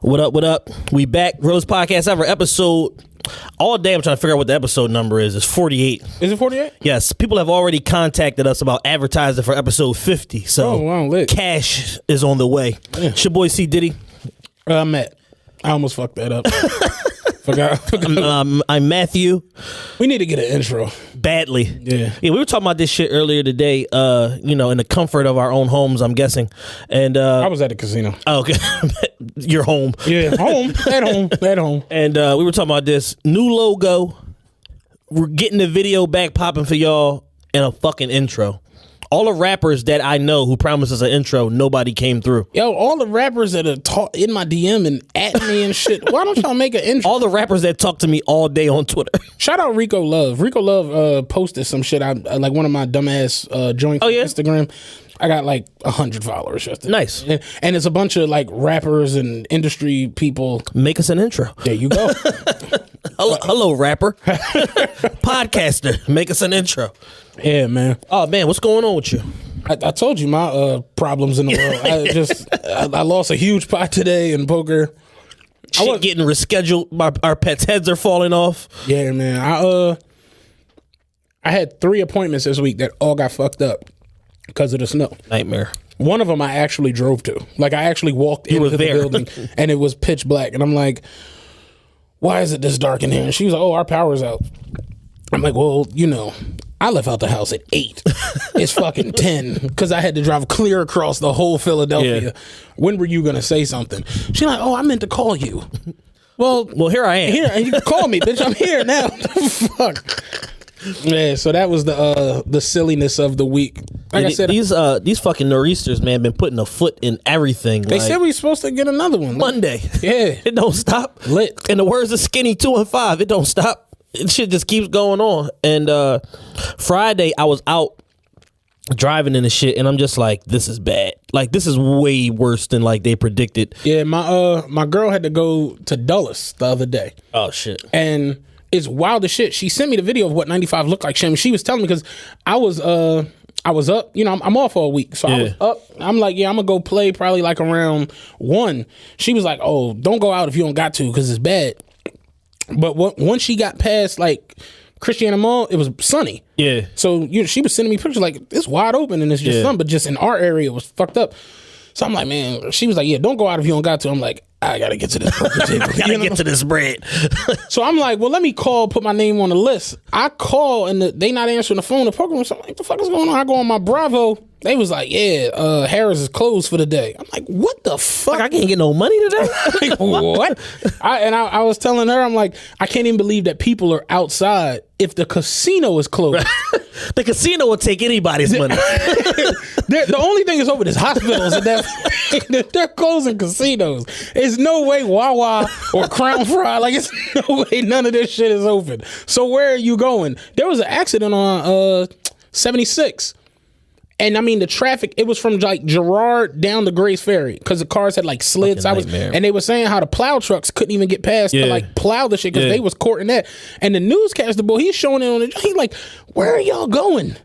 What up, what up? We back. Rose Podcast Ever, episode... All day I'm trying to figure out what the episode number is. It's 48. Is it 48? Yes. People have already contacted us about advertising for episode 50. So wow, lit. Cash is on the way. Yeah. It's your boy C. Diddy. Matt. I almost fucked that up. Forgot. I'm Matthew. We need to get an intro. Badly. Yeah. We were talking about this shit earlier today, in the comfort of our own homes, I'm guessing. And I was at the casino. Oh, okay. You're home. Yeah, home. At home. And we were talking about this new logo. We're getting the video back popping for y'all and a fucking intro. All the rappers that I know who promised us an intro, nobody came through. Yo, all the rappers that are in my DM and at me and shit, why don't y'all make an intro? All the rappers that talk to me all day on Twitter. Shout out Rico Love. Rico Love posted some shit. I like one of my dumbass joints on Instagram. I got like 100 followers yesterday. Nice. And it's a bunch of like rappers and industry people. Make us an intro. There you go. Hello, rapper. Podcaster. Make us an intro. Yeah, man. Oh, man, what's going on with you? I told you my problems in the world. I lost a huge pot today in poker. I was getting rescheduled. Our pets' heads are falling off. Yeah, man. I had 3 appointments this week that all got fucked up because of the snow. Nightmare. One of them I actually drove to. Like, I actually walked into the building and it was pitch black. And I'm like, why is it this dark in here? And she was like, oh, our power's out. I'm like, well, I left out the house at 8. It's fucking 10 because I had to drive clear across the whole Philadelphia. Yeah. When were you going to say something? She's like, oh, I meant to call you. Well, here I am. Here, you can call me, bitch. I'm here now. Fuck. Yeah, so that was the silliness of the week. Like I said, these fucking nor'easters, man, been putting a foot in everything. They said we were supposed to get another one Monday. Yeah, it don't stop. Lit. In the words of Skinny 2 and 5, it don't stop. Shit just keeps going on. And Friday, I was out driving in the shit, and I'm just like, this is bad. Like, this is way worse than like they predicted. Yeah, my girl had to go to Dulles the other day. Oh shit. And it's wild as shit. She sent me the video of what 95 looked like. She was telling me because I was up. I'm off all week, so I was up. I'm like, I'm gonna go play probably like around 1. She was like, oh, don't go out if you don't got to because it's bad. But once she got past like Christiana Mall, it was sunny. Yeah. So she was sending me pictures like it's wide open and it's just sun, but just in our area it was fucked up. So I'm like, man. She was like, yeah, don't go out if you don't got to. I'm like, I gotta get to this poker table. Get to this bread. So I'm like, well, let me call, put my name on the list. I call and they not answering the phone. The poker room. So I'm like, what the fuck is going on? I go on my Bravo. They was like, yeah, Harris is closed for the day. I'm like, what the fuck? Like, I can't get no money today? Like, what? I was telling her, I'm like, I can't even believe that people are outside if the casino is closed. The casino will take anybody's money. The only thing is open is hospitals. And they're closing casinos. There's no way Wawa or Crown Fry, like, it's no way none of this shit is open. So where are you going? There was an accident on 76. And I mean, the traffic, it was from like Girard down to Grace Ferry because the cars had like slits. And they were saying how the plow trucks couldn't even get past to like plow the shit because they was courting that. And the newscaster, boy, he's showing it on the, he's like, where are y'all going?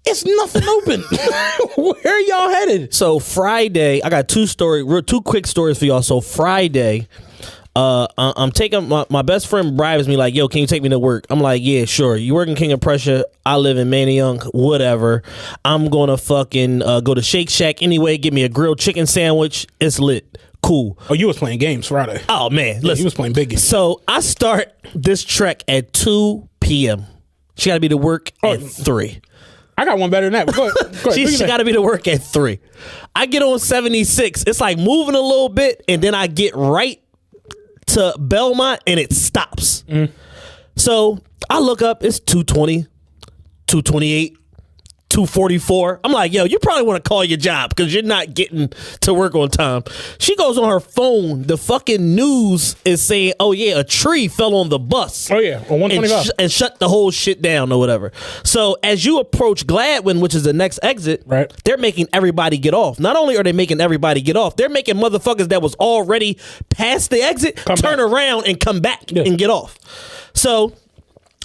It's nothing open. Where are y'all headed? So Friday, I got two quick stories for y'all. So Friday, I'm taking my best friend bribes me like, yo, can you take me to work? I'm like, yeah, sure. You work in King of Prussia. I live in Manayunk, whatever. I'm gonna fucking go to Shake Shack anyway. Get me a grilled chicken sandwich. It's lit. Cool. Oh, you was playing games Friday. Oh man, listen. You was playing big games. So I start this trek at 2 p.m. She got to be to work at 3. I got one better than that. Go ahead. She got to be to work at 3. I get on 76. It's like moving a little bit, and then I get right to Belmont, and it stops. So I look up. It's 2:20, 2:28, 2:44. I'm like, yo, you probably want to call your job because you're not getting to work on time. She goes on her phone. The fucking news is saying, oh yeah, a tree fell on the bus. Oh yeah, on 125. And shut the whole shit down or whatever. So as you approach Gladwin, which is the next exit, right, they're making everybody get off. Not only are they making everybody get off, they're making motherfuckers that was already past the exit turn around and come back and get off. So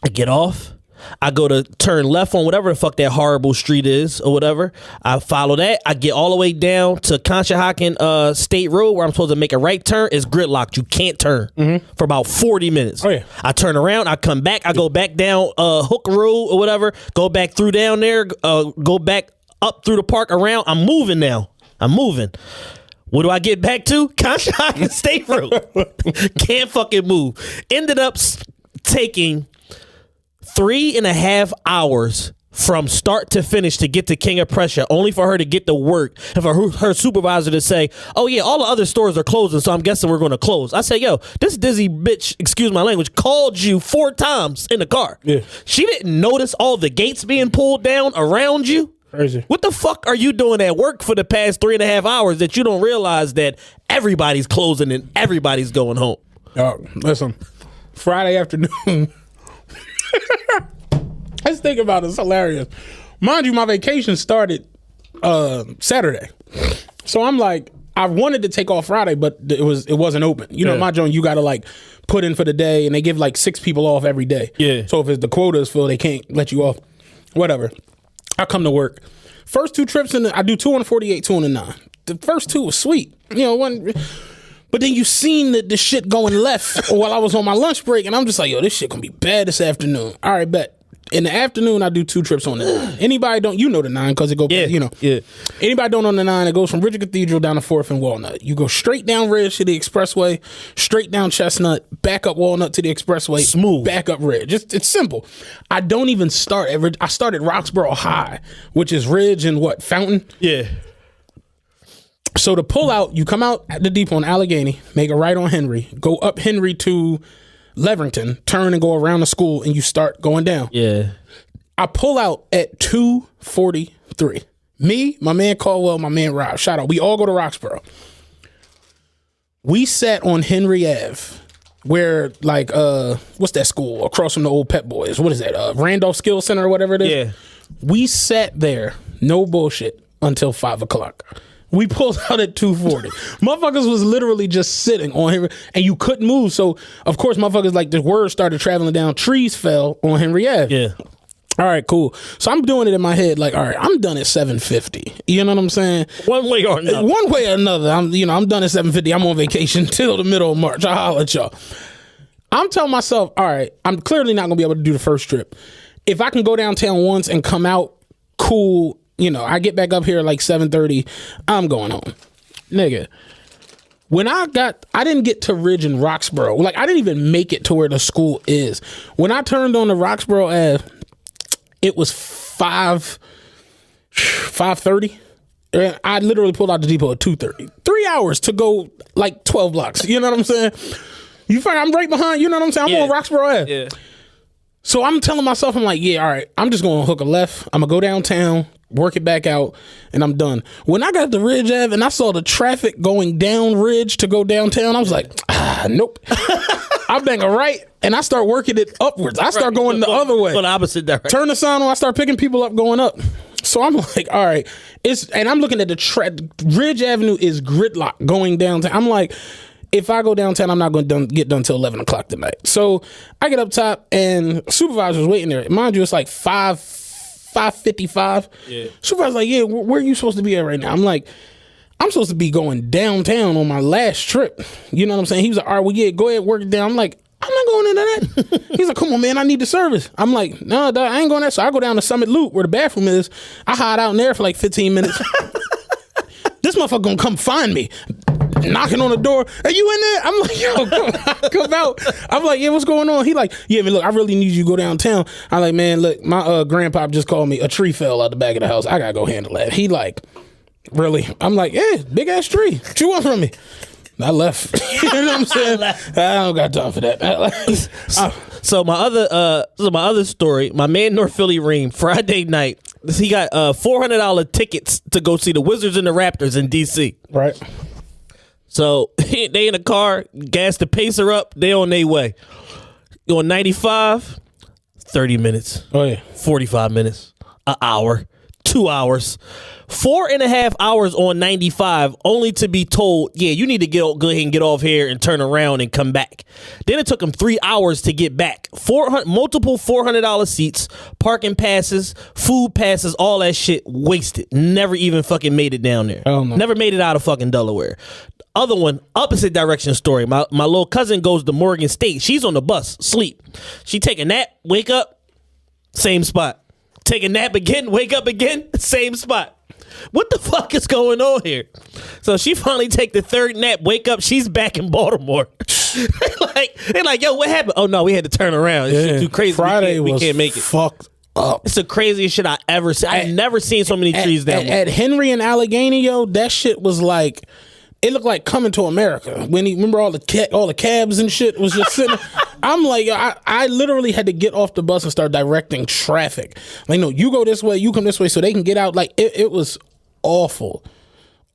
I get off. I go to turn left on whatever the fuck that horrible street is or whatever. I follow that. I get all the way down to Conshohocken State Road where I'm supposed to make a right turn. It's gridlocked. You can't turn for about 40 minutes. Oh, yeah. I turn around. I come back. I go back down Hook Road or whatever. Go back through down there. Go back up through the park around. I'm moving now. I'm moving. What do I get back to? Conshohocken State Road. Can't fucking move. Ended up taking 3.5 hours from start to finish to get to King of Prussia, only for her to get to work and for her supervisor to say, oh yeah, all the other stores are closing, so I'm guessing we're going to close. I say, yo, this dizzy bitch, excuse my language, called you 4 times in the car. Yeah. She didn't notice all the gates being pulled down around you. Crazy. What the fuck are you doing at work for the past 3.5 hours that you don't realize that everybody's closing and everybody's going home? Listen, Friday afternoon. Let's think about it. It's hilarious. Mind you, my vacation started Saturday. So I'm like, I wanted to take off Friday, but it wasn't open. You know, my joint, you got to like put in for the day, and they give like 6 people off every day. Yeah. So if the quota is full, they can't let you off. Whatever. I come to work. First 2 trips, I do 2 on the 48, 2 on the 9. The first 2 was sweet. You know, one. But then you seen the shit going left while I was on my lunch break, and I'm just like, yo, this shit gonna be bad this afternoon. All right, bet. In the afternoon, I do 2 trips on the 9. Anybody don't, you know the 9 because it goes, you know. Yeah. Anybody don't on the 9, it goes from Richard Cathedral down to 4th and Walnut. You go straight down Ridge to the expressway, straight down Chestnut, back up Walnut to the expressway. Smooth. Back up Ridge. It's simple. I don't even start at Ridge. I start at Roxborough High, which is Ridge and what, Fountain? Yeah. So to pull out, you come out at the depot on Allegheny, make a right on Henry, go up Henry to Leverington, turn and go around the school, and you start going down. Yeah. I pull out at 2:43. Me, my man Caldwell, my man Rob, shout out. We all go to Roxborough. We sat on Henry Ave, where like what's that school across from the old Pep Boys? What is that? Randolph Skills Center or whatever it is. Yeah. We sat there, no bullshit, until 5 o'clock. We pulled out at 2:40. Motherfuckers was literally just sitting on Henry, and you couldn't move. So, of course, motherfuckers, like, the word started traveling down. Trees fell on Henry Ave. Yeah. All right, cool. So I'm doing it in my head, like, all right, I'm done at 7:50. You know what I'm saying? One way or another. One way or another. I'm done at 7:50. I'm on vacation till the middle of March. I'll holler at y'all. I'm telling myself, all right, I'm clearly not gonna be able to do the first trip. If I can go downtown once and come out, cool. You know, I get back up here at like 7:30. I'm going home. Nigga. When I didn't get to Ridge and Roxborough. Like, I didn't even make it to where the school is. When I turned on the Roxborough Ave, it was 5:30. And I literally pulled out the depot at 2:30. 3 hours to go like 12 blocks. You know what I'm saying? You find I'm right behind, you know what I'm saying? I'm on Roxborough Ave. Yeah. So I'm telling myself, I'm like, yeah, all right, I'm just going to hook a left. I'm going to go downtown, work it back out, and I'm done. When I got to Ridge Ave and I saw the traffic going down Ridge to go downtown, I was like, nope. I bang a right, and I start working it upwards. I start going the other way. Go the opposite direction. Turn the sign on, I start picking people up going up. So I'm like, all right. And I'm looking at the Ridge Avenue is gridlock going downtown. I'm like, if I go downtown, I'm not going to get done till 11 o'clock tonight. So I get up top, and supervisor's waiting there. Mind you, it's like 5:55. Yeah. Supervisor's like, yeah, where are you supposed to be at right now? I'm like, I'm supposed to be going downtown on my last trip. You know what I'm saying? He was like, all right, well, yeah, go ahead, work it down. I'm like, I'm not going into that. He's like, come on, man, I need the service. I'm like, no, dog, I ain't going there. So I go down to Summit Loop where the bathroom is. I hide out in there for like 15 minutes. This motherfucker gonna come find me. Knocking on the door. Are you in there? I'm like, yo, come out. I'm like, yeah, what's going on? He like, yeah, man, look, I really need you to go downtown. I'm like, man, look, my grandpa just called me. A tree fell out the back of the house. I gotta go handle that. He like, really? I'm like, yeah, big ass tree. What you want from me? I left. You know what I'm saying? I don't got time for that. So my other story, my man North Philly Ream, Friday night, he got $400 tickets to go see the Wizards and the Raptors in DC. Right. So they in a car, gas the pacer up, they on their way. On 95, 30 minutes. Oh yeah. 45 minutes, an hour, 2 hours. 4.5 hours on 95, only to be told, yeah, you need to go ahead and get off here and turn around and come back. Then it took them 3 hours to get back. Multiple $400 seats, parking passes, food passes, all that shit wasted. Never even fucking made it down there. Oh, no. Never made it out of fucking Delaware. Other one, opposite direction story. My little cousin goes to Morgan State. She's on the bus, sleep. She take a nap, wake up, same spot. Take a nap again, wake up again, same spot. What the fuck is going on here? So she finally take the third nap, wake up, she's back in Baltimore. They're like, yo, what happened? Oh no, we had to turn around. It's shit too crazy. Friday we can't make it. Fucked up. It's the craziest shit I ever seen. I've never seen so many trees down there. At Henry and Allegheny, yo, that shit was like, it looked like Coming to America. When he remember all the cabs and shit was just sitting. I'm like, I literally had to get off the bus and start directing traffic. Like, no, you go this way, you come this way, so they can get out. Like, it was awful.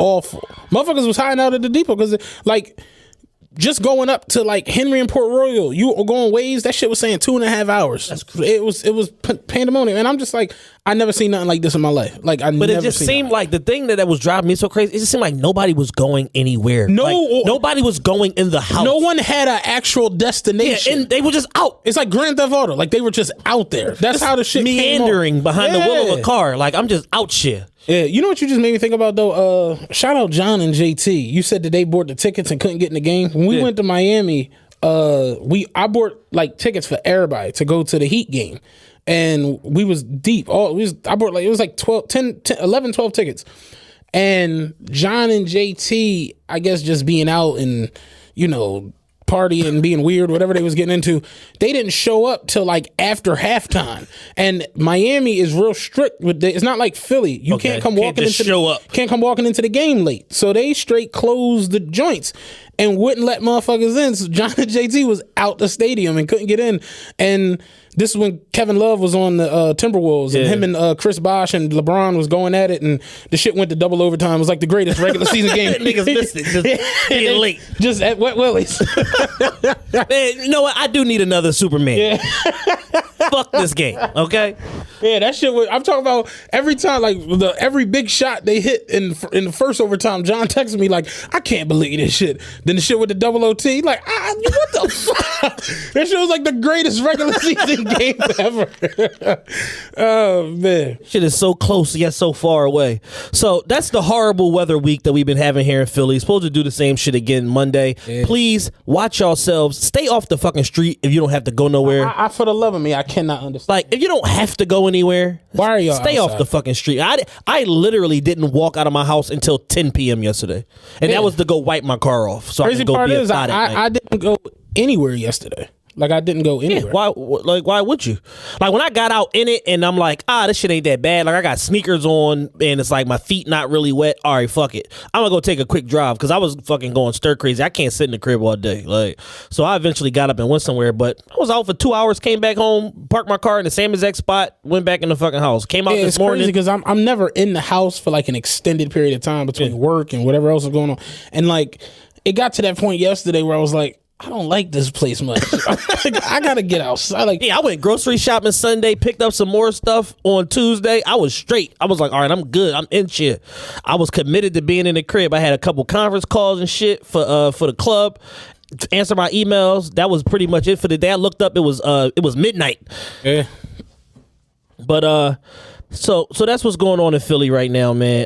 Motherfuckers was hiding out at the depot because, like, just going up to like Henry and Port Royal, you were going ways. That shit was saying 2.5 hours. It was pandemonium, and I'm just like, I never seen nothing like this in my life. Like, but it just seemed like the thing that was driving me so crazy. It just seemed like nobody was going anywhere. Nobody was going in the house. No one had an actual destination. Yeah, and they were just out. It's like Grand Theft Auto. Like, they were just out there. That's how the shit meandering behind the wheel of a car. Like, I'm just out here. Yeah, you know what you just made me think about though? Shout out John and JT. You said that they bought the tickets and couldn't get in the game. When we went to Miami, I bought like tickets for everybody to go to the Heat game, and we was deep. I bought like, it was like 11, 12 tickets, and John and JT, I guess just being out and, you know, party and being weird, whatever they was getting into, they didn't show up till like after halftime. And Miami is real strict with it's not like Philly. You can't come walking into the game late. So they straight closed the joints and wouldn't let motherfuckers in. So John and JT was out the stadium and couldn't get in. And this is when Kevin Love was on the Timberwolves, and him and Chris Bosh and LeBron was going at it, and the shit went to double overtime. It was like the greatest regular season game. Niggas missed it. Just being late. Just at Wet Willie's. Man, you know what? I do need another Superman. Yeah. Fuck this game, okay? Yeah, that shit was, I'm talking about every time, like every big shot they hit in the first overtime, John texted me like, I can't believe this shit. Then the shit with the double OT, like, what the fuck? That shit was like the greatest regular season game ever. Oh man, shit is so close yet so far away. So that's the horrible weather week that we've been having here in Philly. Supposed to do the same shit again Monday. Yeah. Please watch yourselves. Stay off the fucking street if you don't have to go nowhere. I for the love of me, I cannot understand. Like, if you don't have to go anywhere, why are y'all stay outside? Off the fucking street. I literally didn't walk out of my house until 10 p.m. yesterday, and that was to go wipe my car off. So crazy I can go part be is I didn't go anywhere yesterday. Like, I didn't go anywhere. Yeah, why would you? Like, when I got out in it and I'm like, this shit ain't that bad. Like, I got sneakers on and it's like my feet not really wet. All right, fuck it. I'm gonna go take a quick drive because I was fucking going stir crazy. I can't sit in the crib all day. Like, so I eventually got up and went somewhere, but I was out for 2 hours, came back home, parked my car in the same exact spot, went back in the fucking house. Came out this morning. It's crazy because I'm never in the house for like an extended period of time between work and whatever else is going on. And like, it got to that point yesterday where I was like, I don't like this place much. I gotta get outside. Like, I went grocery shopping Sunday, picked up some more stuff on Tuesday. I was straight. I was like, all right, I'm good. I'm in shit. I was committed to being in the crib. I had a couple conference calls and shit for the club. To answer my emails. That was pretty much it for the day. I looked up. It was midnight. Yeah. But So that's what's going on in Philly right now, man.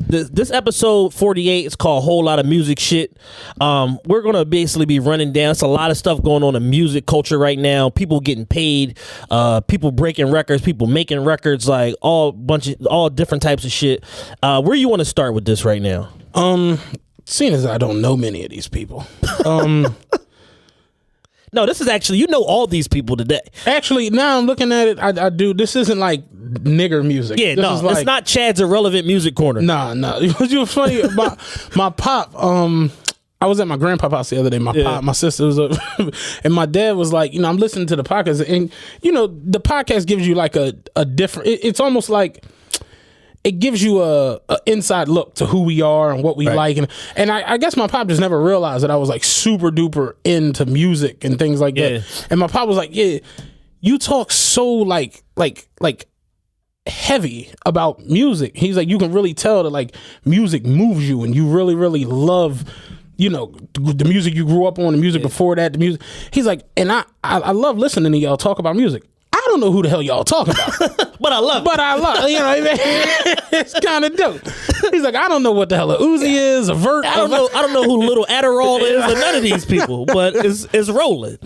This episode 48 is called Whole Lot of Music Shit. We're gonna basically be running down. It's a lot of stuff going on in music culture right now. People getting paid, people breaking records, people making records, like all different types of shit. Where you want to start with this right now? Seeing as I don't know many of these people. No, this is actually, you know all these people today. Actually, now I'm looking at it, I do. This isn't like nigger music. Yeah, this is like, it's not Chad's Irrelevant Music Corner. Nah. You know, funny about my pop, I was at my grandpa's house the other day. My sister was up, and my dad was like, I'm listening to the podcast, and the podcast gives you like a different. It's almost like it gives you a inside look to who we are and what we like, and I guess my pop just never realized that I was like super duper into music and things like that. And my pop was like, "Yeah, you talk so like heavy about music. He's like, you can really tell that like music moves you and you really, really love, you know, the music you grew up on, the music before that, the music. He's like, and I love listening to y'all talk about music. I don't know who the hell y'all talking about. But I love it. You know what I mean? It's kind of dope. He's like, I don't know what the hell a Uzi is, a Vert. I don't know who Little Adderall is, or none of these people, but it's rolling.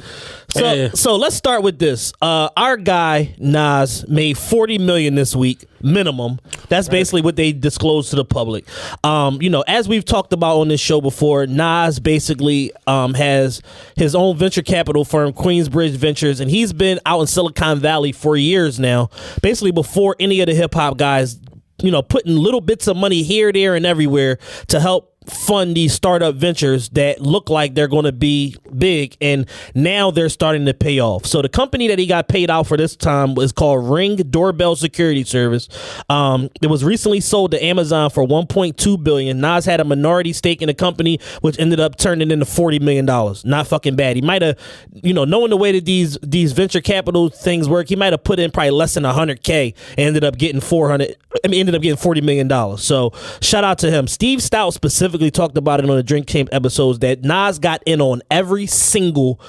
So let's start with this. Our guy Nas made $40 million this week minimum. That's basically what they disclosed to the public. You know, as we've talked about on this show before, Nas basically has his own venture capital firm, Queensbridge Ventures, and he's been out in Silicon Valley for years now. Basically, before any of the hip hop guys, you know, putting little bits of money here, there, and everywhere to help fund these startup ventures that look like they're going to be big, and now they're starting to pay off. So the company that he got paid out for this time was called Ring Doorbell Security Service. It was recently sold to Amazon for $1.2 billion. Nas had a minority stake in the company, which ended up turning into $40 million. Not fucking bad. He might have, you know, knowing the way that these venture capital things work, he might have put in probably less than $100K and ended up getting $40 million. So shout out to him. Steve Stout specifically talked about it on the Drink Champ episodes that Nas got in on every single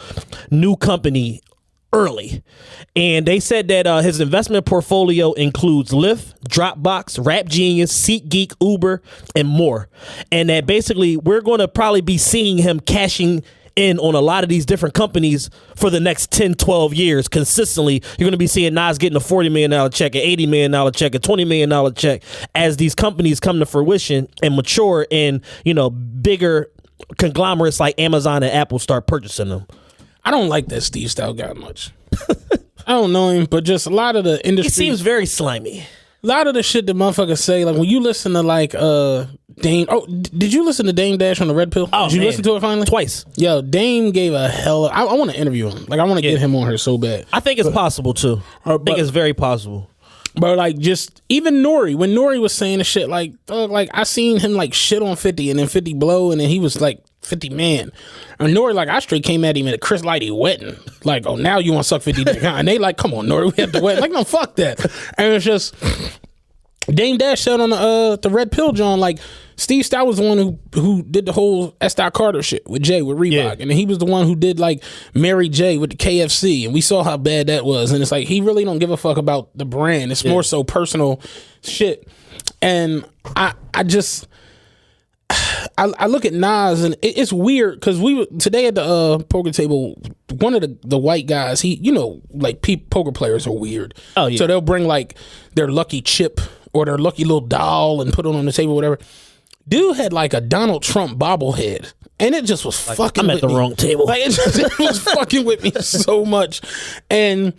new company early, and they said that his investment portfolio includes Lyft, Dropbox, Rap Genius, SeatGeek, Uber, and more, and that basically we're going to probably be seeing him cashing in on a lot of these different companies for the next 10, 12 years consistently. You're going to be seeing Nas getting a $40 million check, an $80 million check, a $20 million check as these companies come to fruition and mature, and, you know, bigger conglomerates like Amazon and Apple start purchasing them. I don't like that Steve Stout guy much. I don't know him, but just a lot of the industry. He seems very slimy. A lot of the shit that motherfuckers say, like when you listen to like Dame. Oh, did you listen to Dame Dash on the Red Pill? Oh, did you listen to it finally? Twice. Yo, Dame gave a hell of, I want to interview him. Like I want to get him on here so bad. I think it's possible too. I think it's very possible. But like just even Nori, when Nori was saying the shit, like I seen him like shit on 50 and then 50 blow, and then he was like 50 man. And Nori, like, I straight came at him at a Chris Lighty wedding. Like, oh, now you want to suck 50 dick. And they like, come on, Nori, we have the wedding. Like, no, fuck that. And it's just Dame Dash said on the Red Pill John, like, Steve Stout was the one who did the whole S. Carter shit with Jay, with Reebok. Yeah. And he was the one who did, like, Mary J with the KFC. And we saw how bad that was. And it's like, he really don't give a fuck about the brand. It's more so personal shit. And I look at Nas, and it's weird because we today at the poker table, one of the white guys, he, you know, like poker players are weird. Oh yeah. So they'll bring like their lucky chip or their lucky little doll and put it on the table, whatever. Dude had like a Donald Trump bobblehead, and it just was like, fucking. I'm at the wrong table. Like it was fucking with me so much, and.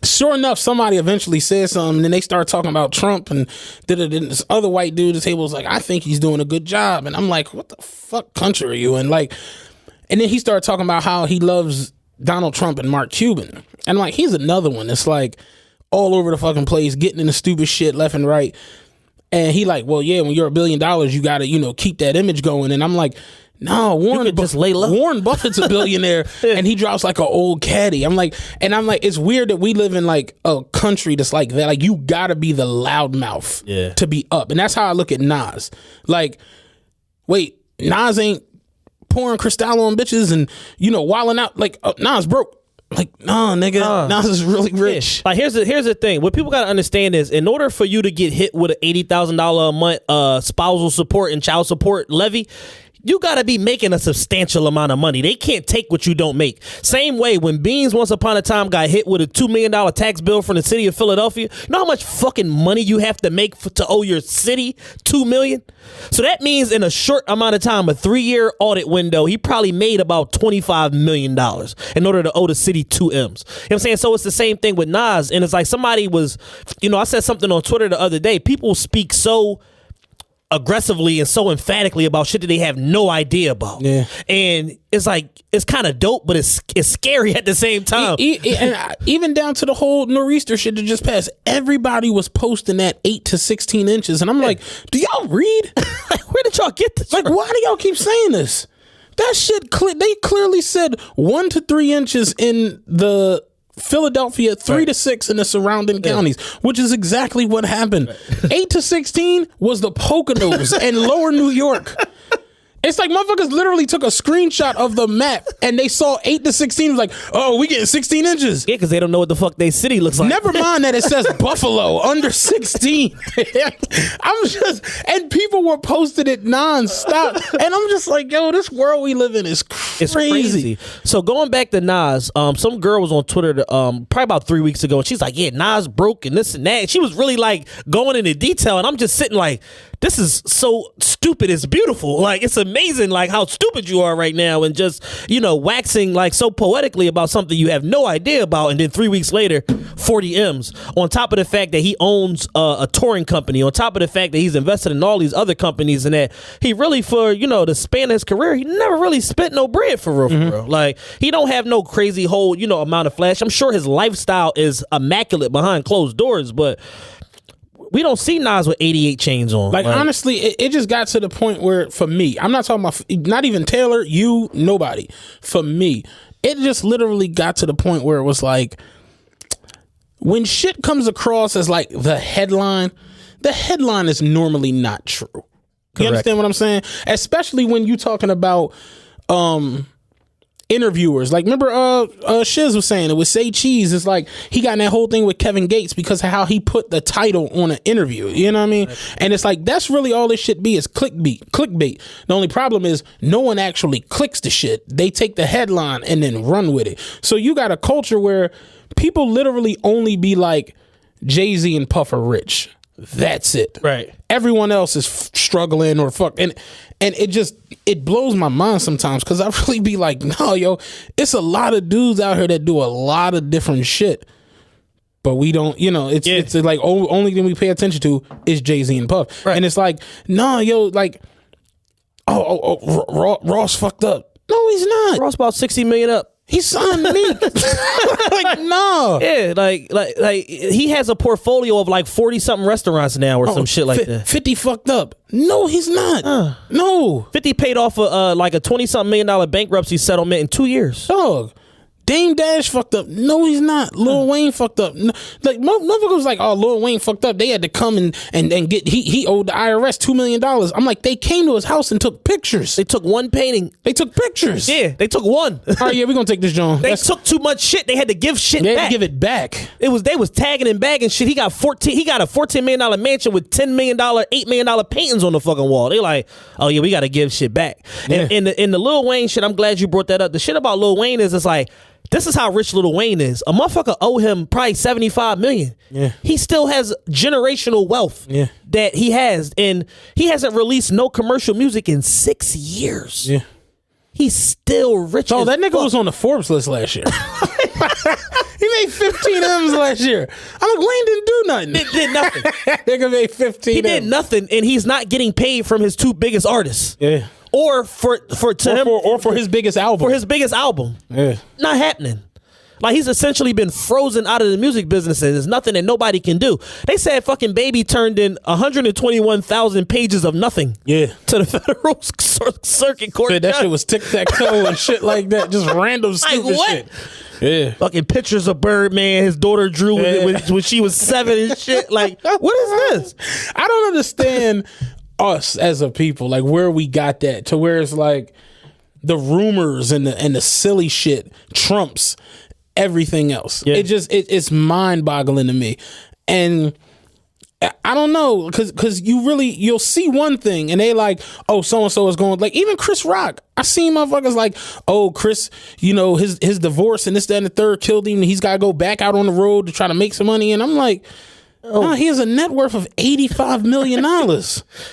Sure enough, somebody eventually said something, and then they start talking about Trump, and this other white dude at the table was like, I think he's doing a good job. And I'm like, what the fuck country are you in? Like, and then he started talking about how he loves Donald Trump and Mark Cuban. And I'm like, he's another one that's like all over the fucking place, getting into stupid shit left and right. And he like, well, yeah, when you're $1 billion, you got to, you know, keep that image going. And I'm like, no, Warren Buffett's a billionaire and he drops like an old caddy. I'm like, it's weird that we live in like a country that's like that. Like you gotta be the loudmouth to be up. And that's how I look at Nas. Like, wait, Nas ain't pouring Cristal on bitches and, you know, wilding out. Like, Nas broke. Like, no, nigga, Nas is really rich. Like, here's the thing. What people gotta understand is, in order for you to get hit with an $80,000 a month spousal support and child support levy, you got to be making a substantial amount of money. They can't take what you don't make. Same way when Beans once upon a time got hit with a $2 million tax bill from the city of Philadelphia. You know how much fucking money you have to make to owe your city $2 million? So that means in a short amount of time, a 3-year audit window, he probably made about $25 million in order to owe the city 2 M's. You know what I'm saying? So it's the same thing with Nas. And it's like somebody was, you know, I said something on Twitter the other day. People speak so aggressively and so emphatically about shit that they have no idea about. Yeah. And it's like, it's kind of dope, but it's scary at the same time. And even down to the whole Nor'easter shit that just passed, everybody was posting that 8 to 16 inches. And I'm like, do y'all read? Where did y'all get this? Like, why do y'all keep saying this? That shit, they clearly said 1 to 3 inches in the Philadelphia 3-6 in the surrounding counties, which is exactly what happened. 8-16 was the Poconos and Lower New York. It's like motherfuckers literally took a screenshot of the map and they saw 8-16 was like, oh, we getting 16 inches. Yeah, because they don't know what the fuck their city looks like. Never mind that it says Buffalo under 16. And people were posting it nonstop. And I'm just like, yo, this world we live in is crazy. It's crazy. So going back to Nas, some girl was on Twitter probably about 3 weeks ago, and she's like, yeah, Nas broke and this and that. And she was really like going into detail, and I'm just sitting like, this is so stupid. It's beautiful. Like, it's amazing, like, how stupid you are right now, and just, waxing like so poetically about something you have no idea about. And then 3 weeks later, 40 M's on top of the fact that he owns a touring company, on top of the fact that he's invested in all these other companies, and that he really, for, the span of his career, he never really spent no bread for real, for real. Like, he don't have no crazy whole, amount of flash. I'm sure his lifestyle is immaculate behind closed doors, but we don't see Nas with 88 chains on. Like honestly, it just got to the point where, for me, I'm not talking about, not even Taylor, you, nobody. For me, it just literally got to the point where it was like, when shit comes across as like the headline is normally not true. You Correct. Understand what I'm saying? Especially when you talking about interviewers. Like, remember Shiz was saying it was Say Cheese. It's like he got in that whole thing with Kevin Gates because of how he put the title on an interview. You know what I mean? Right. And it's like, that's really all this shit be, is clickbait. The only problem is no one actually clicks the shit. They take the headline and then run with it. So you got a culture where people literally only be like, Jay-Z and Puff are rich. That's it. Right. Everyone else is struggling or fuck. And it blows my mind sometimes, because I really be like, no, yo, it's a lot of dudes out here that do a lot of different shit. But we don't, it's like only thing we pay attention to is Jay-Z and Puff. Right. And it's like, no, yo, like, Ross fucked up. No, he's not. Ross about 60 million up. He's signed me. Like, no. Yeah, like he has a portfolio of like 40 something restaurants now or some shit like that. 50 fucked up. No, he's not. No. 50 paid off like a 20 something $1 million bankruptcy settlement in 2 years. Dog. Dame Dash fucked up. No, he's not. Lil Wayne fucked up. No, like, motherfuckers was like, oh, Lil Wayne fucked up. They had to come and get, he owed the IRS $2 million. I'm like, they came to his house and took pictures. They took one painting. They took pictures. Yeah, they took one. All right, yeah, we're gonna take this, John. They took too much shit. They had to give shit back. They had to give it back. They was tagging and bagging shit. He got a $14 million mansion with $10 million, $8 million paintings on the fucking wall. They like, oh yeah, we gotta give shit back. Yeah. And in the Lil Wayne shit, I'm glad you brought that up. The shit about Lil Wayne is, it's like, this is how rich Lil Wayne is. A motherfucker owe him probably $75 million. Yeah. He still has generational wealth that he has, and he hasn't released no commercial music in 6 years. Yeah. He's still rich. Oh, that nigga was on the Forbes list last year. He made 15 M's last year. I'm like, Wayne didn't do nothing. Did nothing. Nigga made 15 He did nothing, and he's not getting paid from his two biggest artists. Yeah. Or for his biggest album. For his biggest album. Yeah. Not happening. Like, he's essentially been frozen out of the music business, and there's nothing that nobody can do. They said fucking Baby turned in 121,000 pages of nothing. Yeah. To the Federal Circuit Court. So that shit was tic-tac-toe and shit like that. Just random stupid shit. Yeah. Fucking pictures of Birdman, his daughter drew when she was 7 and shit. Like, what is this? I don't understand us as a people, like, where we got that to where it's like the rumors and the silly shit trumps everything else. Yeah. It's mind-boggling to me. And I don't know, because you'll see one thing and they like, oh, so-and-so is going, like, even Chris Rock. I seen motherfuckers like, oh, Chris, his divorce and this, that, and the third killed him, and he's got to go back out on the road to try to make some money. And I'm like, oh, he has a net worth of $85 million.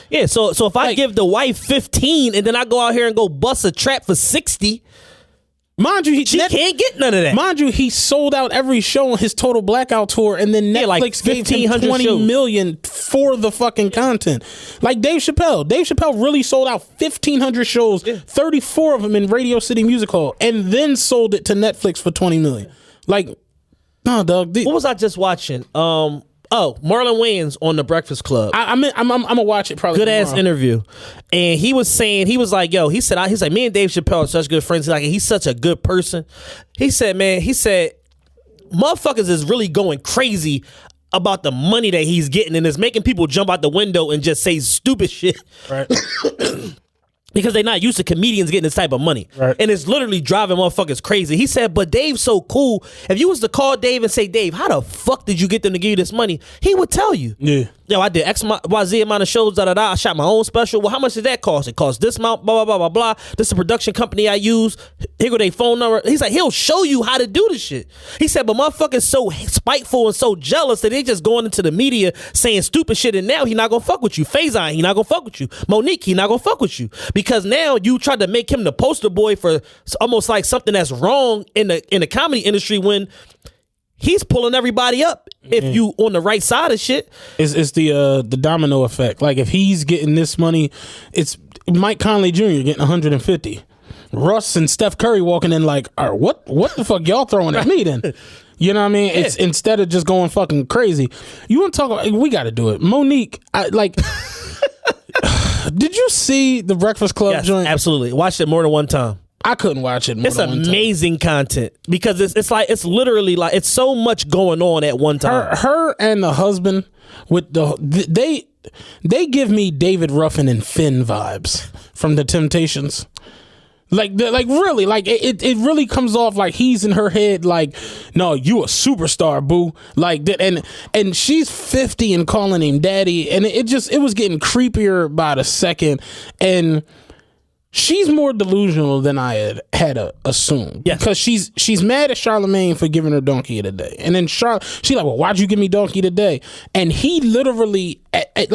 Yeah, so if I give the wife 15 and then I go out here and go bust a trap for 60, mind you, she can't get none of that. Mind you, he sold out every show on his Total Blackout tour, and then Netflix like gave him $20 million for the fucking content. Like Dave Chappelle. Dave Chappelle really sold out 1,500 shows, 34 of them in Radio City Music Hall, and then sold it to Netflix for $20 million. Like, no, dog. What was I just watching? Marlon Wayans on The Breakfast Club. I'm gonna watch it probably. Good ass interview, and he was like, yo, he said, me and Dave Chappelle are such good friends. Like, he's such a good person. He said, man, motherfuckers is really going crazy about the money that he's getting, and it's making people jump out the window and just say stupid shit. Right. Because they're not used to comedians getting this type of money. Right. And it's literally driving motherfuckers crazy. He said, but Dave's so cool. If you was to call Dave and say, Dave, how the fuck did you get them to give you this money? He would tell you. Yeah. Yo, I did XYZ amount of shows, I shot my own special. Well, how much did that cost? It cost this amount, blah, blah, blah, blah, blah. This is a production company I use. Here go their phone number. He's like, he'll show you how to do this shit. He said, but motherfuckers so spiteful and so jealous that they just going into the media saying stupid shit, and now he not gonna fuck with you. Faison, he not gonna fuck with you. Monique, he not gonna fuck with you. Because now you tried to make him the poster boy for almost like something that's wrong in the comedy industry when he's pulling everybody up if you on the right side of shit. It's the domino effect. Like if he's getting this money, it's Mike Conley Jr. getting 150. Russ and Steph Curry walking in like, all right, what the fuck y'all throwing at me then? You know what I mean? It's instead of just going fucking crazy. You want to talk about, we got to do it. Monique, did you see the Breakfast Club joint? Absolutely. Watched it more than one time. I couldn't watch it more It's than one time. amazing content because it's literally like it's so much going on at one time. Her and the husband with they give me David Ruffin and Finn vibes from The Temptations. Really, it really comes off like he's in her head like, no, you a superstar, boo. Like that, and she's 50 and calling him daddy, and it was getting creepier by the second, and she's more delusional than I had assumed. Yes. Because she's mad at Charlamagne for giving her donkey of the day. And then she's like, well, why'd you give me donkey of the day? And he literally, it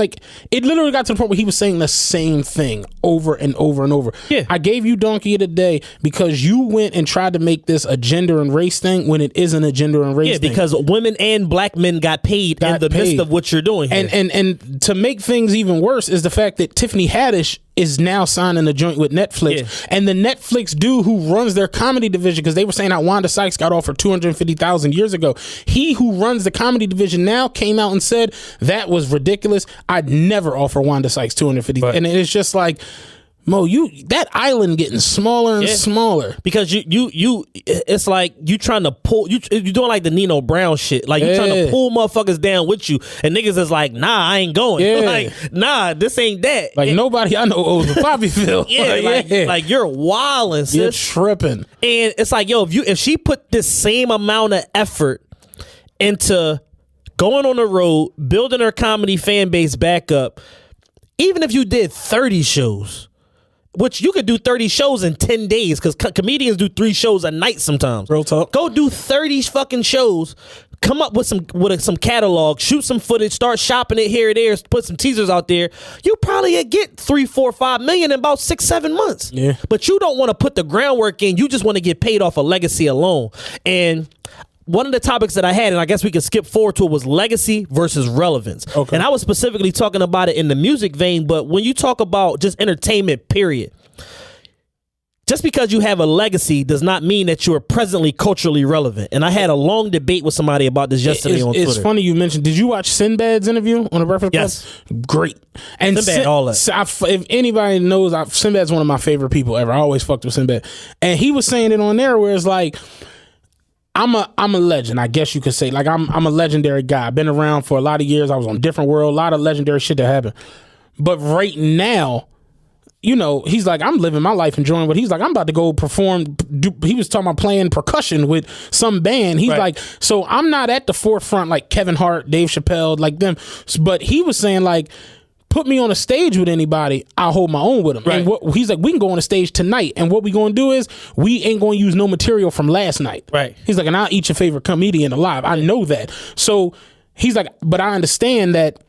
literally got to the point where he was saying the same thing over and over and over. Yeah. I gave you donkey of the day because you went and tried to make this a gender and race thing when it isn't a gender and race thing. Yeah, because women and black men got paid in the midst of what you're doing here. And to make things even worse is the fact that Tiffany Haddish is now signing a joint with Netflix. Yeah. And the Netflix dude who runs their comedy division, because they were saying how Wanda Sykes got offered $250,000 years ago. He who runs the comedy division now came out and said that was ridiculous. I'd never offer Wanda Sykes $250,000. Right. And it's just like, Mo, that island getting smaller and smaller. Because you it's like you trying to pull you doing like the Nino Brown shit. Like you trying to pull motherfuckers down with you, and niggas is like, nah, I ain't going. Yeah. Like, nah, this ain't that. Like nobody I know owes a Poppyville. Like you're wildin', sis. You're tripping. And it's like, yo, if she put this same amount of effort into going on the road, building her comedy fan base back up, even if you did 30 shows, which you could do 30 shows in 10 days because comedians do 3 shows a night sometimes. Real talk. Go do 30 fucking shows. Come up with some catalog, shoot some footage, start shopping it here and there, put some teasers out there. You probably get 3, 4, 5 million in about 6, 7 months. Yeah. But you don't want to put the groundwork in. You just want to get paid off a legacy alone. And one of the topics that I had, and I guess we could skip forward to it, was legacy versus relevance. Okay. And I was specifically talking about it in the music vein, but when you talk about just entertainment, period, just because you have a legacy does not mean that you are presently culturally relevant. And I had a long debate with somebody about this yesterday on Twitter. It's funny you mentioned. Did you watch Sinbad's interview on the Breakfast Club? Yes. Great. And Sinbad, all that. If anybody knows, Sinbad's one of my favorite people ever. I always fucked with Sinbad. And he was saying it on there where it's like, I'm a legend, I guess you could say. Like I'm a legendary guy. I've been around for a lot of years. I was on Different World, a lot of legendary shit that happened. But right now, you know, he's like, I'm living my life enjoying what he's like. I'm about to go perform. He was talking about playing percussion with some band. He's like, so I'm not at the forefront like Kevin Hart, Dave Chappelle, like them. But he was saying like, put me on a stage with anybody, I'll hold my own with him. Right. And he's like, we can go on a stage tonight, and what we gonna do is we ain't gonna use no material from last night. Right. He's like, and I'll eat your favorite comedian alive. I know that. So he's like, but I understand that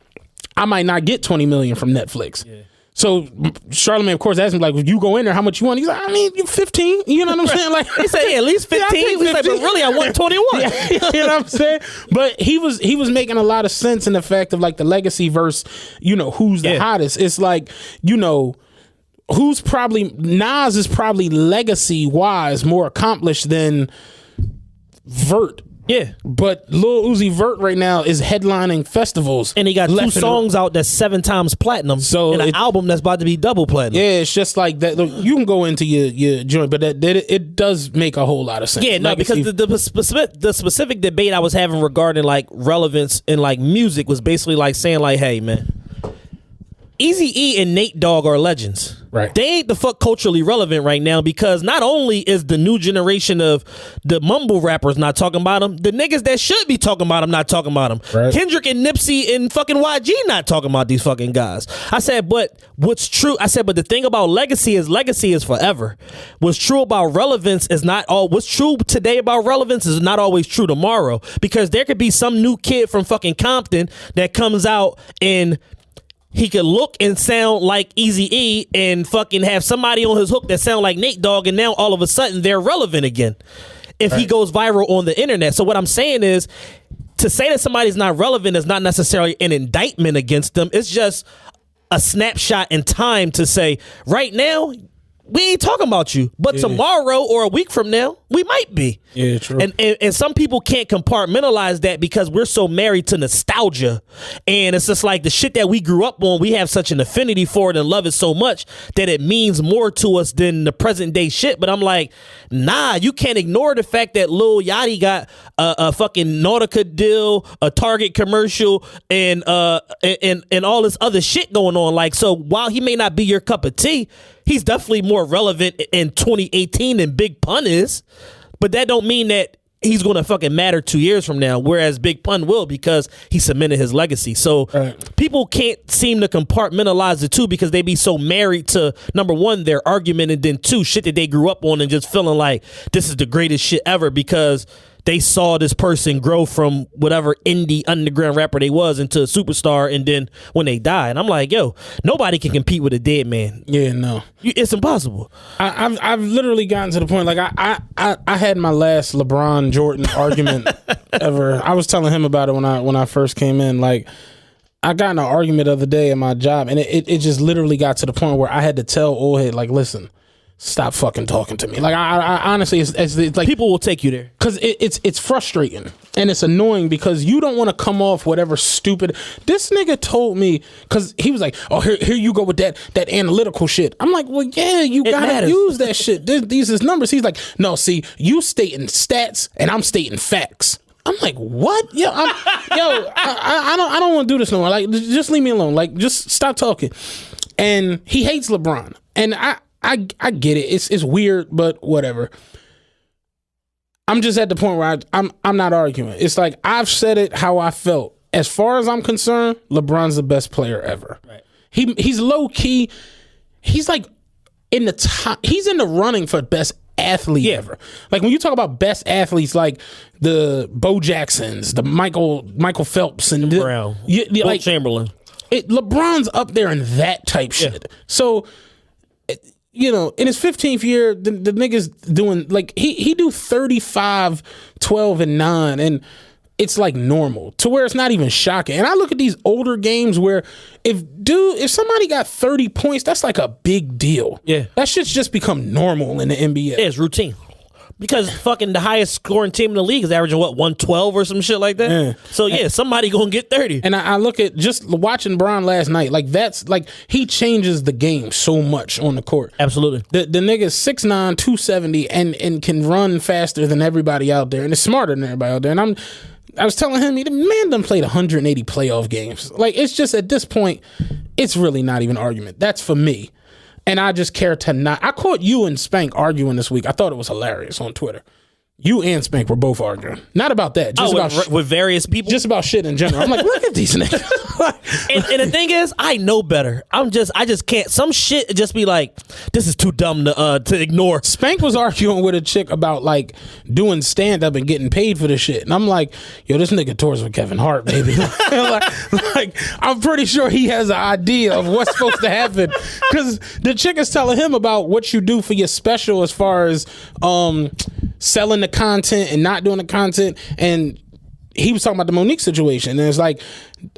I might not get 20 million from Netflix. Yeah. So Charlamagne, of course, asked him, like, if you go in there, how much you want? He's like, I mean, you 15. You know what I'm saying? Like, he said, yeah, at least 15. Yeah, He's like, but really, I want 21. Yeah, you know what I'm saying? But he was making a lot of sense in the fact of like the legacy versus, you know, who's the hottest. It's like, you know, Nas is probably legacy wise more accomplished than Vert Yeah. But Lil Uzi Vert right now is headlining festivals. And he got two songs out that's 7 times platinum. So and an album that's about to be double platinum. Yeah, it's just like that. Look, you can go into your joint, but it does make a whole lot of sense. Yeah, no, because the specific debate I was having regarding like relevance in like music was basically like saying like, hey man, Eazy-E and Nate Dogg are legends. Right. They ain't the fuck culturally relevant right now because not only is the new generation of the mumble rappers not talking about them, the niggas that should be talking about them not talking about them. Right. Kendrick and Nipsey and fucking YG not talking about these fucking guys. I said, but what's true? I said, but the thing about legacy is forever. What's true about relevance is not all. What's true today about relevance is not always true tomorrow because there could be some new kid from fucking Compton that comes out and he could look and sound like Eazy-E and fucking have somebody on his hook that sound like Nate Dogg, and now all of a sudden they're relevant again if he goes viral on the internet. So what I'm saying is, to say that somebody's not relevant is not necessarily an indictment against them. It's just a snapshot in time to say, right now, we ain't talking about you, but tomorrow or a week from now, we might be. Yeah, true. And some people can't compartmentalize that because we're so married to nostalgia. And it's just like the shit that we grew up on, we have such an affinity for it and love it so much that it means more to us than the present day shit. But I'm like, nah, you can't ignore the fact that Lil Yachty got a fucking Nautica deal, a Target commercial, and all this other shit going on. Like, so while he may not be your cup of tea, he's definitely more relevant in 2018 than Big Pun is. But that don't mean that he's going to fucking matter 2 years from now, whereas Big Pun will because he cemented his legacy. So people can't seem to compartmentalize the two because they be so married to, number one, their argument, and then two, shit that they grew up on and just feeling like this is the greatest shit ever because they saw this person grow from whatever indie underground rapper they was into a superstar, and then when they die, and I'm like, yo, nobody can compete with a dead man. Yeah, no, it's impossible. I've literally gotten to the point like I had my last LeBron Jordan argument ever. I was telling him about it when I first came in. Like, I got in an argument the other day at my job, and it just literally got to the point where I had to tell old head, like, listen, stop fucking talking to me. Like, I honestly, it's like people will take you there because it's frustrating and it's annoying because you don't want to come off whatever stupid. This nigga told me because he was like, "Oh, here you go with that analytical shit." I'm like, "Well, yeah, you gotta use that shit. These is numbers." He's like, "No, see, you stating stats and I'm stating facts." I'm like, "What? I don't want to do this no more. Like, just leave me alone. Like, just stop talking." And he hates LeBron, and I get it. It's weird, but whatever. I'm just at the point where I'm not arguing. It's like I've said it how I felt. As far as I'm concerned, LeBron's the best player ever. Right. He's low key. He's like in the top. He's in the running for best athlete ever. Like when you talk about best athletes, like the Bo Jacksons, the Michael Phelps, and Brown, like Chamberlain. LeBron's up there in that type shit. So, you know, in his 15th year, the nigga's doing like he do 35, 12, and 9, and it's like normal to where it's not even shocking. And I look at these older games where if somebody got 30 points, that's like a big deal. Yeah, that shit's just become normal in the NBA. Yeah, it's routine. Because fucking the highest scoring team in the league is averaging, 112 or some shit like that? Yeah. So, somebody gonna get 30. And I look at just watching Bron last night, like that's like he changes the game so much on the court. Absolutely. The nigga's 6'9", 270 and can run faster than everybody out there and is smarter than everybody out there. And I was telling him, the man done played 180 playoff games. Like, it's just at this point, it's really not even an argument. That's for me. And I just care to not. I caught you and Spank arguing this week. I thought it was hilarious on Twitter. You and Spank were both arguing. Not about that. Just about with various people. Just about shit in general. I'm like, look at these niggas. and the thing is, I know better. I just can't. Some shit just be like, this is too dumb to ignore. Spank was arguing with a chick about like doing stand up and getting paid for this shit, and I'm like, yo, this nigga tours with Kevin Hart, baby. like, I'm pretty sure he has an idea of what's supposed to happen because the chick is telling him about what you do for your special as far as selling the content and not doing the content, and he was talking about the Monique situation, and it's like,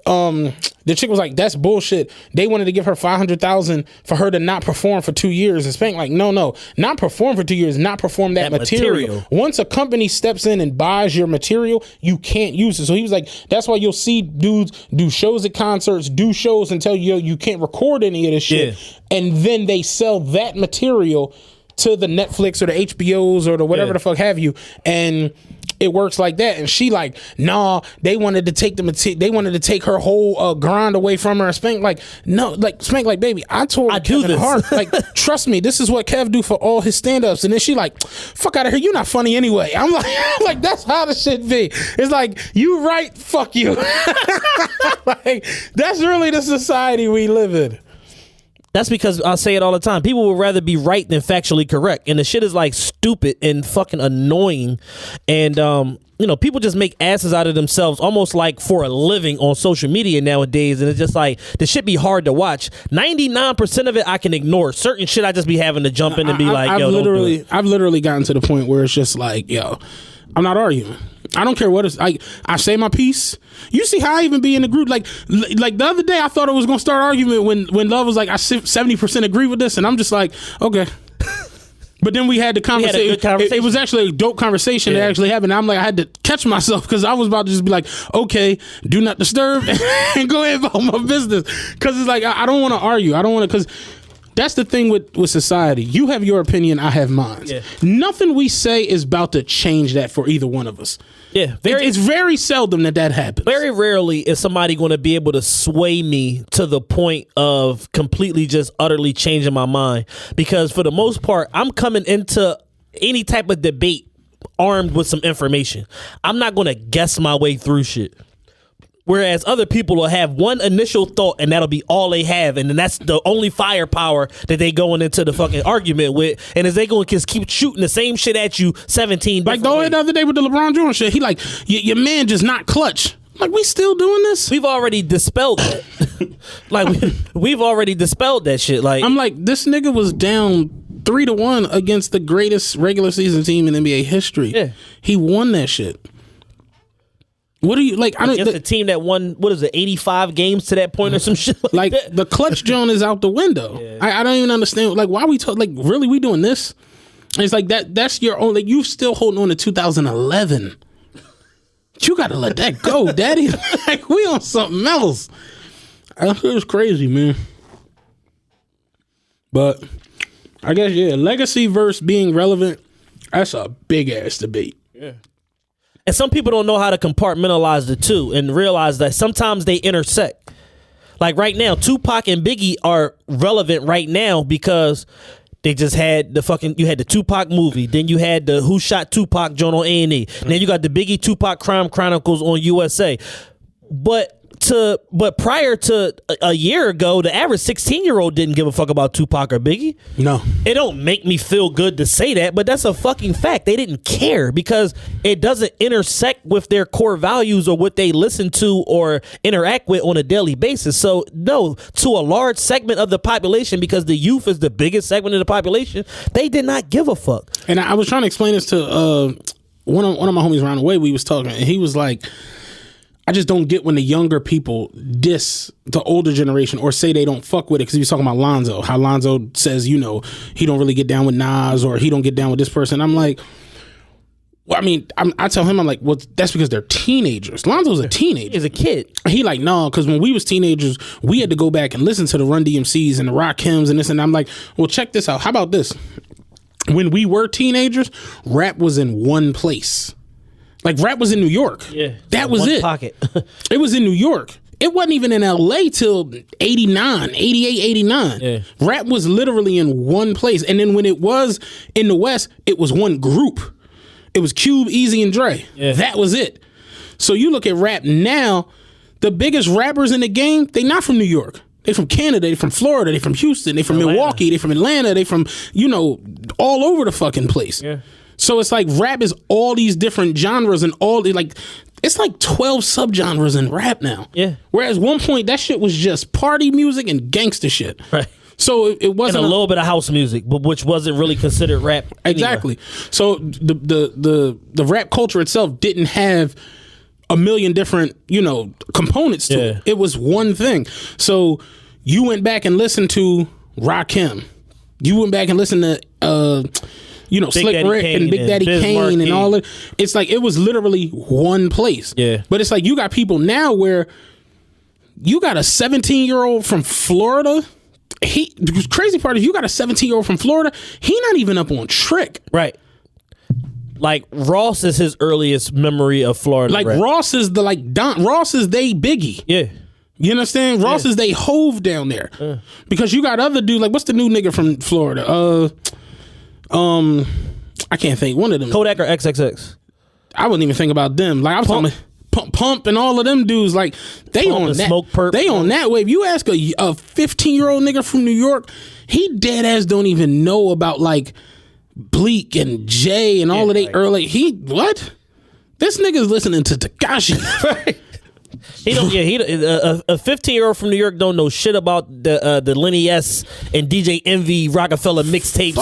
the chick was like, "That's bullshit." They wanted to give her $500,000 for her to not perform for 2 years. And Spank like, no, not perform for 2 years, not perform that material. Once a company steps in and buys your material, you can't use it. So he was like, that's why you'll see dudes do shows at concerts, do shows and tell you you can't record any of this shit, and then they sell that material to the Netflix or the HBOs or the whatever the fuck have you, and it works like that. And she like, nah, they wanted to take they wanted to take her whole grind away from her. And Spank like, no, like Spank like, baby, I told Kevin Hart, like, trust me, this is what Kev do for all his stand-ups. And then she like, fuck out of here, you're not funny anyway. I'm like, that's how the shit be. It's like, you right, fuck you. Like, that's really the society we live in. That's because I say it all the time. People would rather be right than factually correct. And the shit is like stupid and fucking annoying. And, people just make asses out of themselves almost like for a living on social media nowadays. And it's just like, the shit be hard to watch. 99% of it I can ignore. Certain shit I just be having to jump in and be I've literally gotten to the point where it's just like, yo, I'm not arguing. I don't care what it's like. I say my piece. You see how I even be in the group. Like the other day, I thought I was gonna start an argument when Love was like, I 70% agree with this, and I'm just like, okay. But then we had the conversation. It was actually a dope conversation that actually happened. I'm like, I had to catch myself because I was about to just be like, okay, do not disturb and go ahead about my business. Because it's like, I don't want to argue. I don't want to, because that's the thing with society. You have your opinion, I have mine. Yeah. Nothing we say is about to change that for either one of us. Yeah, it's very seldom that happens. Very rarely is somebody going to be able to sway me to the point of completely just utterly changing my mind. Because for the most part, I'm coming into any type of debate armed with some information. I'm not going to guess my way through shit. Whereas other people will have one initial thought and that'll be all they have. And then that's the only firepower that they going into the fucking argument with. And as they going to just keep shooting the same shit at you 17 like the other day with the LeBron James shit, he like, your man just not clutch. Like, we still doing this? We've already dispelled that. We've already dispelled that shit. Like, I'm like, this nigga was down 3-1 against the greatest regular season team in NBA history. Yeah. He won that shit. What are you like? I don't. Against the team that won, what is it, 85 games to that point or some shit like that? The clutch Joan is out the window. Yeah. I don't even understand. Like, why we talk? Like, really, we doing this? And it's like that. That's your own. Like, you still holding on to 2011. You gotta let that go, Daddy. Like, we on something else. It was crazy, man. But I guess legacy versus being relevant. That's a big ass debate. Yeah. And some people don't know how to compartmentalize the two and realize that sometimes they intersect. Like right now, Tupac and Biggie are relevant right now because they just had you had the Tupac movie, then you had the Who Shot Tupac joint on A&E, and then you got the Biggie Tupac Crime Chronicles on USA. But prior to a year ago, the average 16-year-old didn't give a fuck about Tupac or Biggie. No. It don't make me feel good to say that, but that's a fucking fact. They didn't care because it doesn't intersect with their core values or what they listen to or interact with on a daily basis. So, no, to a large segment of the population, because the youth is the biggest segment of the population, they did not give a fuck. And I was trying to explain this to one of my homies around the way. We was talking, and he was like, I just don't get when the younger people diss the older generation or say they don't fuck with it, because he was talking about Lonzo, how Lonzo says, he don't really get down with Nas or he don't get down with this person. I'm like, well, I mean, I tell him, I'm like, well, that's because they're teenagers. Lonzo's a teenager. He's a kid. He like, no, because when we was teenagers, we had to go back and listen to the Run DMCs and the Rakims and this, and I'm like, well, check this out. How about this? When we were teenagers, rap was in one place. Like, rap was in New York. Yeah. That was it. Pocket. It was in New York. It wasn't even in LA till 89, 88, 89. Yeah. Rap was literally in one place. And then when it was in the West, it was one group. It was Cube, Easy, and Dre. Yeah. That was it. So you look at rap now, the biggest rappers in the game, they not from New York. They from Canada, they from Florida, they from Houston, they from Milwaukee, they from Atlanta, they from, all over the fucking place. Yeah. So it's like rap is all these different genres and it's like 12 subgenres in rap now. Yeah. Whereas one point that shit was just party music and gangster shit. Right. So it wasn't and a little bit of house music, but which wasn't really considered rap. Exactly. So the rap culture itself didn't have a million different, components to it. It was one thing. So you went back and listened to Rakim. You went back and listened to Slick Daddy Rick Kane and Big Daddy Biz Kane Markie. and all that. It's like it was literally one place. Yeah. But it's like you got people now where you got a 17-year-old from Florida. The crazy part is you got a 17-year-old from Florida. He not even up on Trick. Right. Like Ross is his earliest memory of Florida. Like rap. Ross is Ross is they Biggie. Yeah. You understand? Ross is they Hove down there. Because you got other dudes, like what's the new nigga from Florida? I can't think. One of them. Kodak or XXX? I wouldn't even think about them. Like I was talking Pump and all of them dudes, like they Pump on and that. Smoke Perp. They on that wave. You ask a 15-year-old nigga from New York, he dead ass don't even know about like Bleak and Jay and all of they early. What? This nigga's listening to Tekashi. Right. He don't. Yeah, a 15-year-old from New York don't know shit about the Lenny S and DJ Envy Rockefeller mixtapes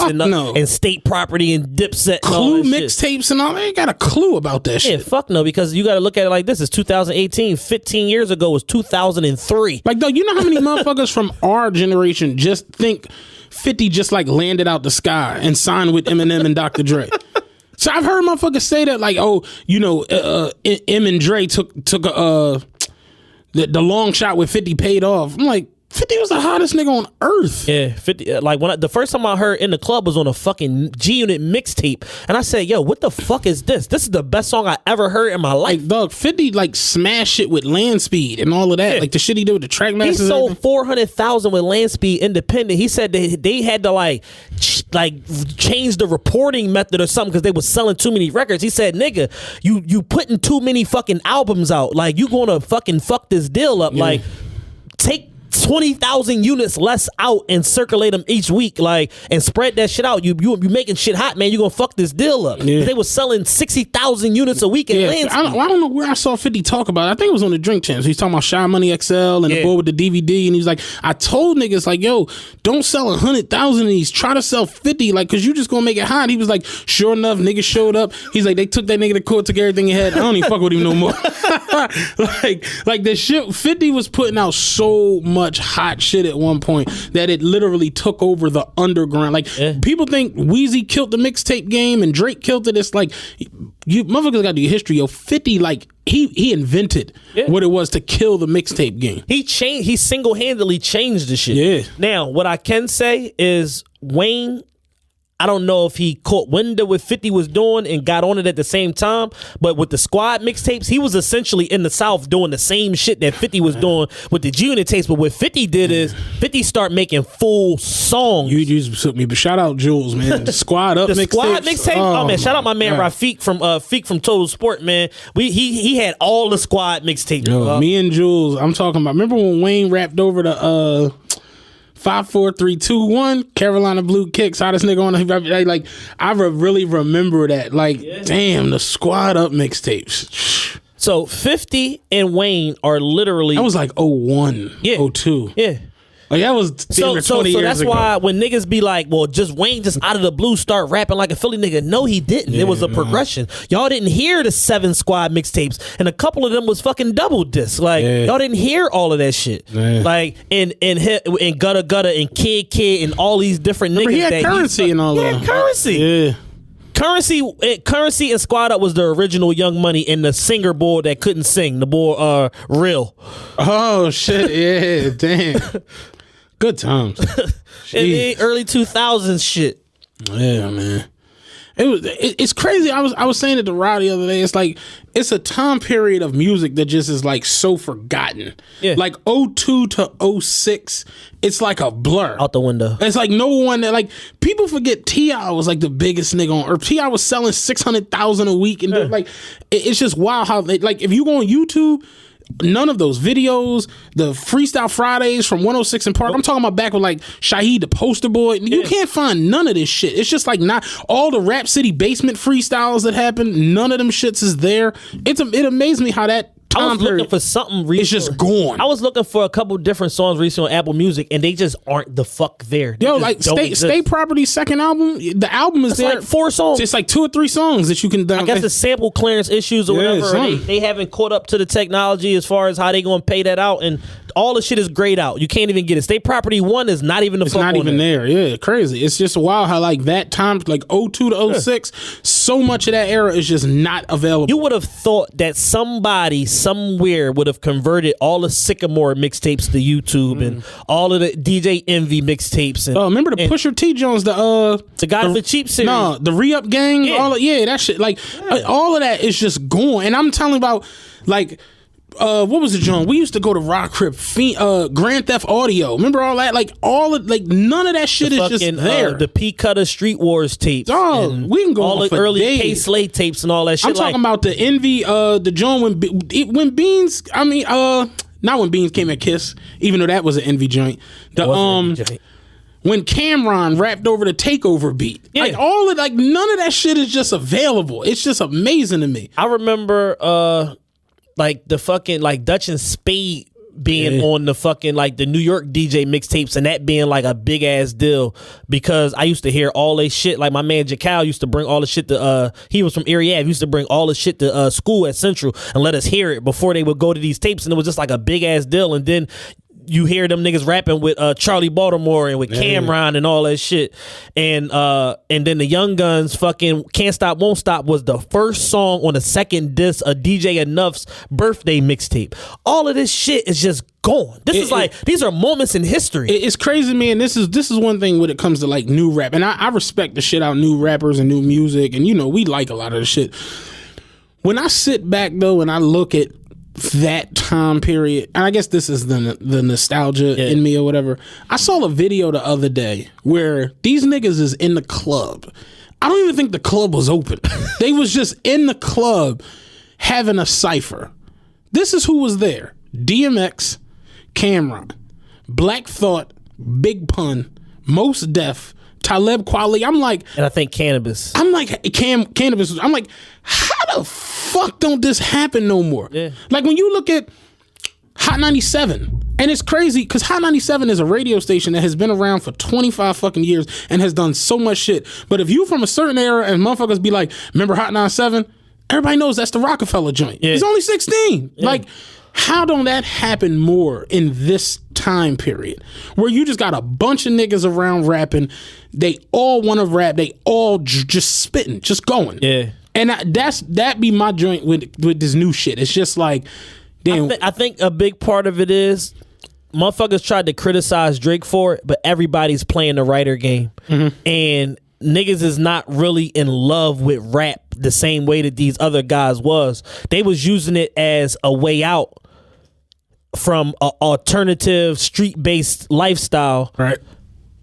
and State Property and Dipset. Clue mixtapes and all. They ain't got a clue about that shit. Yeah, fuck no, because you got to look at it like this. It's 2018. 15 years ago was 2003. Like, though, you know how many motherfuckers from our generation just think 50 just like landed out the sky and signed with Eminem and Dr. Dre? So I've heard motherfuckers say that, like, M and Dre took the long shot with 50 paid off. I'm like, 50 was the hottest nigga on earth. Yeah, 50. Like the first time I heard In the Club was on a fucking G Unit mixtape, and I said, "Yo, what the fuck is this? This is the best song I ever heard in my life." Like, dog, 50 like smashed shit with Land Speed and all of that. Yeah. Like the shit he did with the track masters. He sold 400,000 with Land Speed independent. He said they had to like change the reporting method or something because they was selling too many records. He said, "Nigga, you putting too many fucking albums out. Like you gonna fucking fuck this deal up. Like take 20,000 units less out and circulate them each week, like, and spread that shit out. You making shit hot, man. You gonna fuck this deal up. Yeah. They was selling 60,000 units a week in Lansing. I don't know where I saw 50 talk about it. I think it was on the Drink Champs. He's talking about Shy Money XL and the boy with the DVD, and he's like, I told niggas like, yo, don't sell 100,000 of these. Try to sell 50, like, cause you just gonna make it hot. He was like, sure enough, niggas showed up. He's like, they took that nigga to court, took everything he had. I don't even fuck with him no more. like the shit. 50 was putting out so much hot shit at one point that it literally took over the underground. Like people think Weezy killed the mixtape game and Drake killed it. It's like you motherfuckers got to do your history. Yo, 50 like he invented what it was to kill the mixtape game. He single-handedly changed the shit. Yeah. Now, what I can say is Wayne, I don't know if he caught wind of what 50 was doing and got on it at the same time, but with the Squad mixtapes, he was essentially in the South doing the same shit that 50 was doing with the G-Unit tapes. But what 50 did is 50 start making full songs. You just took me, but shout out Jules, man. The Squad Up mixtapes. Squad mixtape. Oh man, shout out my man Rafiq from Total Sport, man. He had all the Squad mixtapes. Yo, me and Jules, I'm talking about. Remember when Wayne rapped over the 5, 4, 3, 2, 1 Carolina Blue Kicks, hottest nigga on the like. I really remember that. Like, damn, the Squad Up mixtapes. So 50 and Wayne are literally. That was like 01, 02. Yeah. Like that was 20 years that's ago. why when niggas be like, well, just Wayne just out of the blue start rapping like a Philly nigga. No, he didn't. It was a progression. Y'all didn't hear the 7 Squad mixtapes, and a couple of them was fucking double disc. Like y'all didn't hear all of that shit. Like and Gutta Gutta and Kid and all these different niggas. He had Currency and all that. Yeah, Currency. Yeah. Currency and Squad Up was the original Young Money and the singer boy that couldn't sing. The boy Real. Oh shit! Yeah, damn. Good times. Early 2000s shit. Yeah, man. It's crazy. I was saying it to Rod the other day. It's like it's a time period of music that just is like so forgotten. Yeah. Like 02 to 06, it's like a blur. Out the window. It's like no one that like people forget T.I. was like the biggest nigga on earth. T.I. was selling 600,000 a week and like it's just wild how they, like if you go on YouTube, none of those videos, the Freestyle Fridays from 106 and Park. I'm talking about back with like Shaheed the Poster Boy. You can't find none of this shit. It's just like not all the Rap City basement freestyles that happen. None of them shits is there. It amazed me how that I was looking period, for something recently. it's just gone. I was looking for a couple different songs recently on Apple Music, and they just aren't the fuck there. They Yo, just like don't exist. State Property's second album, the album is It's there. like 4 songs. It's like 2 or 3 songs that you can. I guess the sample clearance issues or Yeah, whatever. something. They haven't caught up to the technology as far as how they going to pay that out, and all the shit is grayed out. You can't even get it. State Property 1 is not even the It's fuck not on even there. there. Yeah, crazy. It's just wild how like that time, like 02 to 06, so much of that era is just not available. You would have thought that somebody somewhere would have converted all the Sycamore mixtapes to YouTube and all of the DJ Envy mixtapes. And, Remember the Pusha T Jones, the God for Cheap series. No, the Re-Up Gang, that shit. Like all of that is just gone. And I'm telling about like what was it, John? We used to go to Rock Crib, Grand Theft Audio. Remember all that? Like all of like none of that shit is just there. The P Cutter Street Wars tapes. Oh, we can go all on the for early days. K Slade tapes and all that shit. I'm talking about the Envy, the John when Beans. I mean, not when Beans came at Kiss, even though that was an Envy joint. When Cameron rapped over the Takeover beat, like all of like none of that shit is just available. It's just amazing to me. I remember like the fucking like Dutch and Spade being on the fucking like the New York DJ mixtapes and that being like a big ass deal because I used to hear all this shit. Like my man Jacal used to bring all the shit to he was from Erie Ave, he used to bring all the shit to school at Central and let us hear it before they would go to these tapes, and it was just like a big ass deal. And then you hear them niggas rapping with Charlie Baltimore and with Cameron and all that shit. And then the Young Guns fucking Can't Stop Won't Stop was the first song on the second disc of DJ Enough's birthday mixtape. All of this shit is just gone. These are moments in history. It's crazy, man. This is one thing when it comes to like new rap. And I respect the shit out new rappers and new music. And we like a lot of the shit. When I sit back though and I look at that time period, and I guess this is the nostalgia in me or whatever. I saw a video the other day where these niggas is in the club. I don't even think the club was open. They was just in the club having a cipher. This is who was there: DMX, Cameron, Black Thought, Big Pun, Mos Def, Talib Kweli. I'm like, and I think Cannabis. I'm like Cannabis. I'm like, how the fuck don't this happen no more? Yeah. Like when you look at Hot 97, and it's crazy because Hot 97 is a radio station that has been around for 25 fucking years and has done so much shit. But if you from a certain era and motherfuckers be like, remember Hot 97? Everybody knows that's the Rockefeller joint. Yeah. He's only 16. Yeah. Like, how don't that happen more in this time period where you just got a bunch of niggas around rapping? They all want to rap. They all just spitting, just going. Yeah. And that be my joint with this new shit. It's just like, damn. I think a big part of it is motherfuckers tried to criticize Drake for it, but everybody's playing the writer game. Mm-hmm. And niggas is not really in love with rap the same way that these other guys was. They was using it as a way out from an alternative street-based lifestyle. Right.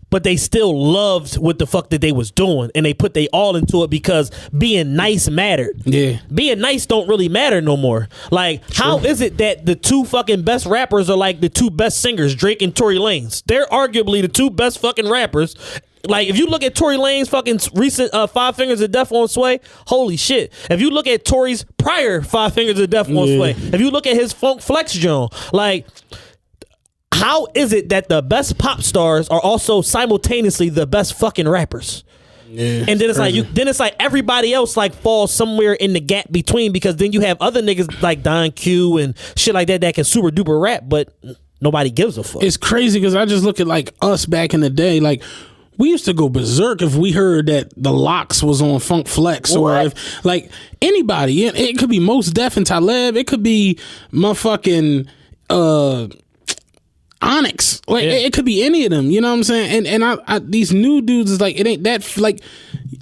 But they still loved what the fuck that they was doing, and they put they all into it because being nice mattered. Yeah. Being nice don't really matter no more. Like, how is it that the two fucking best rappers are like the two best singers, Drake and Tory Lanez? They're arguably the two best fucking rappers. Like, if you look at Tory Lanez fucking recent 5 Fingers of Death on Sway, holy shit. If you look at Tory's prior 5 Fingers of Death on Sway, if you look at his Funk Flex Joan, like, how is it that the best pop stars are also simultaneously the best fucking rappers? Yeah, and then it's like everybody else like falls somewhere in the gap between, because then you have other niggas like Don Q and shit like that can super duper rap, but nobody gives a fuck. It's crazy because I just look at like us back in the day, like we used to go berserk if we heard that the Locks was on Funk Flex, or if like anybody. It could be Mos Def and Talib. It could be motherfucking Onyx. Like it could be any of them. You know what I'm saying? And I these new dudes is like, it ain't that like.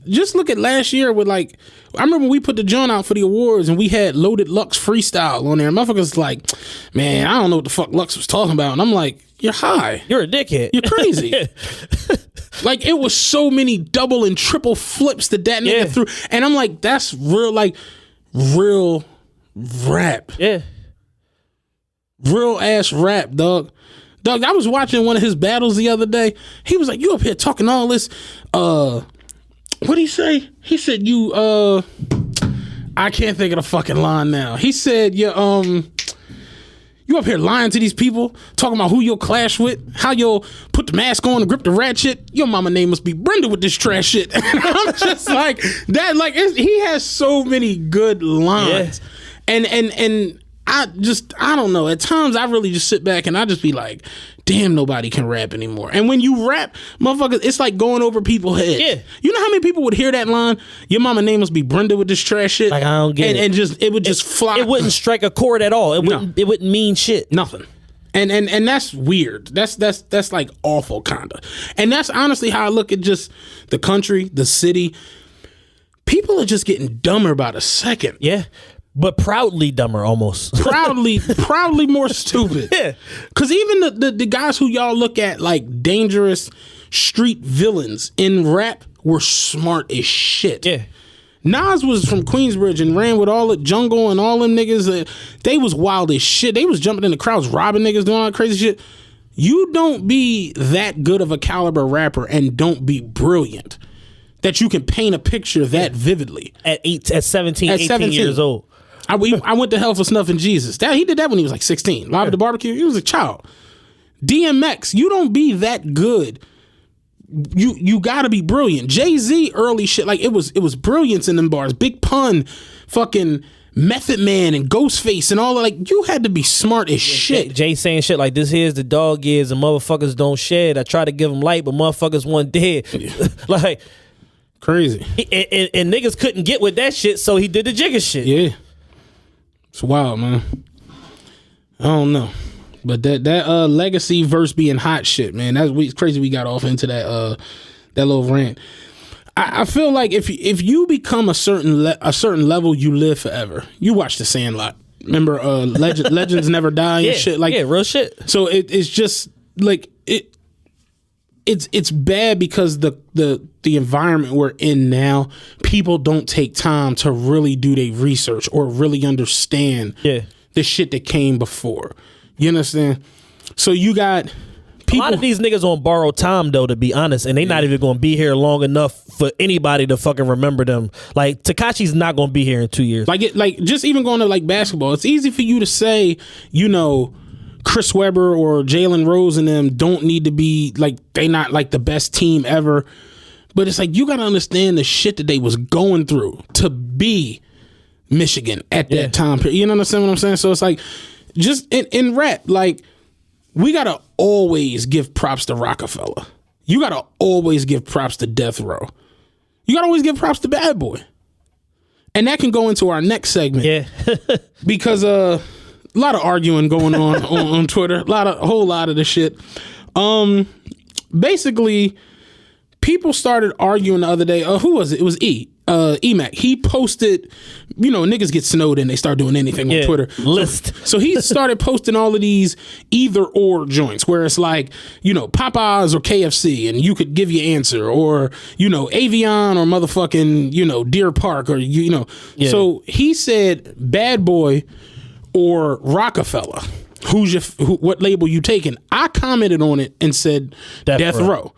Just look at last year with like, I remember we put the joint out for the awards and we had Loaded Lux freestyle on there. Motherfuckers like, man, I don't know what the fuck Lux was talking about. And I'm like, you're high. You're a dickhead. You're crazy. Like, it was so many double and triple flips that nigga threw. And I'm like, that's real, like, real rap. Yeah. Real ass rap, dog. Dog, I was watching one of his battles the other day. He was like, you up here talking all this, what'd he say? He said, I can't think of the fucking line now. He said, You up here lying to these people, talking about who you'll clash with, how you'll put the mask on and grip the rat shit. Your mama name must be Brenda with this trash shit. And I'm just like that. Like he has so many good lines, and I don't know. At times I really just sit back and I just be like, damn, nobody can rap anymore. And when you rap, motherfuckers, it's like going over people's heads. Yeah. You know how many people would hear that line? Your mama name must be Brenda with this trash shit. Like, I don't get it. And it would just fly. It wouldn't strike a chord at all. It wouldn't mean shit. Nothing. And that's weird. That's like awful kinda. And that's honestly how I look at just the country, the city. People are just getting dumber by the second. Yeah. But proudly dumber, almost. proudly more stupid. Yeah. Because even the guys who y'all look at like dangerous street villains in rap were smart as shit. Yeah. Nas was from Queensbridge and ran with all the jungle and all them niggas. They was wild as shit. They was jumping in the crowds, robbing niggas, doing all that crazy shit. You don't be that good of a caliber rapper and don't be brilliant that you can paint a picture that vividly. At 17 years old. I went to hell for snuffing Jesus. He did that when he was like 16. Live at the barbecue. He was a child. DMX, you don't be that good. You gotta be brilliant. Jay-Z early shit, like it was brilliance in them bars. Big Pun, fucking Method Man and Ghostface and all that. Like you had to be smart as shit. Jay saying shit like this here's the dog years and motherfuckers don't shed. I try to give them light, but motherfuckers want dead. Like crazy. And niggas couldn't get with that shit, so he did the Jigga shit. Yeah. It's wild, man. I don't know. But that legacy verse being hot shit, man. It's crazy we got off into that little rant. I feel like if you become a certain level, you live forever. You watch The Sandlot. Remember Legends Never Die and shit? Like, yeah, real shit. So it's just like it's bad because the environment we're in now, people don't take time to really do their research or really understand the shit that came before. You understand? So you got people. A lot of these niggas on borrowed time though, to be honest, and they not even gonna be here long enough for anybody to fucking remember them. Like Tekashi's not gonna be here in 2 years. Like just even going to like basketball, it's easy for you to say, you know, Chris Webber or Jalen Rose and them don't need to be like, they not like the best team ever. But it's like, you got to understand the shit that they was going through to be Michigan at that time period. You know what I'm saying? So it's like, just in rap, like, we got to always give props to Rockefeller. You got to always give props to Death Row. You got to always give props to Bad Boy. And that can go into our next segment. Yeah. Because, a lot of arguing going on Twitter. A whole lot of the shit. Basically, people started arguing the other day. Who was it? It was E-Mac. He posted, you know, niggas get snowed in. They start doing anything on Twitter. List. So he started posting all of these either or joints where it's like, you know, Popeyes or KFC and you could give your answer, or, you know, Avion or motherfucking, you know, Deer Park, or, you know. Yeah. So he said Bad Boy or Rockefeller. What label you taking? I commented on it and said Death Row.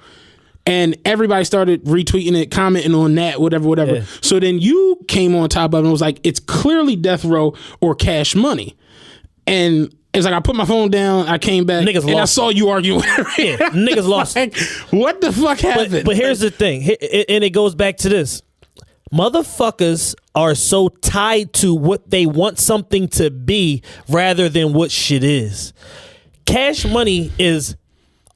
And everybody started retweeting it, commenting on that, whatever. Yeah. So then you came on top of it and was like, it's clearly Death Row or Cash Money. And it's like, I put my phone down, I came back, and I saw you arguing. Niggas lost. Like, what the fuck happened? But here's the thing, and it goes back to this. Motherfuckers are so tied to what they want something to be rather than what shit is. Cash Money is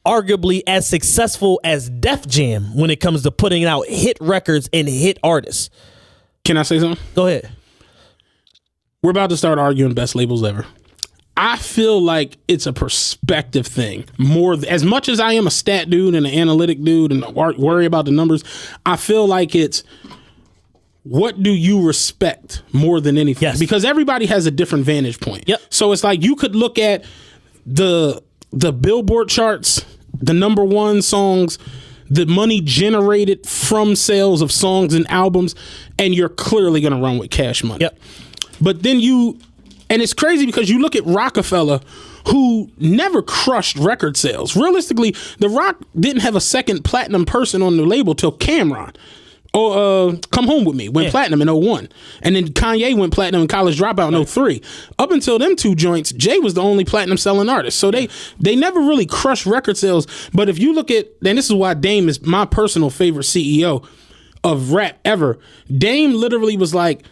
arguably as successful as Def Jam when it comes to putting out hit records and hit artists. Can I say something? Go ahead. We're about to start arguing best labels ever. I feel like it's a perspective thing. As much as I am a stat dude and an analytic dude and worry about the numbers, I feel like it's, what do you respect more than anything? Yes. Because everybody has a different vantage point. Yep. So it's like, you could look at the Billboard charts, the number one songs, the money generated from sales of songs and albums, and you're clearly going to run with Cash Money. Yep. But then and it's crazy because you look at Rockefeller, who never crushed record sales. Realistically, The Rock didn't have a second platinum person on the label till Cameron. Come Home With Me went platinum in 01. And then Kanye went platinum in College Dropout in 03. Up until them two joints, Jay was the only platinum selling artist. So they never really crushed record sales. But if you look at, and this is why Dame is my personal favorite CEO of rap ever. Dame literally was like,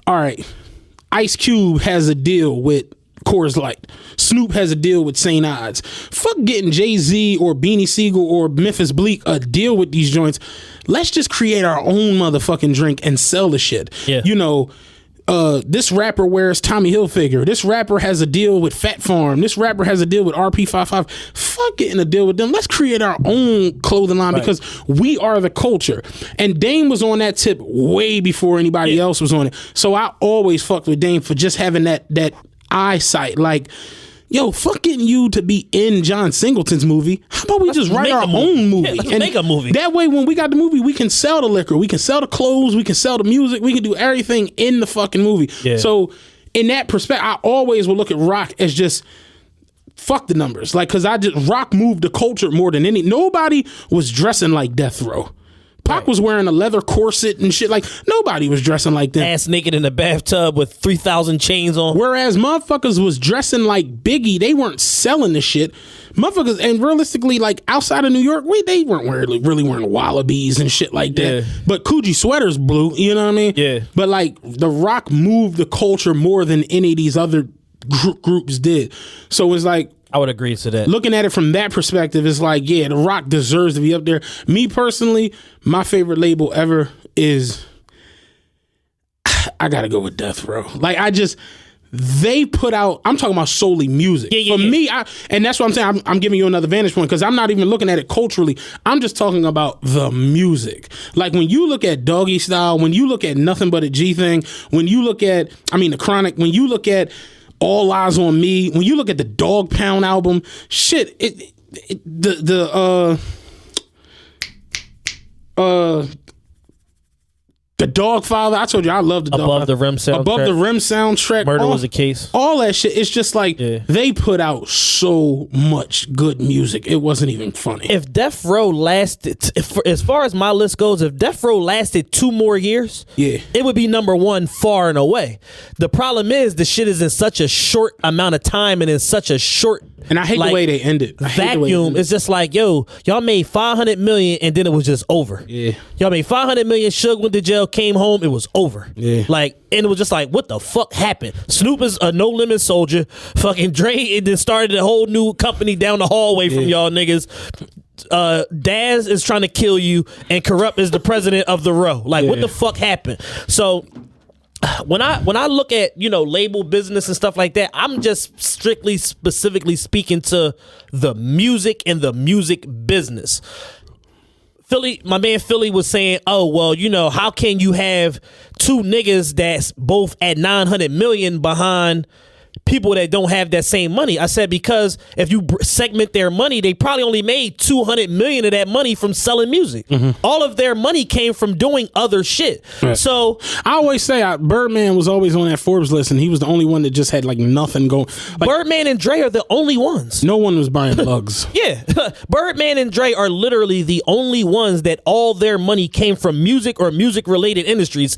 all right, Ice Cube has a deal with Coors Light. Snoop has a deal with St. Ides. Fuck getting Jay-Z or Beanie Siegel or Memphis Bleak a deal with these joints. Let's just create our own motherfucking drink and sell the shit. Yeah. You know, this rapper wears Tommy Hilfiger. This rapper has a deal with Fat Farm. This rapper has a deal with RP55. Fuck getting a deal with them. Let's create our own clothing line because we are the culture. And Dame was on that tip way before anybody else was on it. So I always fucked with Dame for just having that eyesight. Like, yo, fuck getting you to be in John Singleton's movie. How about we just write our own movie? Yeah, and make a movie. That way, when we got the movie, we can sell the liquor, we can sell the clothes, we can sell the music, we can do everything in the fucking movie. Yeah. So, in that perspective, I always will look at rock as just fuck the numbers. Like, because rock moved the culture more than nobody was dressing like Death Row. Pac was wearing a leather corset and shit. Like, nobody was dressing like that. Ass naked in the bathtub with 3,000 chains on. Whereas motherfuckers was dressing like Biggie. They weren't selling the shit. Motherfuckers, and realistically, like, outside of New York, they weren't really wearing wallabies and shit like that. Yeah. But Coogee sweaters blue, you know what I mean? Yeah. But, like, The Rock moved the culture more than any of these other groups did. So it's like, I would agree to that. Looking at it from that perspective, it's like, yeah, The Rock deserves to be up there. Me personally, my favorite label ever is, I gotta go with Death Row. Like, they put out, I'm talking about solely music. For me, and that's what I'm saying, I'm giving you another vantage point because I'm not even looking at it culturally. I'm just talking about the music. Like, when you look at Doggy Style, when you look at Nothing But a G Thing, when you look at, The Chronic, when you look at All Eyes on Me, when you look at the Dog Pound album, shit, The Dogfather, I told you I love the Dogfather. Above the Rim soundtrack. Above the Rim soundtrack. Murder Was a Case. All that shit. It's just like they put out so much good music. It wasn't even funny. If Death Row lasted, as far as my list goes, if Death Row lasted 2 more years, it would be number 1 far and away. The problem is the shit is in such a short amount of time and in such a short, and I hate the way they ended. Vacuum. It's just like, yo, y'all made $500 million and then it was just over. Yeah. Y'all made $500 million. Suge went to jail, came home, it was over. Yeah. Like, and it was just like, what the fuck happened? Snoop is a No Limit soldier. Fucking Dre, it then started a whole new company down the hallway from y'all niggas. Daz is trying to kill you, and Corrupt is the president of the Row. Like, what the fuck happened? So when I look at, label business and stuff like that, I'm just specifically speaking to the music and the music business. My man Philly was saying, oh, well, how can you have 2 niggas that's both at 900 million behind people that don't have that same money? I said, because if you segment their money, they probably only made 200 million of that money from selling music. Mm-hmm. All of their money came from doing other shit. Right. So I always say Birdman was always on that Forbes list, and he was the only one that just had like nothing going. Like, Birdman and Dre are the only ones. No one was buying plugs. Yeah. Birdman and Dre are literally the only ones that all their money came from music or music related industries.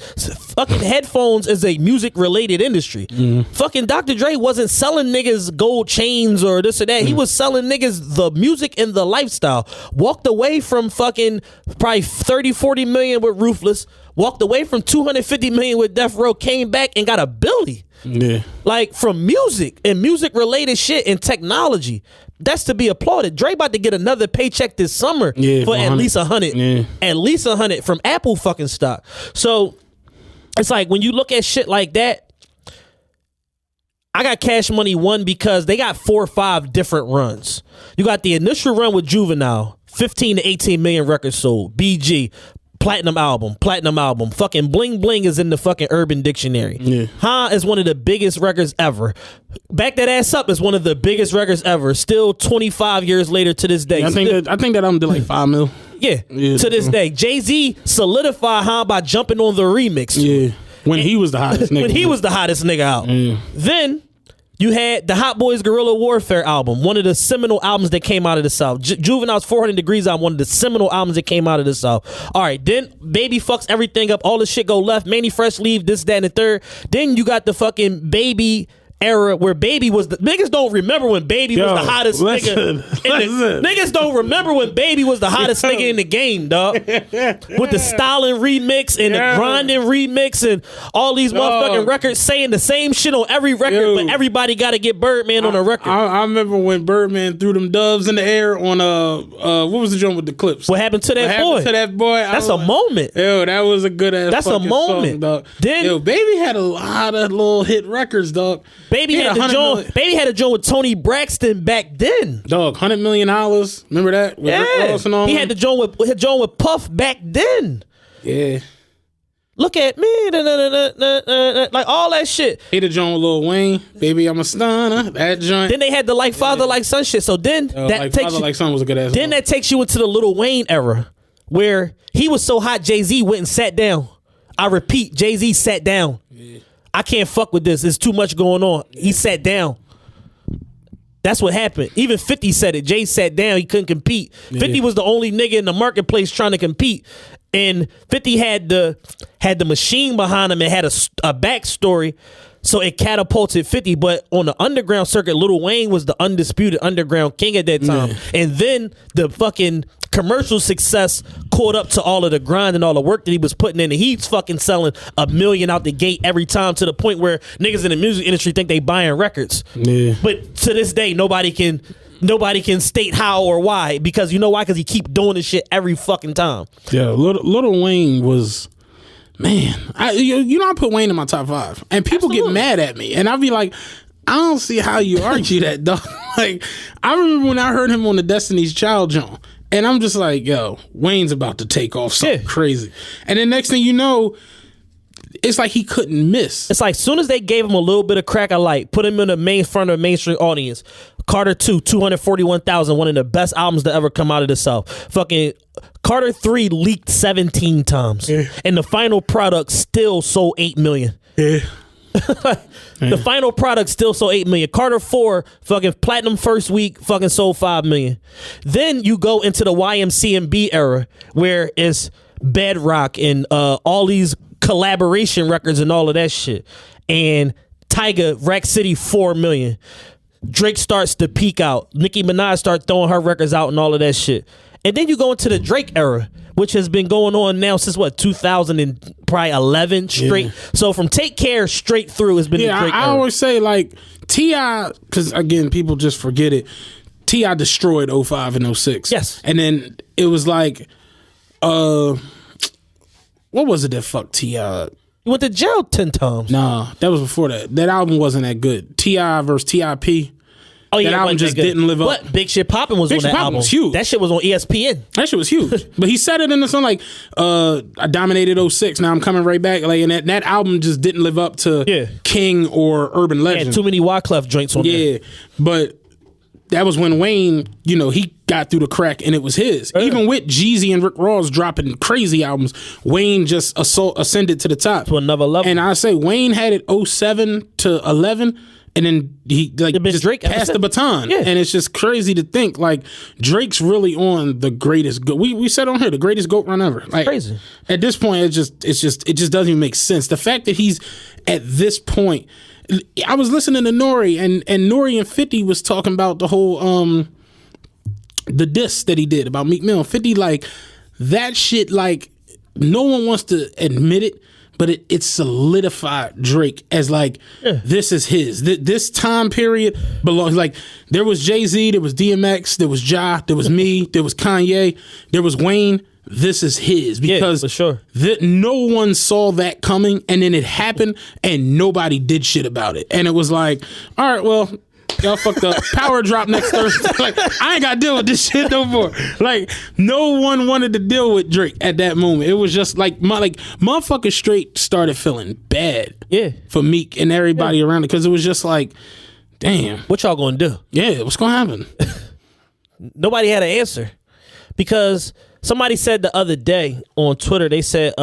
Fucking headphones is a music related industry. Mm-hmm. Fucking Dr. Dre wasn't selling niggas gold chains or this or that. He was selling niggas the music and the lifestyle. Walked away from fucking probably 30-40 million with Ruthless. Walked away from 250 million with Death Row. Came back and got a billy. Yeah. Like, from music and music related shit and technology. That's to be applauded. Dre about to get another paycheck this summer for at least 100. Yeah. At least 100 from Apple fucking stock. So it's like, when you look at shit like that, I got Cash Money 1 because they got 4 or 5 different runs. You got the initial run with Juvenile, 15 to 18 million records sold. BG, platinum album. Fucking Bling Bling is in the fucking Urban Dictionary. Yeah. Ha is one of the biggest records ever. Back That Ass Up is one of the biggest records ever. Still 25 years later to this day. Yeah, I think that album did like 5 mil. Yeah, to this day. Jay-Z solidified Ha by jumping on the remix. Yeah. When he was the hottest nigga. When he was the hottest nigga out. Then You had the Hot Boys Guerrilla Warfare album, one of the seminal albums that came out of the South. Juvenile's 400 Degrees album, one of the seminal albums that came out of the South. All right, then Baby fucks everything up. All the shit go left. Manny Fresh leave, this, that, and the third. Then you got the fucking Baby era where Baby was the niggas don't remember when Baby was the hottest nigga. Niggas don't remember when Baby was the hottest nigga in the game, dog. With the Stalin remix and the Grinding remix and all these motherfucking records saying the same shit on every record, but everybody got to get Birdman on a record. I remember when Birdman threw them doves in the air on what was the joint with the clips? What happened to that boy? That's a moment. Yo, that was a good ass. That's a moment, song, dog. Then Baby had a lot of little hit records, dog. Baby had a joint with Tony Braxton back then. Dog, $100 million. Remember that? With Rick Ross and all he had the joint with Puff back then. Yeah. Look at me, like all that shit. He the joint with Lil Wayne, Baby I'm a Stunner. That joint. Then they had the Like Father Like Son shit. So then that like takes Father you, Like Son was a good ass. Then that takes you into the Lil Wayne era, where he was so hot, Jay-Z went and sat down. I repeat, Jay-Z sat down. Yeah. I can't fuck with this. There's too much going on. He sat down. That's what happened. Even 50 said it. Jay sat down. He couldn't compete. 50 was the only nigga in the marketplace trying to compete. And 50 had the machine behind him and had a backstory. So it catapulted 50. But on the underground circuit, Lil Wayne was the undisputed underground king at that time. And then the fucking commercial success caught up to all of the grind and all the work that he was putting in. And he's fucking selling $1 million out the gate every time, to the point where niggas in the music industry think they buying records. Yeah. But to this day, nobody can state how or why, because you know why? Because he keep doing this shit every fucking time. Yeah, Lil Wayne was, man. I put Wayne in my top 5, and people get mad at me, and I'll be like, I don't see how you argue that, dog. Like, I remember when I heard him on the Destiny's Child joint. And I'm just like, yo, Wayne's about to take off something crazy. And then next thing you know, it's like he couldn't miss. It's like soon as they gave him a little bit of crack of light, put him in the front of the mainstream audience. Carter 2, 241,000, one of the best albums to ever come out of the South. Fucking Carter 3 leaked 17 times. Yeah. And the final product still sold 8 million. Yeah. The final product still sold 8 million. Carter 4 fucking platinum first week fucking sold 5 million. Then you go into the YMCMB era, where it's Bedrock and all these collaboration records and all of that shit. And Tyga, Rack City, 4 million. Drake starts to peak out. Nicki Minaj starts throwing her records out and all of that shit. And then you go into the Drake era, which has been going on now since 2011 straight. Yeah. So from Take Care straight through has been the Drake era. I always say, like, T.I., because again, people just forget it. T.I. destroyed 05 and 06. Yes. And then it was like, what was it that fucked T.I.? He went to jail 10 times. Nah, that was before that. That album wasn't that good. T.I. versus TRPE. Oh yeah, that album just didn't live up. But Big Shit Poppin' was on that album. Was huge. That shit was on ESPN. That shit was huge. But he said it in the song like, I dominated 06. Now I'm coming right back. Like, and that album just didn't live up to King or Urban Legend. Had too many Wyclef joints on there. Yeah, but that was when Wayne, he got through the crack and it was his. Even with Jeezy and Rick Ross dropping crazy albums, Wayne just ascended to the top. To another level. And I say Wayne had it 07 to 11. And then he just Drake passed the baton. Yeah. And it's just crazy to think, like, Drake's really on the greatest GOAT. We said on here, the greatest GOAT run ever. Like, crazy. At this point, it just doesn't even make sense. The fact that he's at this point, I was listening to Nori, and Nori and 50 was talking about the whole the diss that he did about Meek Mill. 50, like, that shit, like, no one wants to admit it, but it solidified Drake as, like, this is his. This time period belongs. Like, there was Jay-Z, there was DMX, there was Ja, there was me, there was Kanye, there was Wayne. This is his, because for sure. No one saw that coming, and then it happened, and nobody did shit about it. And it was like, all right, well, y'all fucked up. Power drop next Thursday. Like, I ain't got to deal with this shit no more. Like, no one wanted to deal with Drake at that moment. It was just like, motherfuckers straight started feeling bad. Yeah. For Meek and everybody around it, because it was just like, damn. What y'all gonna do? Yeah, what's gonna happen? Nobody had an answer, because Somebody said the other day on Twitter, they said,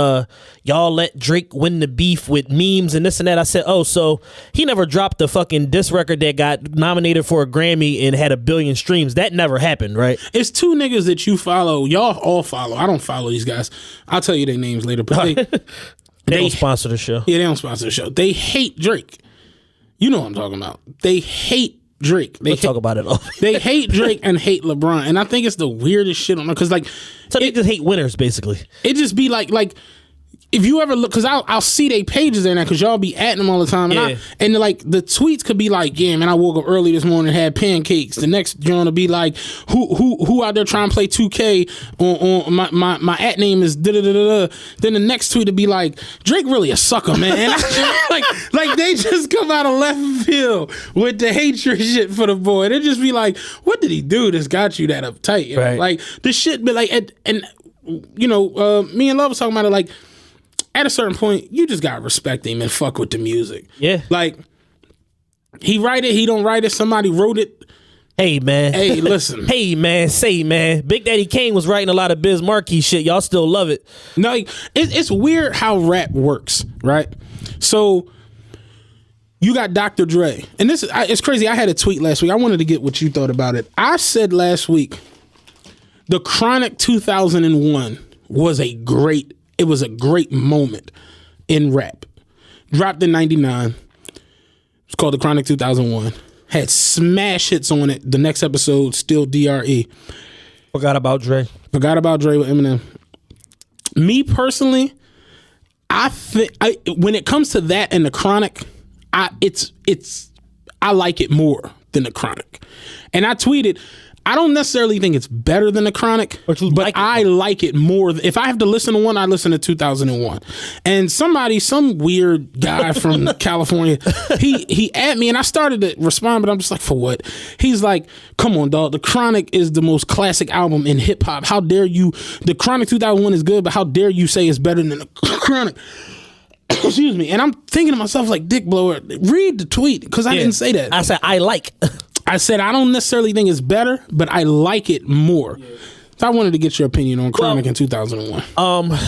y'all let Drake win the beef with memes and this and that. I said, oh, so he never dropped the fucking diss record that got nominated for a Grammy and had 1 billion streams. That never happened, right? It's two niggas that you follow. Y'all all follow. I don't follow these guys. I'll tell you their names later. But they don't sponsor the show. Yeah, they don't sponsor the show. They hate Drake. You know what I'm talking about. They hate Drake. We'll talk about it all. They hate Drake and hate LeBron. And I think it's the weirdest shit on there. Because, like... So they just hate winners, basically. It just be like... If you ever look, because I'll see they pages there now, because y'all be at them all the time, and like the tweets could be like, yeah, man, I woke up early this morning and had pancakes. The next joint will be like, who out there trying to play 2K on my at name is da da da da. Then the next tweet will be like, Drake really a sucker, man. like they just come out of left field with the hatred shit for the boy. They just be like, what did he do that's got you that uptight? You know? Right. Like the shit, but like, and you know, me and Love was talking about it, like. At a certain point, you just gotta respect him and fuck with the music. Yeah. Like, he write it, he don't write it, somebody wrote it. Hey, man. Hey, listen. Hey, man, say, man. Big Daddy Kane was writing a lot of Biz Markie shit. Y'all still love it. No, like, it's weird how rap works, right? So, you got Dr. Dre. And this it's crazy. I had a tweet last week. I wanted to get what you thought about it. I said last week, the Chronic 2001 was a great moment in rap. Dropped in 99. It's called The Chronic 2001. Had smash hits on it. The next episode, still DRE. Forgot about Dre with Eminem. Me personally, I think when it comes to that and The Chronic, I like it more than The Chronic. And I tweeted, I don't necessarily think it's better than The Chronic, but I like it more. If I have to listen to one, I listen to 2001. And some weird guy from California, he at me and I started to respond, but I'm just like, for what? He's like, come on, dog. The Chronic is the most classic album in hip hop. How dare you? The Chronic 2001 is good, but how dare you say it's better than The Chronic? Excuse me. And I'm thinking to myself, like, dick blower, read the tweet, because I didn't say that. I said, I said, I don't necessarily think it's better, but I like it more. Yeah. So I wanted to get your opinion on Chronic in 2001.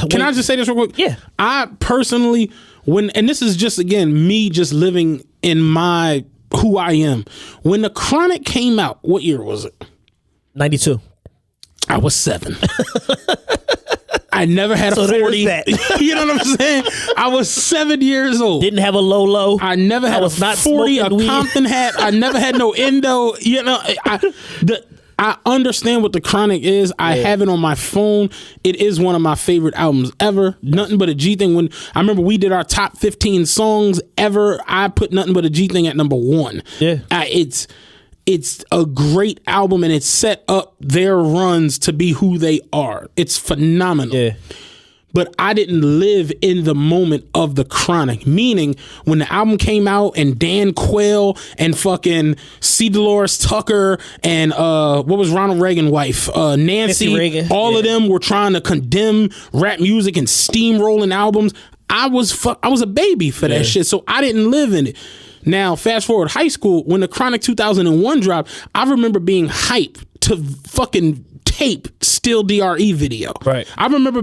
Can I just say this real quick? Yeah. I personally, and this is just, again, me just living in who I am. When The Chronic came out, what year was it? 92. I was 7. I never had a 40. You know what I'm saying? I was 7 years old. Didn't have a Lolo. I never had a 40, a Compton hat. I never had no Endo. You know, I understand what The Chronic is. I have it on my phone. It is one of my favorite albums ever. Nothing But a G Thing. When I remember we did our top 15 songs ever, I put Nothing But a G Thing at number 1. Yeah. It's a great album, and it set up their runs to be who they are. It's phenomenal. Yeah. But I didn't live in the moment of The Chronic, meaning when the album came out and Dan Quayle and fucking C. Dolores Tucker and what was Ronald Reagan's wife? Nancy Reagan. All of them were trying to condemn rap music and steamrolling albums. I was a baby for that shit, so I didn't live in it. Now, fast forward high school, when The Chronic 2001 dropped, I remember being hyped to fucking tape Still DRE video. Right. I remember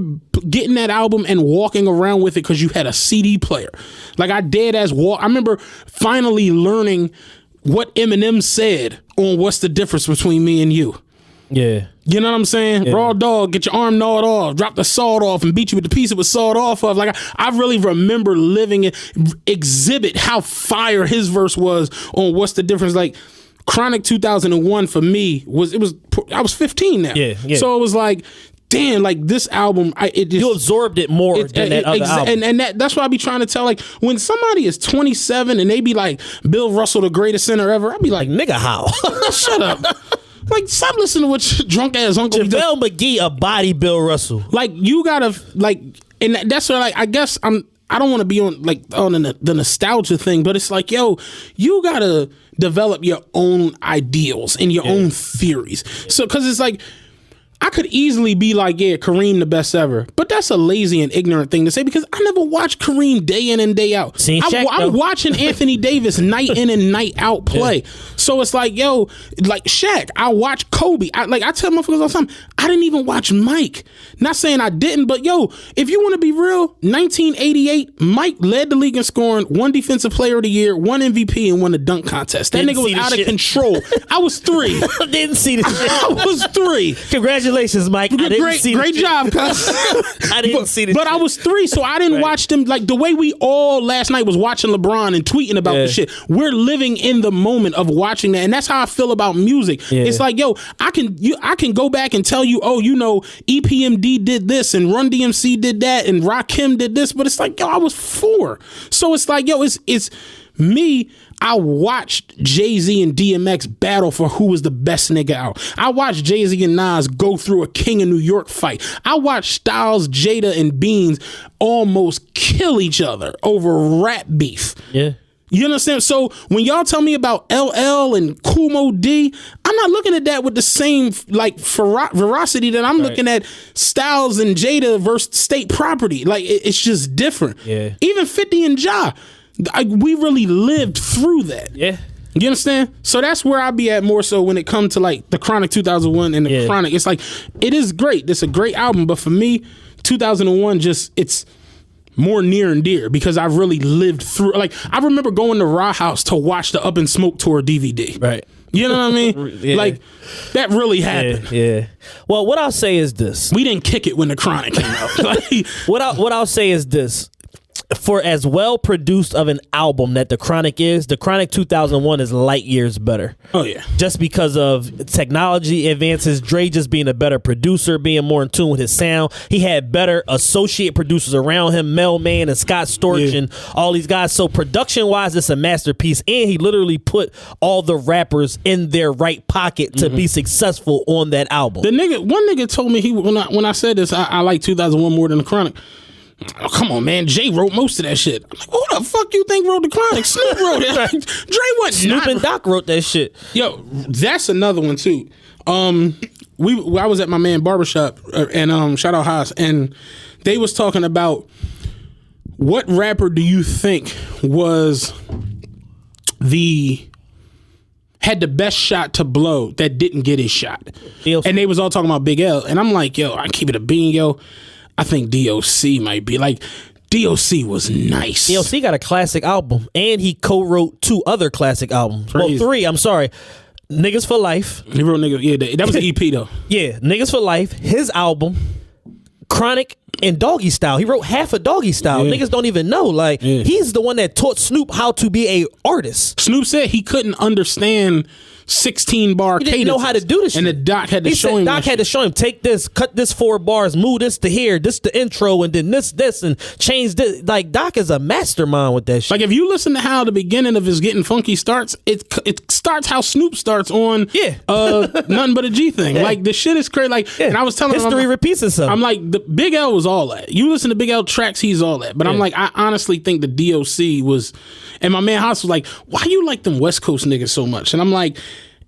getting that album and walking around with it because you had a CD player. Like, I remember finally learning what Eminem said on What's the Difference Between Me and You. Yeah. You know what I'm saying? Yeah. Raw dog, get your arm gnawed off, drop the sawed off and beat you with the piece it was sawed off of. Like, I really remember living it, exhibit how fire his verse was on What's the Difference. Like, Chronic 2001 for me I was 15 now. Yeah. So it was like, damn, like this album, you absorbed it more than that other album. And that's why I be trying to tell, like, when somebody is 27 and they be like, Bill Russell, the greatest center ever, I be like, nigga, how? Shut up. Like, stop listening to what your drunk ass uncle JaVale McGee a body Bill Russell. Like, you gotta, like, and that's what, like, I guess I don't want to be on the nostalgia thing, but it's like, yo, you gotta develop your own ideals and your own theories. So, because it's like, I could easily be like, yeah, Kareem the best ever, but that's a lazy and ignorant thing to say because I never watched Kareem day in and day out. I'm watching Anthony Davis night in and night out play. Yeah. So it's like, yo, like Shaq, I watch Kobe. I tell motherfuckers all the time, I didn't even watch Mike. Not saying I didn't, but yo, if you want to be real, 1988, Mike led the league in scoring, won Defensive Player of the Year, won MVP, and won the dunk contest. That nigga was out of control. I was 3. Didn't see this shit. I was 3. Congratulations, Mike. I didn't see Great job, cuz. I didn't see this. But I was 3, so I didn't watch them like the way we all last night was watching LeBron and tweeting about the shit. We're living in the moment of watching that, and that's how I feel about music. It's like, yo, I can go back and tell you, oh, you know, EPMD did this and Run DMC did that and Rakim did this, but it's like, yo, I was 4. So it's like, yo, it's me. I watched Jay-Z and DMX battle for who was the best nigga out. I watched Jay-Z and Nas go through a King of New York fight. I watched Styles, Jada, and Beans almost kill each other over rap beef. Yeah. You understand? So when y'all tell me about LL and Kool Moe D, I'm not looking at that with the same like veracity that I'm looking at Styles and Jada versus State Property. Like it's just different. Yeah. Even 50 and Ja, we really lived through that. Yeah. You understand? So that's where I be at more so when it comes to like the Chronic 2001 and the Chronic. It's like, it is great. It's a great album, but for me, 2001 it's more near and dear because I've really lived through. Like, I remember going to Raw House to watch the Up in Smoke tour DVD. Right. You know what I mean? Like, that really happened. Yeah. Well, what I'll say is this. We didn't kick it when the Chronic came out. Like, what I'll say is this. For as well produced of an album that the Chronic is, the Chronic 2001 is light years better. Oh yeah, just because of technology advances, Dre just being a better producer, being more in tune with his sound. He had better associate producers around him, Mel Man and Scott Storch and all these guys. So production wise, it's a masterpiece, and he literally put all the rappers in their right pocket to be successful on that album. One nigga told me when I said this, I like 2001 more than the Chronic. Oh, come on, man. Jay wrote most of that shit. I'm like, who the fuck you think wrote the Chronic? Snoop wrote it. Dre wasn't. Snoop and Doc wrote that shit. Yo, that's another one too. I was at my man barbershop and shout out Haas, and they was talking about what rapper do you think had the best shot to blow that didn't get his shot. And they was all talking about Big L, and I'm like, yo, I keep it a bean, yo. I think DOC might be like. DOC was nice. DOC got a classic album, and he co-wrote 2 other classic albums. Well, 3. I'm sorry. Niggas for Life. He wrote Niggas. Yeah, that was an EP though. Yeah, Niggas for Life. His album, Chronic, and Doggy Style. He wrote half of Doggy Style. Yeah. Niggas don't even know. Like he's the one that taught Snoop how to be a artist. Snoop said he couldn't understand 16-bar cadences. He didn't know how to do this shit. And the Doc had to show him. Doc had to show him, take this, cut this 4 bars, move this to here, this the intro, and then this, and change this. Like, Doc is a mastermind with that shit. Like, if you listen to how the beginning of his Getting Funky starts, it starts how Snoop starts on Nothing But a G Thing. Like, the shit is crazy. Like, and I was telling him, history repeats itself. I'm like, the Big L was all that. You listen to Big L tracks, he's all that. But I'm like, I honestly think the DOC was, and my man Haas was like, why you like them West Coast niggas so much? And I'm like,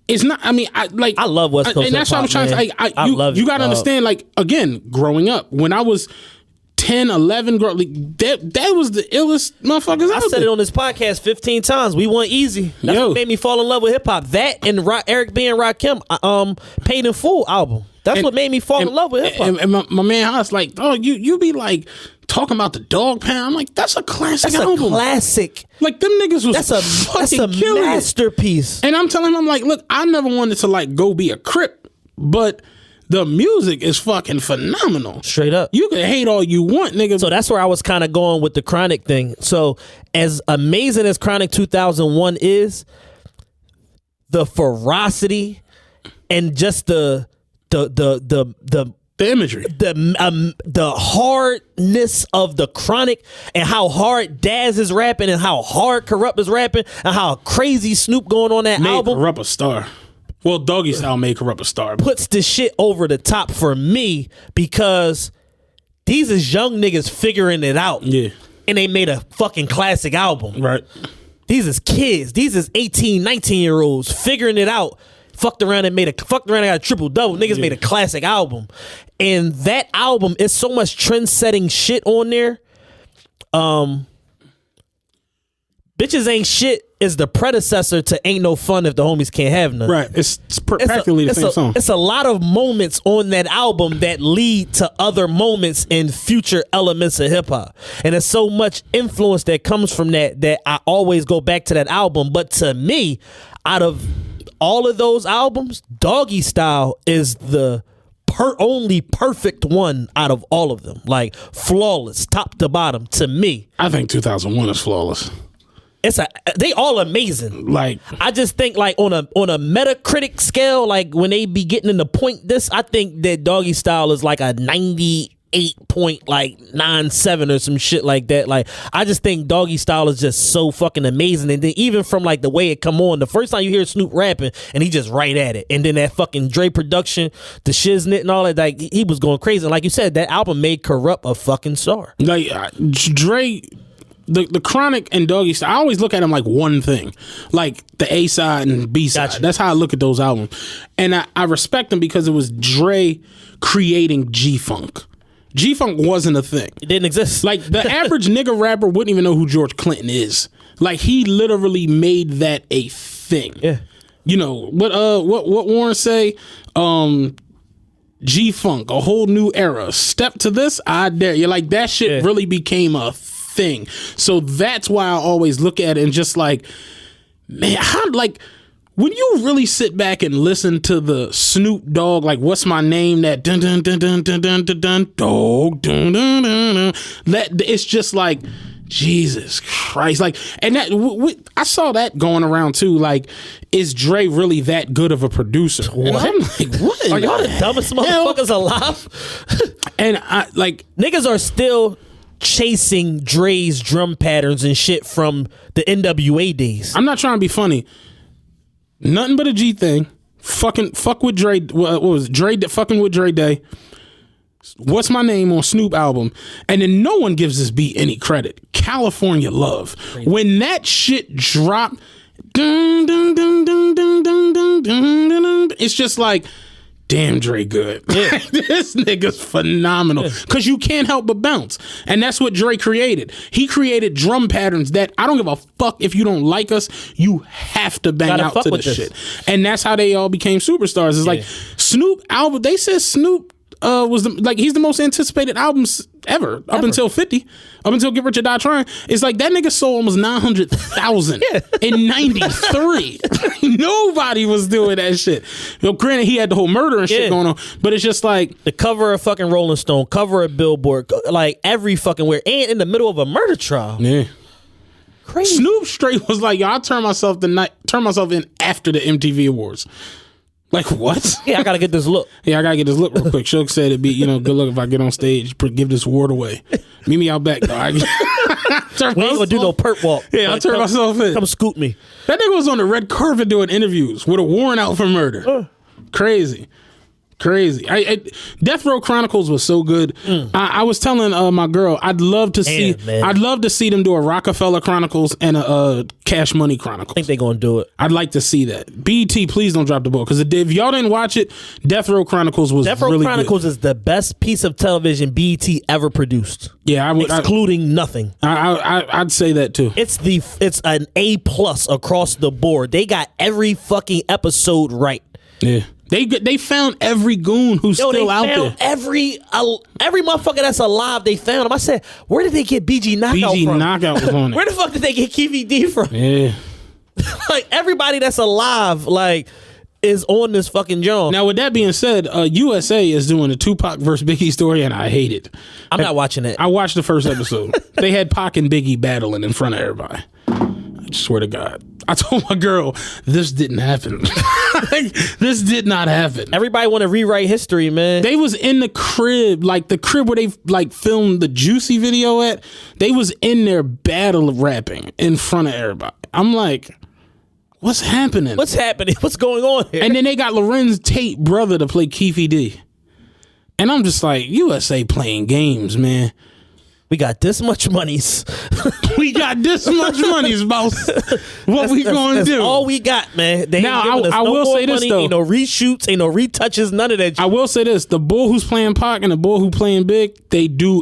it's not. I mean, I love West Coast, and that's what I was trying to say. You got to understand. Like, again, growing up, when I was 10, 11, that was the illest motherfuckers. I said it on this podcast 15 times. We want easy. That's what made me fall in love with hip hop. That and Eric B and Rakim, Paid in Full album. That's what made me fall in love with hip hop. And my man Haas like, oh, you be like talking about the Dog Pound. I'm like, that's a classic album. That's a classic. Like, them niggas was that's a masterpiece. And I'm telling him, I'm like, look, I never wanted to like go be a Crip, but the music is fucking phenomenal. Straight up. You can hate all you want, nigga. So that's where I was kind of going with the Chronic thing. So as amazing as Chronic 2001 is, the ferocity and just the imagery, the hardness of the Chronic, and how hard Daz is rapping, and how hard Corrupt is rapping, and how crazy Snoop going on that album. Made Corrupt a star. Well, Doggy Style made Corrupt a star. Puts the shit over the top for me, because these is young niggas figuring it out. Yeah. And they made a fucking classic album. Right. These is kids. These is 18, 19-year-olds figuring it out. Fucked around and got a triple-double. Niggas made a classic album. And that album is so much trend-setting shit on there. Bitches Ain't Shit is the predecessor to Ain't No Fun If the Homies Can't Have None. Right. It's practically the same song. It's a lot of moments on that album that lead to other moments in future elements of hip hop. And there's so much influence that comes from that I always go back to that album. But to me, out of all of those albums, Doggy Style is the only perfect one out of all of them. Like, flawless, top to bottom, to me. I think 2001 is flawless. They all amazing. Like, I just think like on a Metacritic scale, like when they be getting in the point this, I think that Doggy Style is like a 98.97 or some shit like that. Like, I just think Doggy Style is just so fucking amazing. And then even from like the way it come on, the first time you hear Snoop rapping and he just right at it, and then that fucking Dre production, the Shiznit and all that, like he was going crazy. And like you said, that album made Corrupt a fucking star. Like Dre. The Chronic and Doggy Style, I always look at them like one thing, like the A side and B side. Gotcha. That's how I look at those albums, and I respect them because it was Dre creating G-Funk. G-Funk wasn't a thing; It didn't exist. like the average nigga rapper wouldn't even know who George Clinton is. Like, he literally made that a thing. Yeah. You know what Warren say? G-Funk, a whole new era. Step to this, I dare you. Like, that shit really became a thing. So that's why I always look at it and just like, man, how, like, when you really sit back and listen to the Snoop Dogg, like, what's my name, that dun dun dun dun dun dun dun dun dog dun dun dun dun, that it's just like, Jesus Christ, like, and that I saw that going around too. Like, is Dre really that good of a producer? What? And I'm like, what? Are y'all the dumbest motherfuckers alive? And I like, niggas are still chasing Dre's drum patterns and shit from the NWA days. I'm not trying to be funny. Nothing but a G thing. Fuck with Dre. What was it? Dre fucking with Dre Day? What's my name on Snoop album? And then no one gives this beat any credit. California Love. Crazy. When that shit dropped, dun, dun, dun, dun, dun, dun, dun, dun, dun, it's just like, damn, Dre good. Yeah. This nigga's phenomenal. Because you can't help but bounce. And that's what Dre created. He created drum patterns that I don't give a fuck if you don't like us. You have to bang out to this shit. And that's how they all became superstars. It's like Snoop album. They said Snoop was he's the most anticipated albums ever. Up until 50, up until Get Rich or Die Trying. It's like that nigga sold almost 900,000 in 93. Nobody was doing that shit. You know, granted, he had the whole murder and shit going on, but it's just like the cover of fucking Rolling Stone, cover of Billboard, like every fucking where, and in the middle of a murder trial. Yeah. Crazy. Snoop straight was like, yo, I turn myself in after the MTV Awards. Like, what? Yeah, I gotta get this look. Yeah, I gotta get this look real quick. Shook said it'd be, good luck if I get on stage, give this award away. Meet me out back, dog. We ain't gonna do no perp walk. Yeah, I'll turn myself in. Come scoot me. That nigga was on the red carpet doing interviews with a warrant out for murder. Crazy. Death Row Chronicles was so good. I was telling my girl, I'd love to see them do a Rockefeller Chronicles and a Cash Money Chronicles. I think they're gonna do it. I'd like to see that. BET, please don't drop the ball, because if y'all didn't watch it, Death Row Chronicles was Death Row really Chronicles good. is the best piece of television BET ever produced. Yeah, excluding nothing. I'd say that too. It's an A+ across the board. They got every fucking episode right. Yeah. They found every goon who's still out there. Every motherfucker that's alive, they found him. I said, where did they get BG Knockout from? BG Knockout was on it. Where the fuck did they get Kevy D from? Yeah. Like, everybody that's alive, like, is on this fucking joint. Now, with that being said, USA is doing a Tupac versus Biggie story, and I hate it. I'm not watching it. I watched the first episode. They had Pac and Biggie battling in front of everybody. I swear to God. I told my girl, this didn't happen. This did not happen. Everybody want to rewrite history, man. They was in the crib, like the crib where they like filmed the Juicy video at. They was in there battle rapping in front of everybody. I'm like, what's happening? What's happening? What's going on here? And then they got Lorenz Tate brother to play Keefy D. And I'm just like, USA playing games, man. We got this much monies. We got this much monies, boss. What we gonna do? All we got, man. They now, I will say this though. Ain't no reshoots, ain't no retouches, none of that. I will say this: the bull who's playing Pac and the bull who playing Big, they do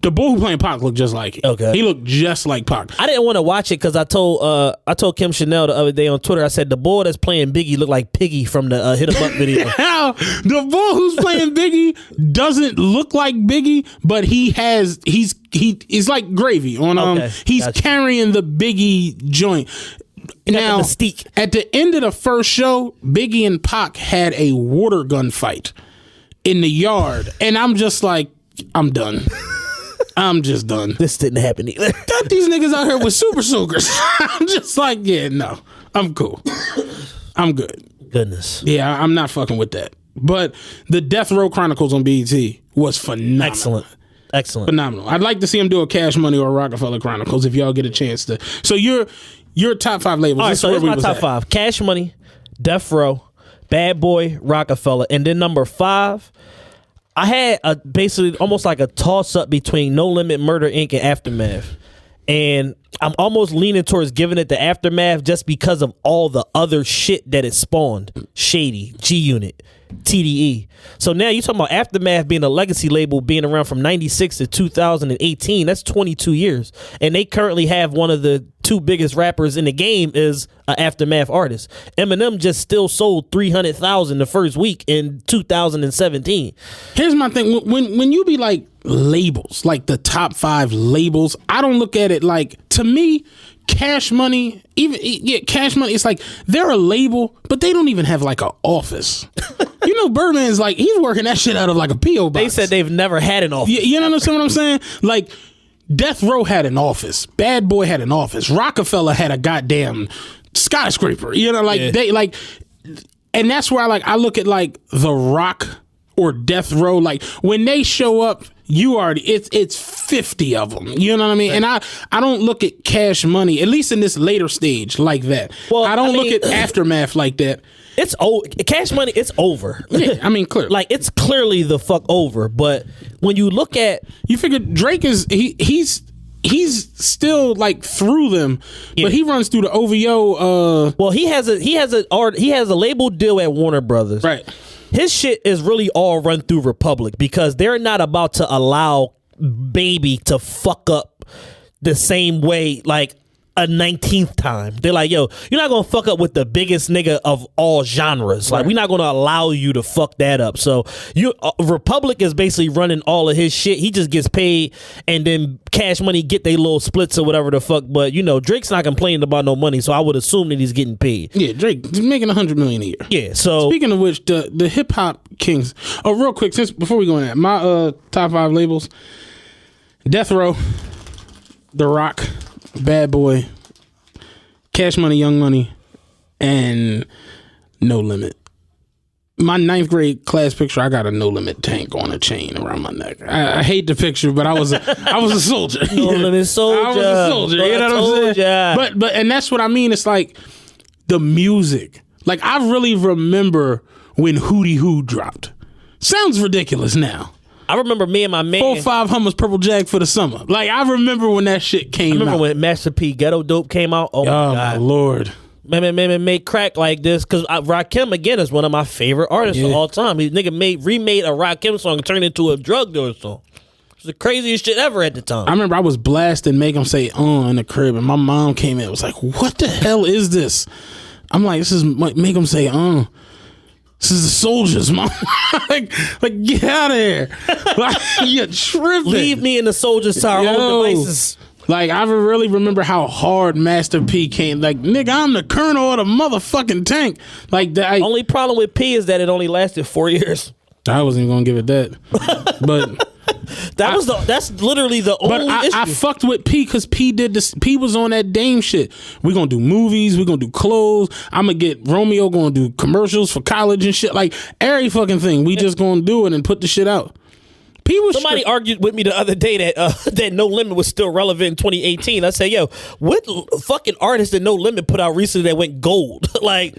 The boy who playing Pac looked just like it. Okay. He looked just like Pac. I didn't want to watch it because I told Kim Chanel the other day on Twitter. I said the boy that's playing Biggie looked like Piggy from the Hit 'Em Up video. The boy who's playing Biggie doesn't look like Biggie, but he's like gravy on he's gotcha. carrying the Biggie joint. Now, mystique. at the end of the first show, Biggie and Pac had a water gun fight in the yard, and I'm just like, I'm done. I'm just done. This didn't happen either. Got these niggas out here with super soakers. I'm just like, yeah, no, I'm cool. I'm good. Goodness. Yeah, I'm not fucking with that. But the Death Row Chronicles on BET was phenomenal. Excellent. Phenomenal. I'd like to see him do a Cash Money or a Rockefeller Chronicles if y'all get a chance to. So your top 5 labels. All right, so here's my top 5. Cash Money, Death Row, Bad Boy, Rockefeller. And then number 5, I had basically almost like a toss-up between No Limit, Murder, Inc. and Aftermath. And I'm almost leaning towards giving it the Aftermath just because of all the other shit that it spawned. Shady, G-Unit, TDE. So now you're talking about Aftermath being a legacy label, being around from 96 to 2018. That's 22 years. And they currently have one of the 2 biggest rappers in the game is an Aftermath artist. Eminem just still sold 300,000 the first week in 2017. Here's my thing. When you be like labels, like the top 5 labels, I don't look at it like, to me, Cash Money, Cash Money, it's like they're a label, but they don't even have like an office. You know, Birdman's like, he's working that shit out of like a P.O. box. They said they've never had an office. You know what I'm saying? Like, Death Row had an office. Bad Boy had an office. Rockefeller had a goddamn skyscraper. You know, like they like, and that's where I look at like The Rock or Death Row. Like when they show up, you already it's 50 of them. You know what I mean? Right. And I don't look at Cash Money, at least in this later stage, like that. Well, I don't look at Aftermath like that. It's Cash Money. It's over. Yeah, I mean, clearly, like it's clearly the fuck over. But when you look at, you figure Drake is he's still like through them, but he runs through the OVO. Well, he has a label deal at Warner Brothers. Right. His shit is really all run through Republic because they're not about to allow Baby to fuck up the same way like a 19th time. They're like, yo, you're not gonna fuck up with the biggest nigga of all genres. Like, we're not gonna allow you to fuck that up. So Republic is basically running all of his shit. He just gets paid, and then Cash Money get their little splits or whatever the fuck. But you know, Drake's not complaining about no money, so I would assume that he's getting paid. Yeah, Drake is making $100 million a year. Yeah. So speaking of which, the hip hop kings. Oh, real quick, since before we go on that, my top 5 labels: Death Row, The Rock, Bad Boy, Cash Money, Young Money, and No Limit. My 9th grade class picture, I got a No Limit tank on a chain around my neck. I hate the picture, but I was a soldier. No Limit soldier. I was a soldier. You know what I'm saying? But and that's what I mean. It's like the music. Like I really remember when Hootie Hoo dropped. Sounds ridiculous now. I remember me and my man 4-5 Hummers Purple Jag for the summer. Like I remember when that shit came out. I remember when Master P Ghetto Dope came out. Oh my God, Lord. Man, make crack like this because Rakim again is one of my favorite artists of all time. He remade a Rakim song and turned it into a drug dealer song. It's the craziest shit ever at the time. I remember I was blasting Make 'Em Say in the crib, and my mom came in and was like, "What the hell is this?" I'm like, "This is Make 'Em Say This is the soldiers, mom." like get out of here. Like, you're tripping. Leave me in the soldiers to our own devices. Like, I really remember how hard Master P came. Like, nigga, I'm the colonel of the motherfucking tank. Like, that. Only problem with P is that it only lasted 4 years. I wasn't even gonna give it that. But that's literally the only issue. I fucked with P because P did this. P was on that Dame shit. We gonna do movies. We gonna do clothes. I'm gonna get Romeo gonna do commercials for college and shit. Like every fucking thing. We just gonna do it and put the shit out. Somebody argued with me the other day that No Limit was still relevant in 2018. I said, yo, what fucking artist did No Limit put out recently that went gold? Like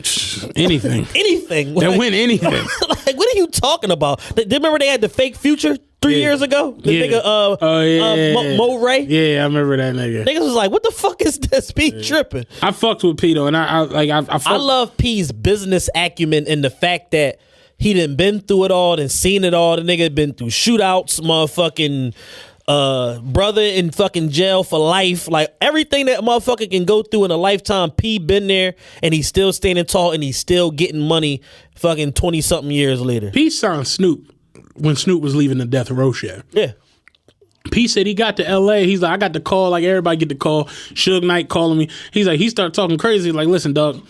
anything. Anything. That went anything. Like, what are you talking about? Remember they had the fake Future 3 years ago? The nigga Mo Ray? Yeah, I remember that nigga. Niggas was like, what the fuck is this? P tripping. I fucked with P though, and I love P's business acumen and the fact that he done been through it all and seen it all. The nigga been through shootouts, motherfucking brother in fucking jail for life. Like everything that motherfucker can go through in a lifetime, P been there, and he's still standing tall, and he's still getting money fucking 20 something years later. P signed Snoop when Snoop was leaving the death row shit. Yeah. P said he got to LA. He's like, I got the call, like everybody get the call. Suge Knight calling me. He's like, he started talking crazy. Like, listen, dog,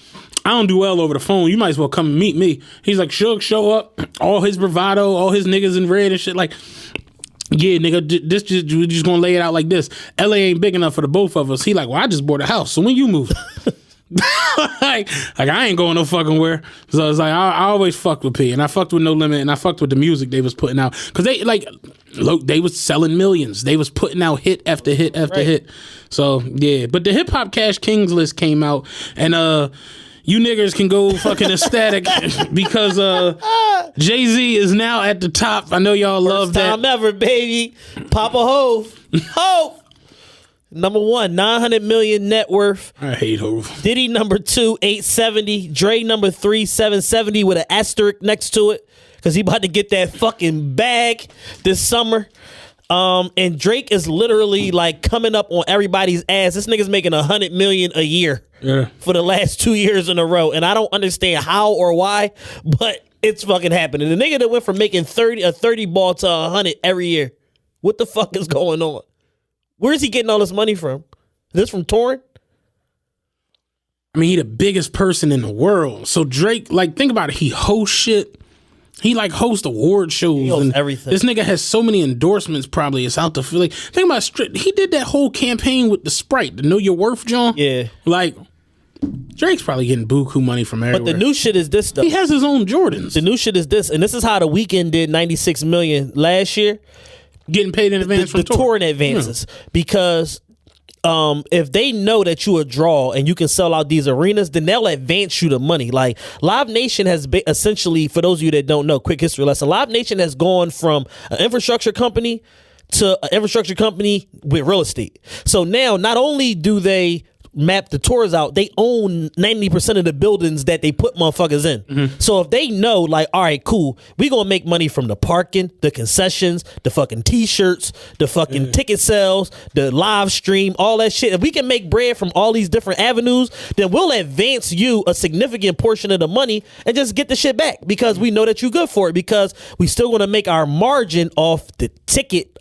I don't do well over the phone. You might as well come and meet me. He's like, Suge show up, all his bravado, all his niggas in red and shit. Like, yeah, nigga, we're just gonna lay it out like this. LA ain't big enough for the both of us. He like, well, I just bought a house. So when you move? like I ain't going no fucking where. So it's like I always fucked with P, and I fucked with No Limit, and I fucked with the music they was putting out, because they like, look, they was selling millions. They was putting out hit after hit after hit. So yeah, but the Hip Hop Cash Kings list came out, and you niggas can go fucking ecstatic because Jay-Z is now at the top. I know y'all love that. First time ever, baby. Papa Hove. Hove. Number 1, 900 million net worth. I hate Hove. Diddy number 2, 870. Dre number 3, 770 with an asterisk next to it, because he about to get that fucking bag this summer. And Drake is literally like coming up on everybody's ass. This nigga's making 100 million a year for the last 2 years in a row, and I don't understand how or why, but it's fucking happening. The nigga that went from making 30 ball to 100 every year. What the fuck is going on? Where is he getting all this money from? Is this from touring? I mean, he the biggest person in the world. So Drake, like, think about it. He hosts shit. He like hosts award shows. He hosts and everything. This nigga has so many endorsements. Probably it's out the Philly. Think about he did that whole campaign with the Sprite, the Know Your Worth, John. Yeah. Like, Drake's probably getting buku money from everywhere. But the new shit is this, though. He has his own Jordans. The new shit is this, and this is how The Weeknd did 96 million last year. Getting paid in advance from the touring advances, because if they know that you a draw and you can sell out these arenas, then they'll advance you the money. Like Live Nation has been essentially, for those of you that don't know, quick history lesson, Live Nation has gone from an infrastructure company to an infrastructure company with real estate. So now not only do they map the tours out, they own 90% of the buildings that they put motherfuckers in. Mm-hmm. So if they know, like, all right, cool, we gonna make money from the parking, the concessions, the fucking t-shirts, the fucking ticket sales, the live stream, all that shit. If we can make bread from all these different avenues, then we'll advance you a significant portion of the money and just get the shit back, because we know that you're good for it, because we still gonna make our margin off the ticket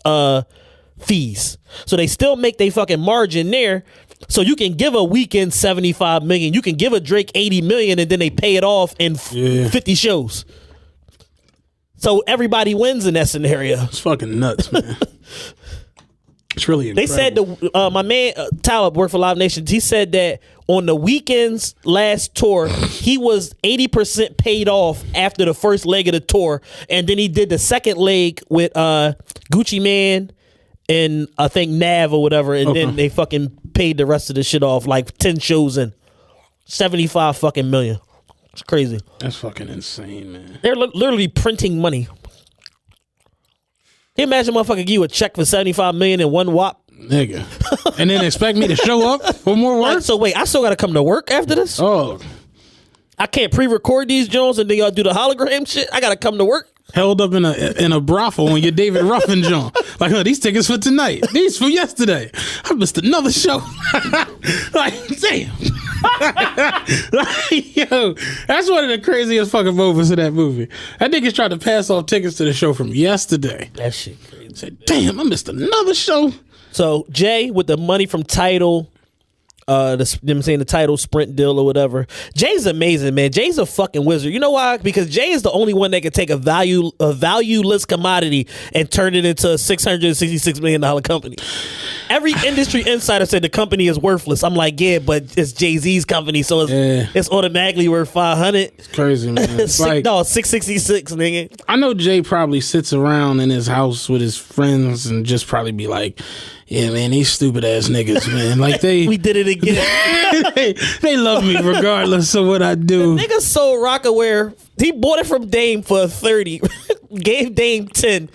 fees. So they still make their fucking margin there. So you can give a Weeknd 75 million, you can give a Drake 80 million, and then they pay it off in 50 shows. So everybody wins in that scenario. It's fucking nuts, man. It's really incredible. They said my man Talib worked for Live Nation. He said that on the Weeknd's last tour, he was 80% paid off after the first leg of the tour, and then he did the second leg with Gucci Mane and I think Nav or whatever, and then they fucking paid the rest of the shit off, like 10 shows in. 75 fucking million. It's crazy. That's fucking insane, man. They're literally printing money. Can you imagine motherfucker give you a check for 75 million in one whop? Nigga. And then expect me to show up for more work? Like, so wait, I still gotta come to work after this? Oh. I can't pre-record these Jones and then y'all do the hologram shit? I gotta come to work? Held up in a brothel on your David Ruffin John. Like, oh, these tickets for tonight. These for yesterday. I missed another show. Like, damn. Like, yo, that's one of the craziest fucking moments of that movie. That niggas tried to pass off tickets to the show from yesterday. That shit crazy. Said, damn, I missed another show. So Jay with the money from Tidal, the Tidal Sprint deal or whatever. Jay's amazing, man. Jay's a fucking wizard. You know why? Because Jay is the only one that can take a valueless commodity and turn it into a $666 million company. Every industry insider said the company is worthless. I'm like, yeah, but it's Jay-Z's company, so it's automatically worth 500. It's crazy, man. It's like, no, 666, nigga. I know Jay probably sits around in his house with his friends and just probably be like, yeah, man, these stupid ass niggas, man. Like we did it again. they love me regardless of what I do. The nigga sold Rockaware. He bought it from Dame for 30. Gave Dame 10.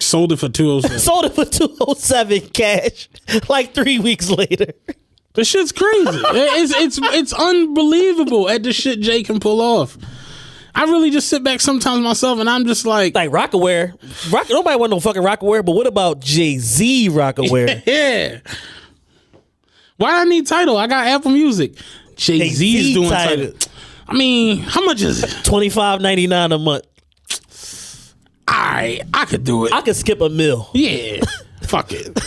Sold it for 207. Sold it for 207 cash. Like 3 weeks later. This shit's crazy. It's unbelievable at the shit Jay can pull off. I really just sit back sometimes myself, and I'm just like Rockaware. Nobody want no fucking Rockaware, but what about Jay-Z Rockaware? yeah. Why I need Tidal? I got Apple Music. Jay-Z's doing Tidal. I mean, how much is it? $25.99 a month. I could do it. I could skip a meal. Yeah. Fuck it.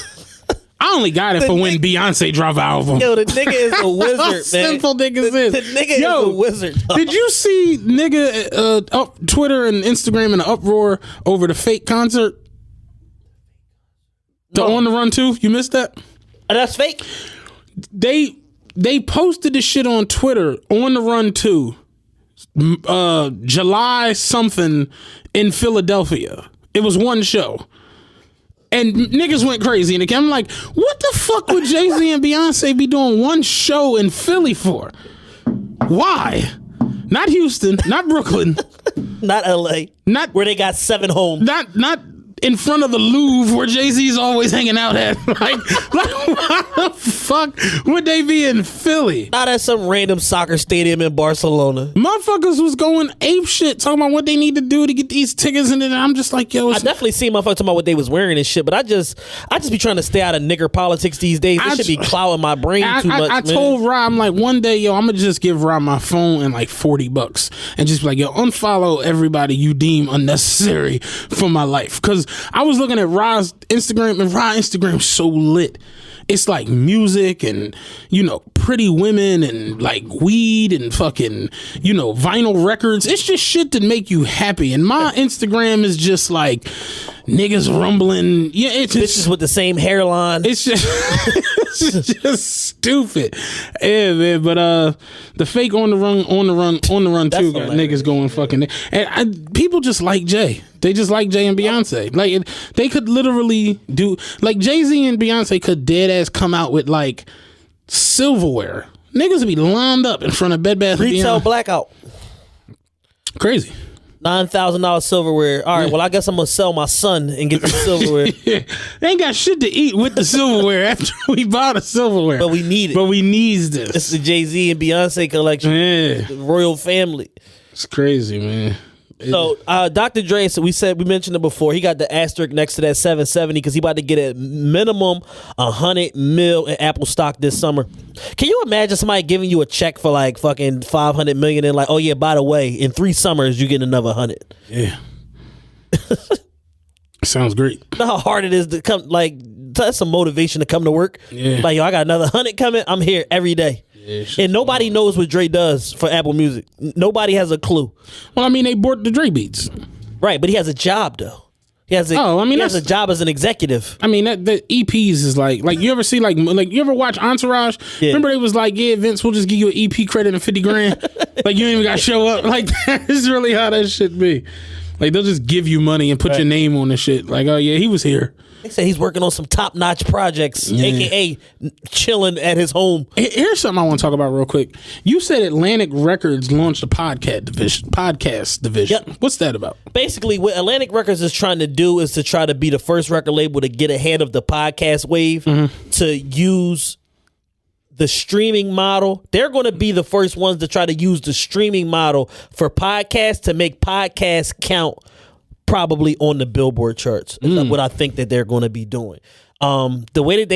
I only got it for when Beyonce drop an album. Yo, the nigga is a wizard, man. Simple nigga is this. The nigga is a wizard. Dog. Did you see nigga up Twitter and Instagram in an uproar over the fake concert? The On the Run 2? You missed that? That's fake? They posted this shit on Twitter, On the Run 2, July something in Philadelphia. It was one show. And niggas went crazy. And I'm like, what the fuck would Jay-Z and Beyonce be doing one show in Philly for? Why? Not Houston, not Brooklyn. Not LA. Not where they got 7 homes. Not in front of the Louvre where Jay-Z's always hanging out at. like why the fuck would they be in Philly? Not at some random soccer stadium in Barcelona. Motherfuckers was going ape shit talking about what they need to do to get these tickets, and then I'm just like, yo, I definitely see motherfuckers talking about what they was wearing and shit, but I just be trying to stay out of nigger politics these days. This should be clouding my brain too much. I told Rob, I'm like, one day, yo, I'm gonna just give Rob my phone and like $40 and just be like, yo, unfollow everybody you deem unnecessary for my life. Cause I was looking at Rob's Instagram, and Rob's Instagram's so lit. It's like music and, you know, pretty women and like weed and fucking, you know, vinyl records. It's just shit that make you happy. And my Instagram is just like niggas rumbling. Yeah, it's bitches with the same hairline. It's just it's just stupid. Yeah, man. But the fake on the run too got niggas going fucking. And people just like Jay. They just like Jay and Beyonce. Like they could literally do like Jay-Z and Beyonce could dead ass come out with like silverware. Niggas would be lined up in front of Bed Bath & Beyond. Retail blackout. Crazy. $9,000 silverware. All right, well, I guess I'm gonna sell my son and get the silverware. They ain't got shit to eat with the silverware after we bought the silverware. But we need it. But we needs this. It's the Jay-Z and Beyonce collection. Yeah. The royal family. It's crazy, man. So Dr. Dre, so we mentioned it before, he got the asterisk next to that 770 because he about to get a minimum $100 million in Apple stock this summer. Can you imagine somebody giving you a check for like fucking $500 million and like, oh yeah, by the way, in 3 summers you get another 100? Yeah. Sounds great. You know how hard it is to come, like that's some motivation to come to work. Yeah. Like, yo, I got another 100 coming. I'm here every day. Yeah, and nobody knows what Dre does for Apple Music. Nobody has a clue. Well, I mean, they bought the Dre beats. Right, but he has a job though. He has a job as an executive. I mean, the EPs is like you ever see like you ever watch Entourage? Yeah. Remember they was like, yeah, Vince, we'll just give you an EP credit and $50,000. Like you ain't even got to show up. Like that's really how that shit be. Like they'll just give you money and put your name on the shit. Like, oh yeah, he was here. They say he's working on some top-notch projects, aka chilling at his home. Here's something I want to talk about real quick. You said Atlantic Records launched a podcast division. Yep. What's that about? Basically, what Atlantic Records is trying to do is to try to be the first record label to get ahead of the podcast wave, to use the streaming model. They're going to be the first ones to try to use the streaming model for podcasts to make podcasts count probably on the Billboard charts. That's what I think that they're going to be doing. The way that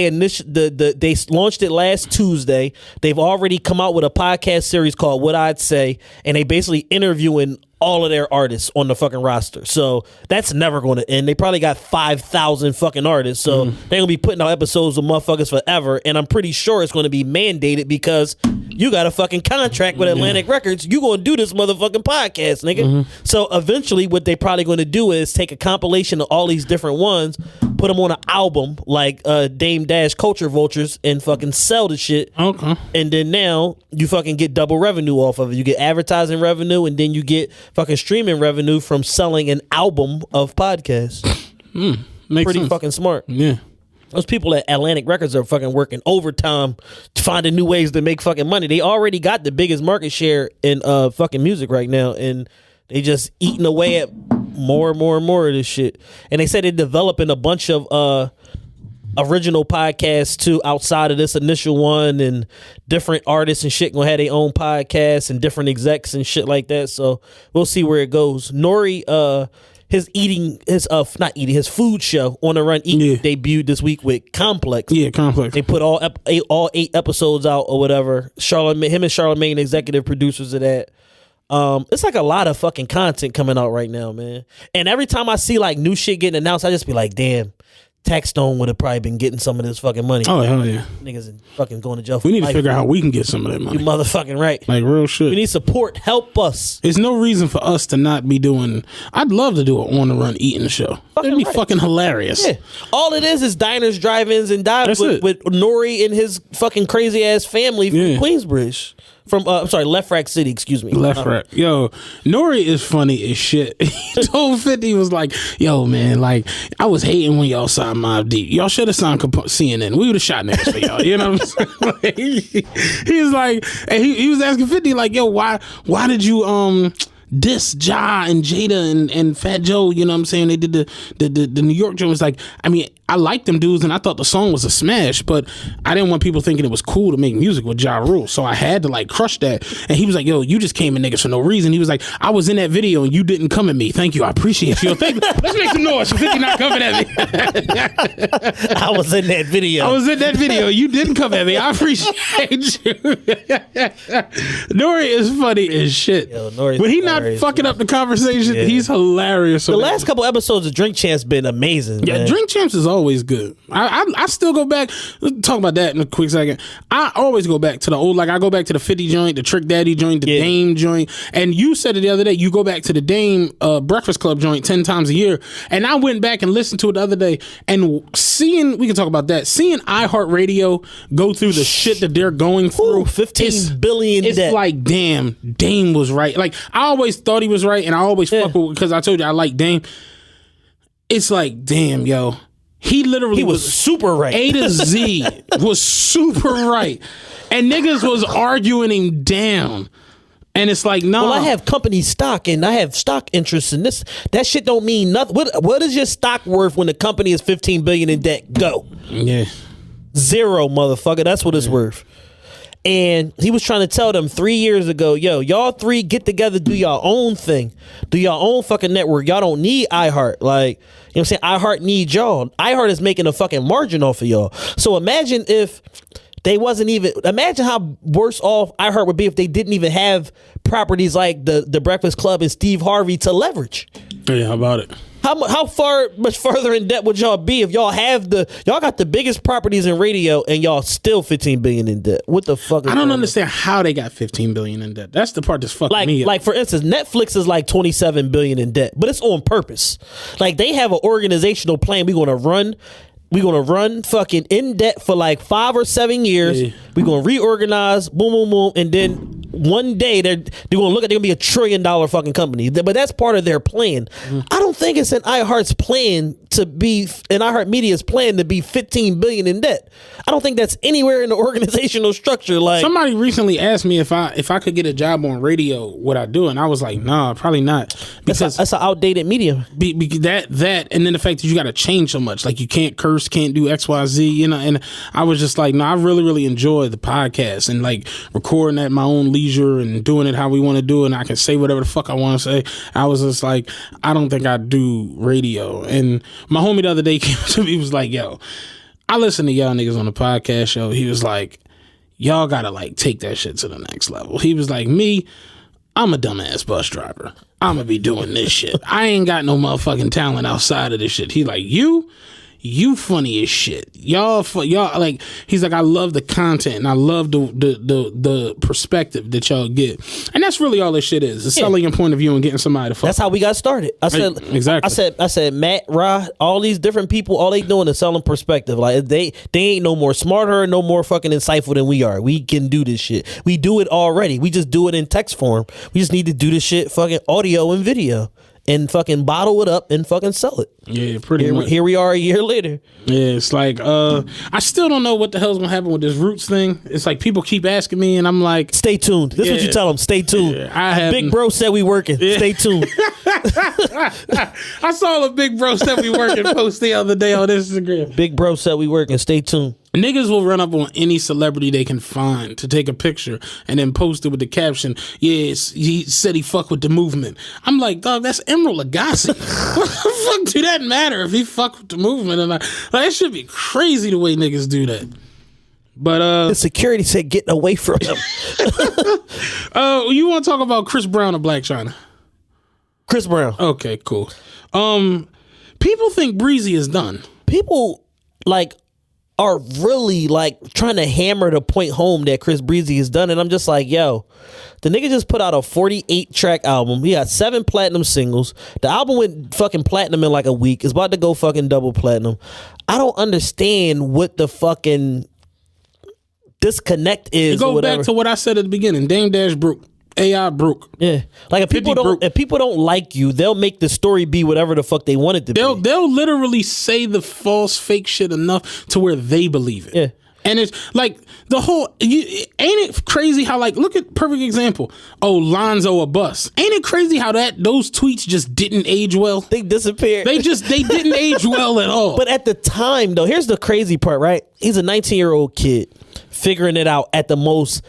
they launched it last Tuesday, they've already come out with a podcast series called What I'd Say, and they basically interviewing all of their artists on the fucking roster. So that's never going to end. They probably got 5,000 fucking artists. So they're going to be putting out episodes of motherfuckers forever. And I'm pretty sure it's going to be mandated because you got a fucking contract with Atlantic Records. You going to do this motherfucking podcast, nigga. So eventually what they probably going to do is take a compilation of all these different ones, put them on an album like Dame Dash Culture Vultures and fucking sell the shit. Okay. And then now you fucking get double revenue off of it. You get advertising revenue and then you get fucking streaming revenue from selling an album of podcasts. Pretty fucking smart. Yeah. Those people at Atlantic Records are fucking working overtime to finding new ways to make fucking money. They already got the biggest market share in fucking music right now, and they just eating away at more and more and more of this shit. And they said they're developing a bunch of original podcasts too outside of this initial one, and different artists and shit gonna have their own podcasts and different execs and shit like that. So we'll see where it goes. Nori, his food show On the Run Eat debuted this week with Complex. Yeah, Complex. They put all 8 episodes out or whatever. Him and Charlamagne, executive producers of that. It's like a lot of fucking content coming out right now, man. And every time I see like new shit getting announced, I just be like, damn, Taxstone would have probably been getting some of this fucking money. Oh, hell yeah. Niggas fucking going to jail. We need to figure out how we can get some of that money. You motherfucking right. Like real shit. We need support. Help us. There's no reason for us to not be doing. I'd love to do an On the Run eating show. It'd be fucking hilarious. Yeah. All it is diners, drive-ins, and dives with Nori and his fucking crazy ass family from Queensbridge. From Left Rack City, excuse me. Left Rack. Yo, Nori is funny as shit. He told 50, was like, yo, man, like, I was hating when y'all signed Mobb Deep. Y'all should have signed CNN. We would have shot niggas for y'all. You know what I'm saying? Like, he was like, and he was asking 50, like, yo, why did you diss Ja and Jada and Fat Joe? You know what I'm saying? They did the New York joint. Was like, I mean, I liked them dudes and I thought the song was a smash, but I didn't want people thinking it was cool to make music with Ja Rule, so I had to like crush that. And he was like, yo, you just came at niggas for no reason. He was like, I was in that video and you didn't come at me. Thank you, I appreciate you. Thank you. Let's make some noise for 50 not coming at me. I was in that video. You didn't come at me. I appreciate you. Nori is funny as shit. Yo, when he not fucking up the conversation, he's hilarious. The last couple episodes of Drink Champs been amazing. Yeah, man. Drink Champs is always good. I still go back. Let's talk about that in a quick second. I always go back to the old, like I go back to the 50 joint, the Trick Daddy joint, the Dame joint. And you said it the other day, you go back to the Dame Breakfast Club joint 10 times a year. And I went back and listened to it the other day and we can talk about that, seeing iHeartRadio go through the shit that they're going through. 15 billion It's debt. like, damn, Dame was right. Like, I always thought he was right, and I always fuck with, because I told you I like Dame. It's like, damn, yo. He literally was super right. A to Z was super right. And niggas was arguing him down. And it's like, no. Well, I have company stock and I have stock interests in this. That shit don't mean nothing. What is your stock worth when the company is 15 billion in debt? Go. Yeah. 0, motherfucker. That's what it's worth. And he was trying to tell them 3 years ago, yo, y'all three get together, do y'all own thing. Do y'all own fucking network. Y'all don't need iHeart. Like, you know what I'm saying? iHeart needs y'all. iHeart is making a fucking margin off of y'all. So imagine if they wasn't even, imagine how worse off iHeart would be if they didn't even have properties like the Breakfast Club and Steve Harvey to leverage. Yeah, how about it? How much further in debt would y'all be if y'all got the biggest properties in radio and y'all still 15 billion in debt? What the fuck? I don't understand how they got 15 billion in debt. That's the part that's fucking me up. Like for instance, Netflix is like 27 billion in debt, but it's on purpose. Like they have an organizational plan. We're gonna run fucking in debt for like 5 or 7 years. Yeah. We're gonna reorganize, boom, boom, boom, and then one day they're gonna be $1 trillion fucking company. But that's part of their plan. Mm-hmm. I don't think it's in iHeart's plan to be, in iHeartMedia's plan to be 15 billion in debt. I don't think that's anywhere in the organizational structure. Like somebody recently asked me if I could get a job on radio, would I do it? And I was like, nah, probably not, because that's an outdated medium. That and then the fact that you got to change so much, like you can't curse, can't do XYZ, you know. And I was just like, no, I really, really enjoy the podcast and like recording at my own leisure and doing it how we want to do it, and I can say whatever the fuck I want to say. I was just like, I don't think I do radio. And my homie the other day came to me, was like, yo, I listen to y'all niggas on the podcast show. He was like, y'all gotta like take that shit to the next level. He was like, me, I'm a dumbass bus driver. I'm gonna be doing this shit. I ain't got no motherfucking talent outside of this shit. He like, you funny as shit. Y'all like, he's like, I love the content and I love the perspective that y'all get. And that's really all this shit is. It's selling your point of view and getting somebody to fuck. That's how we got started. I said exactly. I said Matt, Ra, all these different people, all they doing is selling perspective. Like they ain't no more smarter, no more fucking insightful than we are. We can do this shit. We do it already. We just do it in text form. We just need to do this shit fucking audio and video. and fucking bottle it up and fucking sell it. Yeah, pretty much. Here we are a year later. Yeah, it's like I still don't know what the hell's gonna happen with this Roots thing. It's like people keep asking me, and I'm like, stay tuned. This is what you tell them. Stay tuned. Yeah, Big Bro said we working. Yeah. Stay tuned. I saw a Big Bro said we working post the other day on Instagram. Big Bro said we working. Stay tuned. Niggas will run up on any celebrity they can find to take a picture and then post it with the caption, yes, he said he fuck with the movement. I'm like, dog, that's Emeril Lagasse. What the fuck do that matter if he fuck with the movement or not? Like, it should be crazy the way niggas do that. But the security said getting away from him. You want to talk about Chris Brown or Black China? Chris Brown. Okay, cool. People think Breezy is done. People are really trying to hammer the point home that Chris Breezy is done, and I'm just like, yo, the nigga just put out a 48-track album. He got 7 platinum singles. The album went fucking platinum in a week. It's about to go fucking double platinum. I don't understand what the fucking disconnect is. Go back to what I said at the beginning. Dame Dash broke. AI broke. Yeah, if people don't like you, they'll make the story be whatever the fuck they want it to be. They'll literally say the false, fake shit enough to where they believe it. Yeah, and it's like the whole. Ain't it crazy how look at perfect example. Oh, Lonzo a bust. Ain't it crazy how those tweets just didn't age well? They disappeared. They didn't age well at all. But at the time though, here's the crazy part, right? He's a 19-year-old kid figuring it out at the most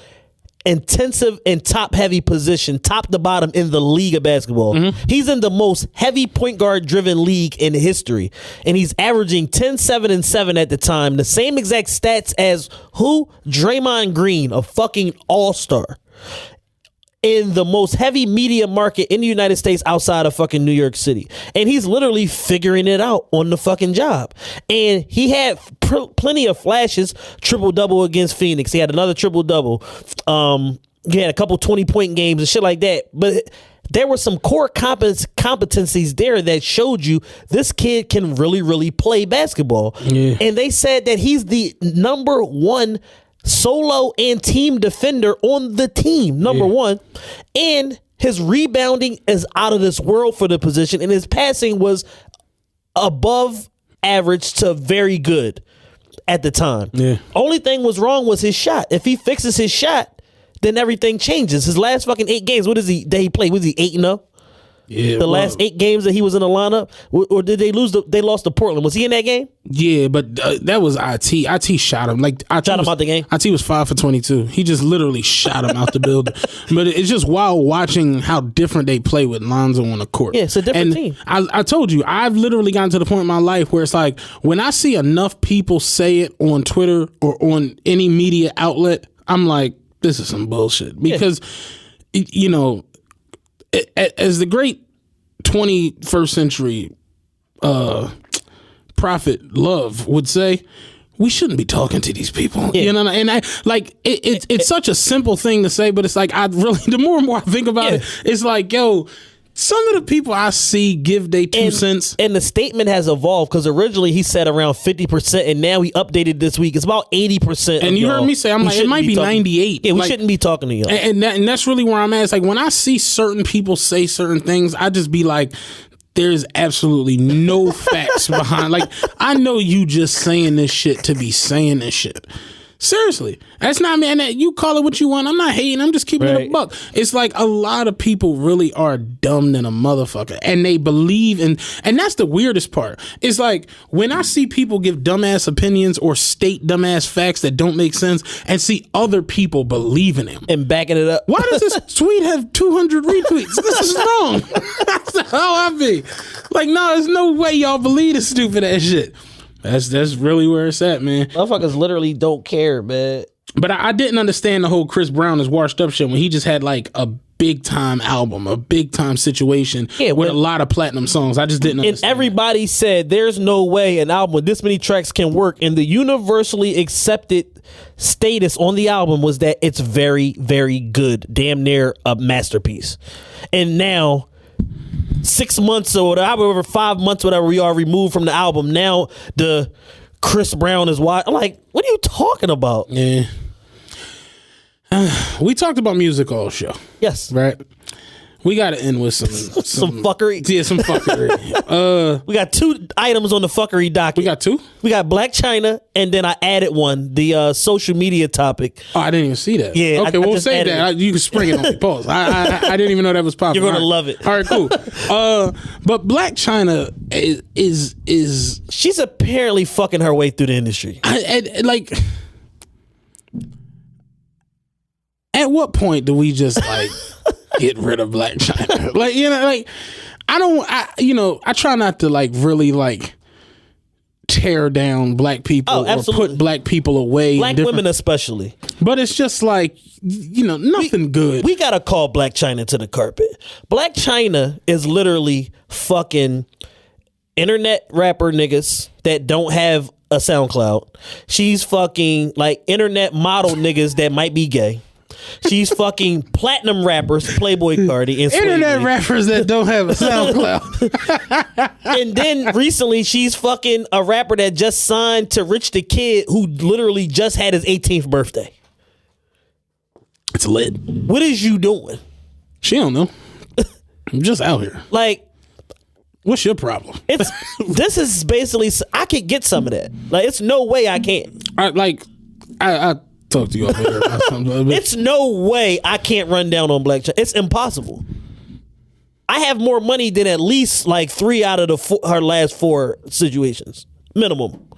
intensive and top heavy position, top to bottom in the league of basketball. Mm-hmm. He's in the most heavy point guard driven league in history, and he's averaging 10, 7, and 7 at the time, the same exact stats as who? Draymond Green, a fucking all-star in the most heavy media market in the United States outside of fucking New York City. And he's literally figuring it out on the fucking job. And he had plenty of flashes, triple-double against Phoenix. He had another triple-double. He had a couple 20-point games and shit like that. But there were some core competencies there that showed you this kid can really, really play basketball. Yeah. And they said that he's the number one solo and team defender on the team, number one, and his rebounding is out of this world for the position, and his passing was above average to very good at the time. Only thing was wrong was his shot. If he fixes his shot, then everything changes. His last fucking 8 games, what is he that he played? Was he 8-0? Yeah, the last 8 games that he was in the lineup, or did they lose? They lost to Portland. Was he in that game? Yeah, but that was IT. IT shot him. Shot him out the game. IT was 5 for 22. He just literally shot him out the building. But it's just wild watching how different they play with Lonzo on the court. Yeah, it's a different team. I told you, I've literally gotten to the point in my life where it's like when I see enough people say it on Twitter or on any media outlet, I'm like, this is some bullshit. Because as the great 21st century prophet Love would say, we shouldn't be talking to these people. Yeah. And I it's such a simple thing to say, but it's like the more and more I think about it, it's like, yo, some of the people I see give their 2 cents. And the statement has evolved because originally he said around 50%, and now he updated this week. It's about 80%. And you heard me say, I'm like, it might be 98. Yeah, we shouldn't be talking to y'all. And that's really where I'm at. It's like when I see certain people say certain things, I just be like, there's absolutely no facts behind. Like, I know you just saying this shit to be saying this shit. Seriously, that's not me. And you call it what you want. I'm not hating. I'm just keeping it a buck. It's like a lot of people really are dumb than a motherfucker, and they believe in. And that's the weirdest part. It's like when I see people give dumbass opinions or state dumbass facts that don't make sense, and see other people believe in them and backing it up. Why does this tweet have 200 retweets? This is wrong. That's how I be. Like, no, there's no way y'all believe this stupid ass shit. That's really where it's at, man. Motherfuckers literally don't care, man. But I didn't understand the whole Chris Brown is washed up shit when he just had like a big time album, a big time situation with a lot of platinum songs. I just didn't understand. And everybody said there's no way an album with this many tracks can work. And the universally accepted status on the album was that it's very, very good. Damn near a masterpiece. And now 6 months or whatever, 5 months, whatever we are removed from the album. Now the Chris Brown is why. Like, what are you talking about? Yeah. We talked about music all show. Yes. Right. We got to end with some fuckery. Yeah, some fuckery. We got 2 items on the fuckery docket. We got 2? We got Black China, and then I added one, the social media topic. Oh, I didn't even see that. Yeah, okay, we'll save that. You can spring it on me. Pause. I didn't even know that was popular. You're gonna love it. All right, cool. But Black China is she's apparently fucking her way through the industry. Like, at what point do we just like get rid of Black China? Like, you know, like I try not to like really like tear down black people or put black people away. Black women especially. But it's just like, you know, nothing good. We gotta call Black China to the carpet. Black China is literally fucking internet rapper niggas that don't have a SoundCloud. She's fucking like internet model niggas that might be gay. She's fucking platinum rappers, Playboy Cardi, and internet rappers that don't have a SoundCloud. And then recently, she's fucking a rapper that just signed to Rich the Kid, who literally just had his 18th birthday. It's lit. What is you doing? She don't know. I'm just out here. Like, what's your problem? This is basically, I could get some of that. Like, it's no way I can't. I talk to you over here about something. It's no way I can't run down on Black China. It's impossible. I have more money than at least like 3 out of her last 4 situations. Minimum.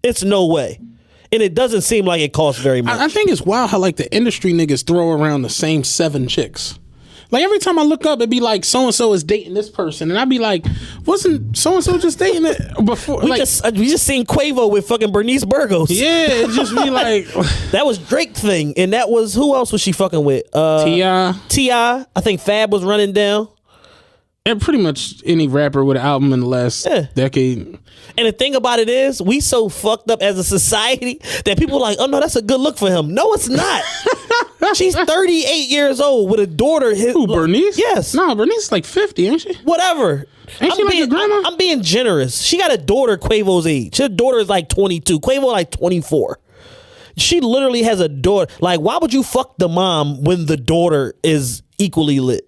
It's no way. And it doesn't seem like it costs very much. I think it's wild how like the industry niggas throw around the same 7 chicks. Like every time I look up, it'd be like so-and-so is dating this person. And I'd be like, wasn't so-and-so just dating it before? We just seen Quavo with fucking Bernice Burgos. Yeah, it just be like. That was Drake thing. And that was, who else was she fucking with? T.I. I think Fab was running down. And pretty much any rapper with an album in the last decade. And the thing about it is, we so fucked up as a society that people are like, oh no, that's a good look for him. No, it's not. She's 38 years old with a daughter. Who, Bernice? Yes. No, Bernice is like 50, ain't she? Whatever. Ain't she like a grandma? I'm being generous. She got a daughter Quavo's age. Her daughter is like 22. Quavo like 24. She literally has a daughter. Like, why would you fuck the mom when the daughter is equally lit?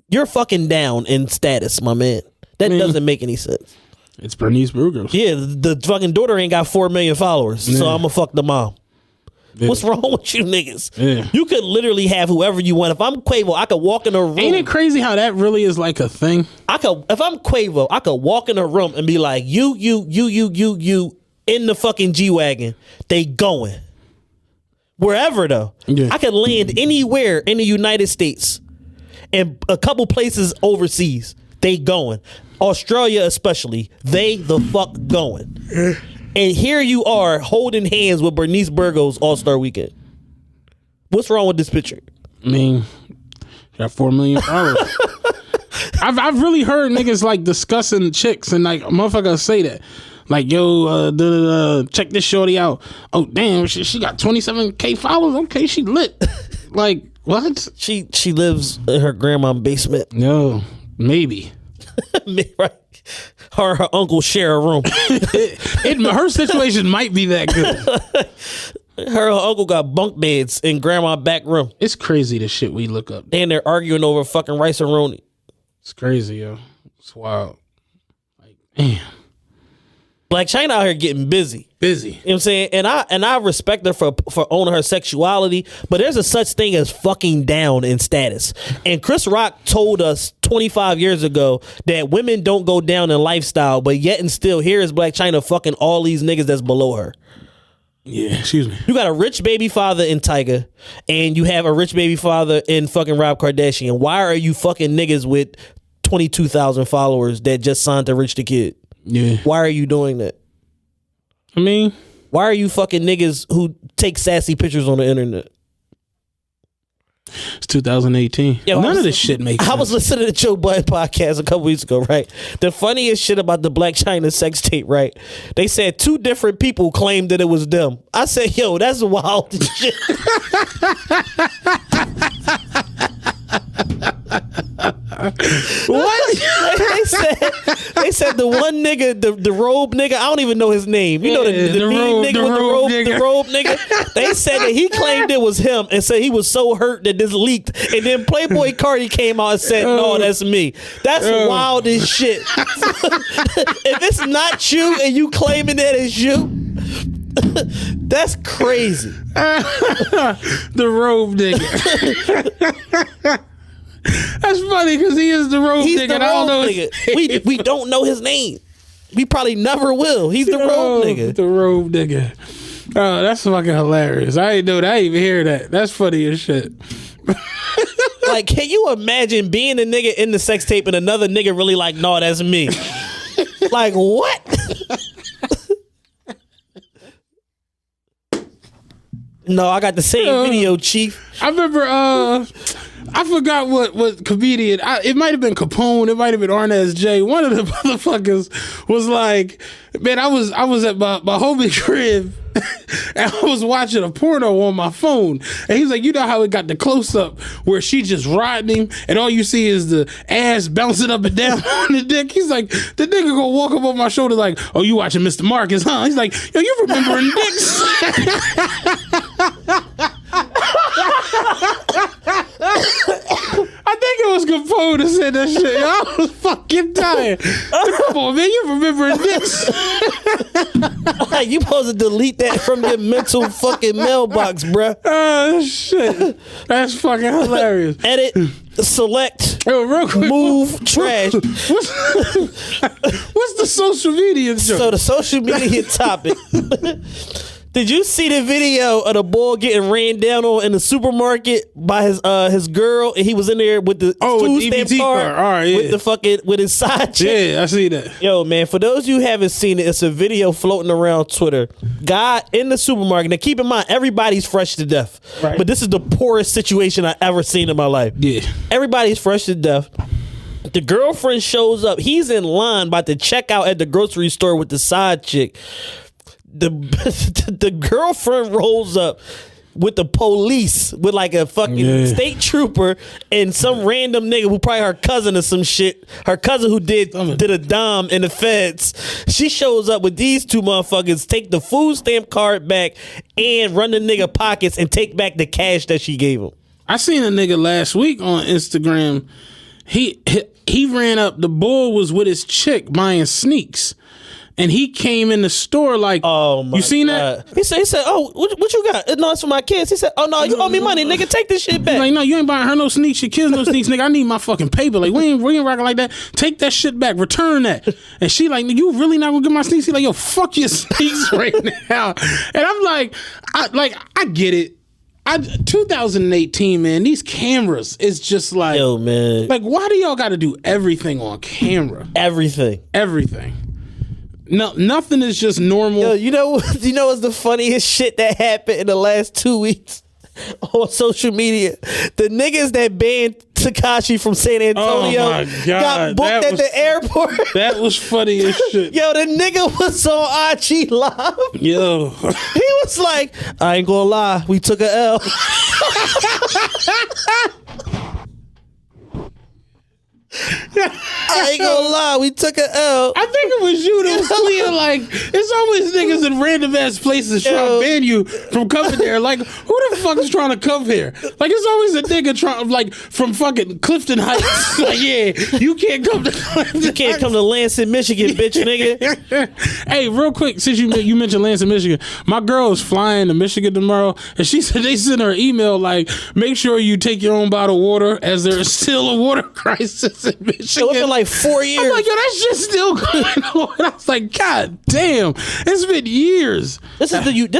You're fucking down in status, my man. That doesn't make any sense. It's Bernice Burgos. Yeah, the fucking daughter ain't got 4 million followers, so I'm gonna fuck the mom. Yeah. What's wrong with you niggas? Yeah. You could literally have whoever you want. If I'm Quavo, I could walk in a room. Ain't it crazy how that really is like a thing? If I'm Quavo, I could walk in a room and be like, you in the fucking G-Wagon. They going. Wherever though. Yeah. I could land anywhere in the United States and a couple places overseas. They going. Australia especially. They the fuck going. And here you are holding hands with Bernice Burgos All-Star Weekend. What's wrong with this picture? I mean, got 4 million followers. I've really heard niggas like discussing chicks and like motherfuckers say that. Like, yo, check this shorty out. Oh, damn, she got 27K followers. Okay, she lit. Like, what? She lives in her grandma's basement. No, maybe. Right. Her uncle share a room. Her situation might be that good. Her uncle got bunk beds in grandma's back room. It's crazy the shit we look up. And they're arguing over fucking rice and roni. It's crazy, yo. It's wild. Like, damn. Black China out here getting busy. You know what I'm saying? And I respect her for owning her sexuality, but there's a such thing as fucking down in status. And Chris Rock told us 25 years ago that women don't go down in lifestyle, but yet and still here is Black China fucking all these niggas that's below her. Yeah, excuse me. You got a rich baby father in Tyga, and you have a rich baby father in fucking Rob Kardashian. Why are you fucking niggas with 22,000 followers that just signed to Rich the Kid? Yeah. Why are you doing that? I mean, why are you fucking niggas who take sassy pictures on the internet? It's 2018. Yo, none of this shit makes sense. I was listening to Joe Budden podcast a couple weeks ago, right? The funniest shit about the Black China sex tape, right? They said 2 different people claimed that it was them. I said, yo, that's wild shit. What? They said the one nigga, the robe nigga, I don't even know his name. You know the mean nigga with the robe nigga. They said that he claimed it was him and said he was so hurt that this leaked. And then Playboy Cardi came out and said, no, that's me. That's wild as shit. If it's not you and you claiming that it's you, that's crazy. The robe nigga. That's funny because he is the robe nigga. The robe nigga. We don't know his name. We probably never will. He's the robe nigga. The robe nigga. Oh, that's fucking hilarious. I didn't know that. I didn't even hear that. That's funny as shit. Like, can you imagine being a nigga in the sex tape and another nigga really like, no, that's me? Like, what? No, I got the same video, Chief. I remember, I forgot what comedian, it might have been Capone, it might have been Arnaz J. One of the motherfuckers was like, man, I was at my homie crib and I was watching a porno on my phone. And he's like, you know how it got the close up where she just riding him and all you see is the ass bouncing up and down on the dick. He's like, the nigga gonna walk up on my shoulder like, oh, you watching Mr. Marcus, huh? He's like, yo, you remembering dicks? I think it was Capone that said that shit. I was fucking tired. Come on, man, you remembering dicks? You supposed to delete that from your mental fucking mailbox, bruh. Oh, shit. That's fucking hilarious. Edit, select, real quick, move, trash. What's the social media joke? So the social media topic. Did you see the video of the boy getting ran down on in the supermarket by his girl, and he was in there with the food stamp card, all right, yeah. with his side chick? Yeah, I see that. Yo, man, for those of you who haven't seen it, it's a video floating around Twitter. Guy in the supermarket. Now, keep in mind, everybody's fresh to death, right. But this is the poorest situation I ever seen in my life. Yeah, everybody's fresh to death. The girlfriend shows up. He's in line about to check out at the grocery store with the side chick. The girlfriend rolls up with the police with like a fucking state trooper and some random nigga who probably her cousin or some shit. Her cousin who did a dom in the feds. She shows up with these two motherfuckers, take the food stamp card back and run the nigga pockets and take back the cash that she gave him. I seen a nigga last week on Instagram. He ran up. The boy was with his chick buying sneaks. And he came in the store like, oh my, you seen God. that? He said, oh, what you got? No, it's for my kids. He said, oh no, you owe me money, nigga. Take this shit back. He's like, no, you ain't buying her no sneaks. Your kids no sneaks, nigga. I need my fucking paper. Like, we ain't rocking like that. Take that shit back. Return that. And she like, you really not gonna get my sneaks? He like, yo, fuck your sneaks right now. And I'm like, I get it. 2018, man, these cameras is just like, yo, man. Like, why do y'all got to do everything on camera? Everything. No, nothing is just normal. Yo, you know what's the funniest shit that happened in the last 2 weeks on social media? The niggas that banned Tekashi from San Antonio got booked at the airport. That was funny as shit. Yo, the nigga was on IG Live. Yo. He was like, I ain't gonna lie, we took a L. I ain't gonna lie, we took an L. I think it was you that was tweeting like, it's always niggas in random ass places trying to ban you from coming there. Like, who the fuck is trying to come here? Like, it's always a nigga trying, like, from fucking Clifton Heights. Like, yeah, you can't come to Clifton. You can't come to Lansing, Michigan, bitch, nigga. Hey, real quick, since you mentioned Lansing, Michigan, my girl is flying to Michigan tomorrow, and she said they sent her an email like, make sure you take your own bottled water as there is still a water crisis in Michigan. It's been like 4 years. I'm like, yo, that shit's still going on. I was like, God damn, it's been years. This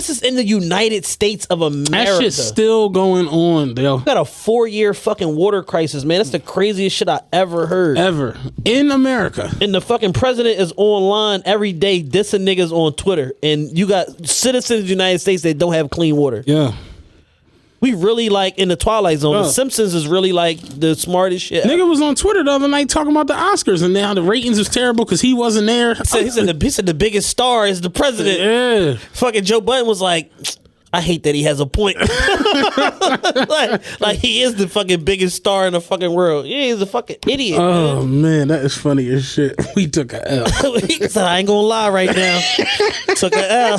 is in the United States of America. That shit's still going on, yo. We got a 4-year fucking water crisis, man. That's the craziest shit I ever heard. Ever. In America. And the fucking president is online every day dissing niggas on Twitter. And you got citizens of the United States that don't have clean water. Yeah. We really like in the Twilight Zone. The Simpsons is really like the smartest shit. Nigga was on Twitter the other night talking about the Oscars and now the ratings is terrible because he wasn't there. He said the biggest star is the president. Yeah. Fucking Joe Budden was like, I hate that he has a point. like he is the fucking biggest star in the fucking world. Yeah, he's a fucking idiot. Oh man, that is funny as shit. We took a L. He said, I ain't gonna lie right now. Took a L.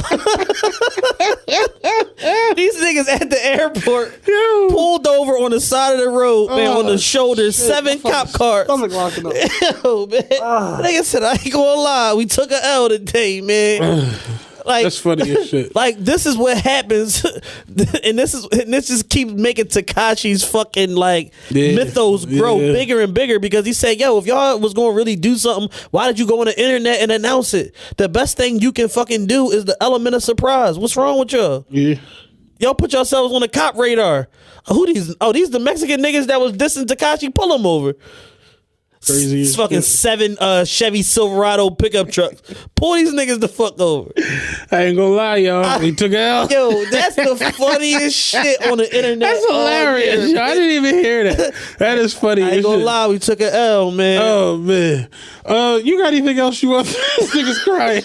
These niggas at the airport pulled over on the side of the road, man, on the shoulder, 7 cop cars. Yo, man. Nigga said, I ain't gonna lie. We took a L today, man. Like, that's funny as shit. Like, this is what happens, and this just keeps making Tekashi's fucking mythos grow bigger and bigger, because he said, yo, if y'all was gonna really do something, why did you go on the internet and announce it? The best thing you can fucking do is the element of surprise. What's wrong with y'all? Yeah. Y'all put yourselves on the cop radar. Who these? Oh, these the Mexican niggas that was dissing Tekashi? Pull them over. Crazy. It's fucking 7 Chevy Silverado pickup trucks. Pull these niggas the fuck over. I ain't gonna lie, y'all. We took out. Yo, that's the funniest shit on the internet. That's hilarious. Yo. I didn't even hear that. That is funny. I ain't gonna lie, we took an L, man. Oh man. You got anything else you want? This nigga's crying.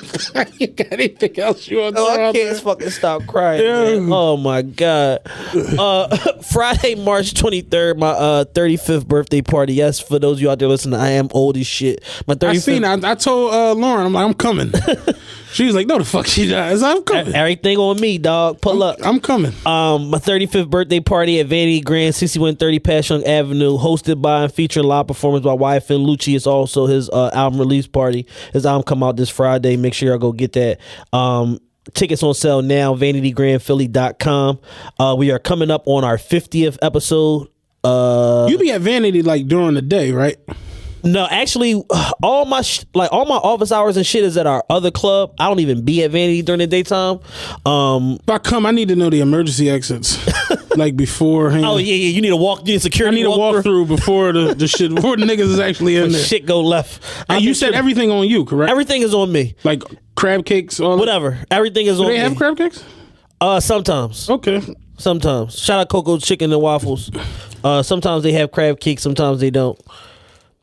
You got anything else you want? I can't fucking stop crying. Man. Oh my god. Friday, March 23rd, my 35th birthday party. Yes, for those of you out there listening, I am old as shit. My 35th. I told Lauren, I'm like, I'm coming. She was like, no, the fuck she does. I'm coming. Everything on me, dog. Pull up. I'm coming. My 35th birthday party at Vanity Grand, 6130 Passyunk Avenue, hosted by and featuring live performance by YFN Lucci. It's also his album release party. His album come out this Friday. Make sure y'all go get that. Tickets on sale now, vanitygrandphilly.com. We are coming up on our 50th episode. You be at Vanity like during the day, right? No, actually, all my office hours and shit is at our other club. I don't even be at Vanity during the daytime. If I come, I need to know the emergency exits, like beforehand. Oh yeah, you need to walk. You need security. I need to walk through before the shit, before the niggas is actually in there. Shit go left. And you said everything on you, correct? Everything is on me. Like crab cakes, all whatever. Everything is on me. Do they have crab cakes? Sometimes. Okay. Sometimes. Shout out Coco's Chicken and Waffles. Sometimes they have crab cakes. Sometimes they don't.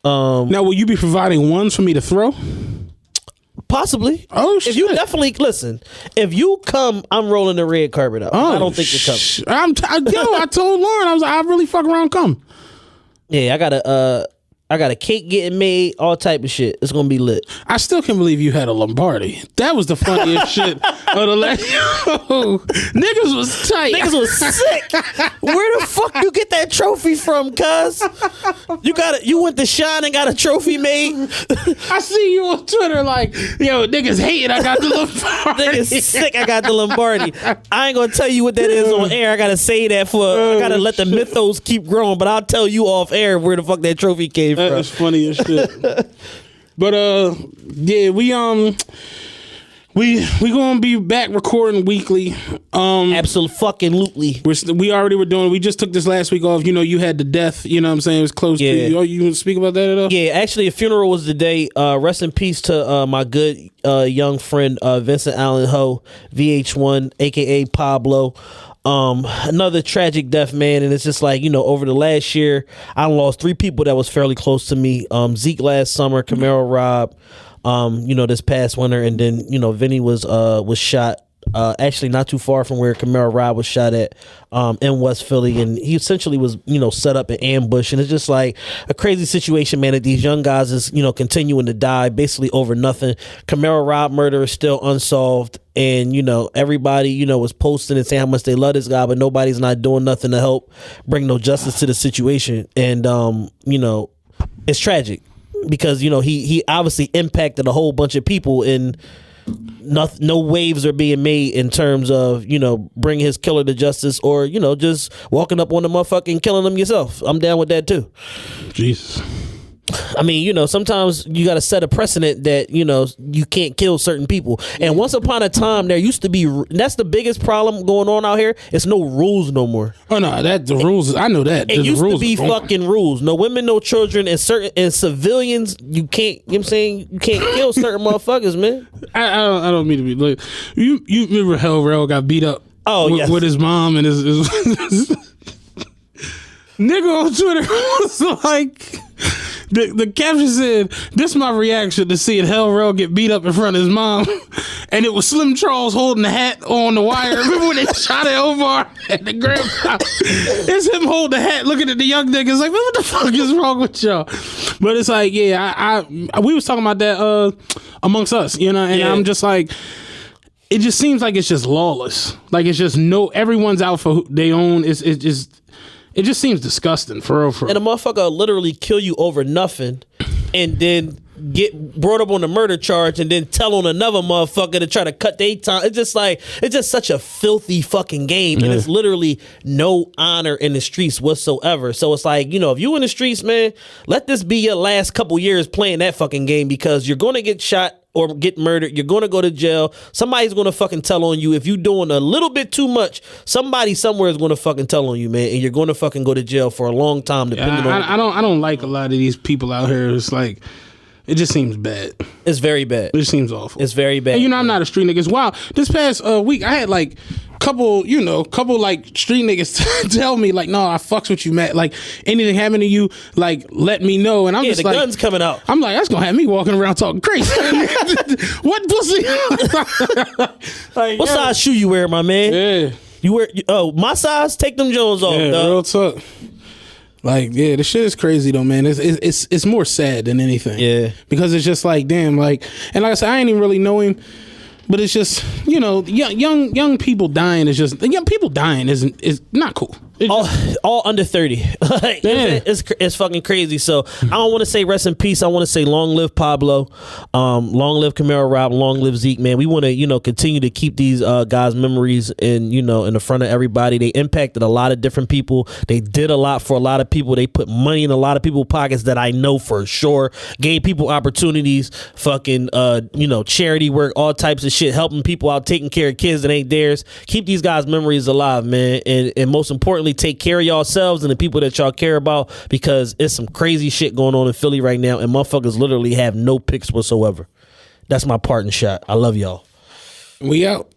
Now, will you be providing ones for me to throw? Possibly. Oh shit! If you definitely listen, if you come, I'm rolling the red carpet up. I don't think you're coming. I told Lauren, I was like, I really fuck around, come. Yeah, I got a cake getting made, all type of shit. It's gonna be lit. I still can't believe you had a Lombardi. That was the funniest shit of the last. Niggas was tight. Niggas was sick. Where the fuck you get that trophy from, cuz? You went to Shine and got a trophy made. I see you on Twitter like, yo, niggas hating I got the Lombardi. Niggas sick I got the Lombardi. I ain't gonna tell you what that is on air. I gotta say that I gotta let the mythos keep growing, but I'll tell you off air where the fuck that trophy came from. That is funny as shit. But yeah, we gonna be back recording weekly. Absolutely. We already were doing. We just took this last week off. You know, you had the death. You know what I'm saying? It was close to you. You want to speak about that at all? Yeah, actually, a funeral was the day. Rest in peace to my good young friend Vincent Allen Ho, VH1, aka Pablo. Another tragic death, man, and it's just like, you know, over the last year, I lost 3 people that was fairly close to me. Zeke last summer, Camaro Rob, you know, this past winter, and then, you know, Vinny was shot. Actually not too far from where Camaro Rob was shot at in West Philly, and he essentially was, you know, set up an ambush, and it's just like a crazy situation, man, that these young guys is, you know, continuing to die basically over nothing. Camaro Rob murder is still unsolved, and, you know, everybody, you know, was posting and saying how much they love this guy, but nobody's not doing nothing to help bring no justice to the situation. And you know, it's tragic because, you know, he obviously impacted a whole bunch of people, and no waves are being made in terms of, you know, bringing his killer to justice, or, you know, just walking up on the motherfucker and killing him yourself. I'm down with that too. Jesus. I mean, you know, sometimes you got to set a precedent that, you know, you can't kill certain people. And once upon a time, there used to be, that's the biggest problem going on out here. It's no rules no more. Oh no, the rules. I know that. It used to be fucking rules. No women, no children, and civilians. You can't. You know what I'm saying, you can't kill certain motherfuckers, man. I don't mean to be like you. Remember Hell Rell got beat up? Oh yeah, with his mom and his nigga on Twitter was like. The caption said, "This is my reaction to seeing Hell Rell get beat up in front of his mom," and it was Slim Charles holding the hat on the wire. Remember when they shot it over at the grandpa? It's him holding the hat, looking at the young niggas like, what the fuck is wrong with y'all? But it's like, yeah, we was talking about that amongst us, you know, and I'm just like, it just seems like it's just lawless. Like it's just everyone's out for their own. It just seems disgusting for real. And a motherfucker will literally kill you over nothing, and then get brought up on a murder charge, and then tell on another motherfucker to try to cut their time. It's just such a filthy fucking game, and it's literally no honor in the streets whatsoever. So it's like, you know, if you in the streets, man, let this be your last couple years playing that fucking game, because you're gonna get shot or get murdered. You're gonna go to jail. Somebody's gonna fucking tell on you. If you doing a little bit too much, somebody somewhere is gonna fucking tell on you, man, and you're gonna fucking go to jail for a long time. Depending on. I don't like a lot of these people out here. It's like, it just seems bad. It's very bad. It just seems awful. It's very bad. And you know, I'm not a street nigga. It's wild. This past week, I had like couple like street niggas tell me like, no, I fucks with you, Matt. Like anything happen to you, like let me know. And I'm just the like, gun's coming out. I'm like, that's gonna have me walking around talking crazy. What pussy? Like, what size shoe you wear, my man? Yeah. You wear my size? Take them Jones off, yeah, dog. Real talk. Like, yeah, the shit is crazy though, man. It's more sad than anything. Yeah. Because it's just like, damn, like, and like I said, I ain't even really know him, but it's just, you know, young people dying is just, young people dying is not cool. All under 30. Like, it's fucking crazy. So I don't want to say rest in peace. I want to say long live Pablo, long live Camaro Rob, long live Zeke, man. We want to, you know, continue to keep these guys' memories in the front of everybody. They impacted a lot of different people. They did a lot for a lot of people. They put money in a lot of people's pockets that I know for sure. Gave people opportunities, fucking charity work, all types of shit, helping people out, taking care of kids that ain't theirs. Keep these guys' memories alive, man. And most importantly, take care of yourselves and the people that y'all care about, because it's some crazy shit going on in Philly right now, and motherfuckers literally have no picks whatsoever. That's my parting shot. I love y'all. We out.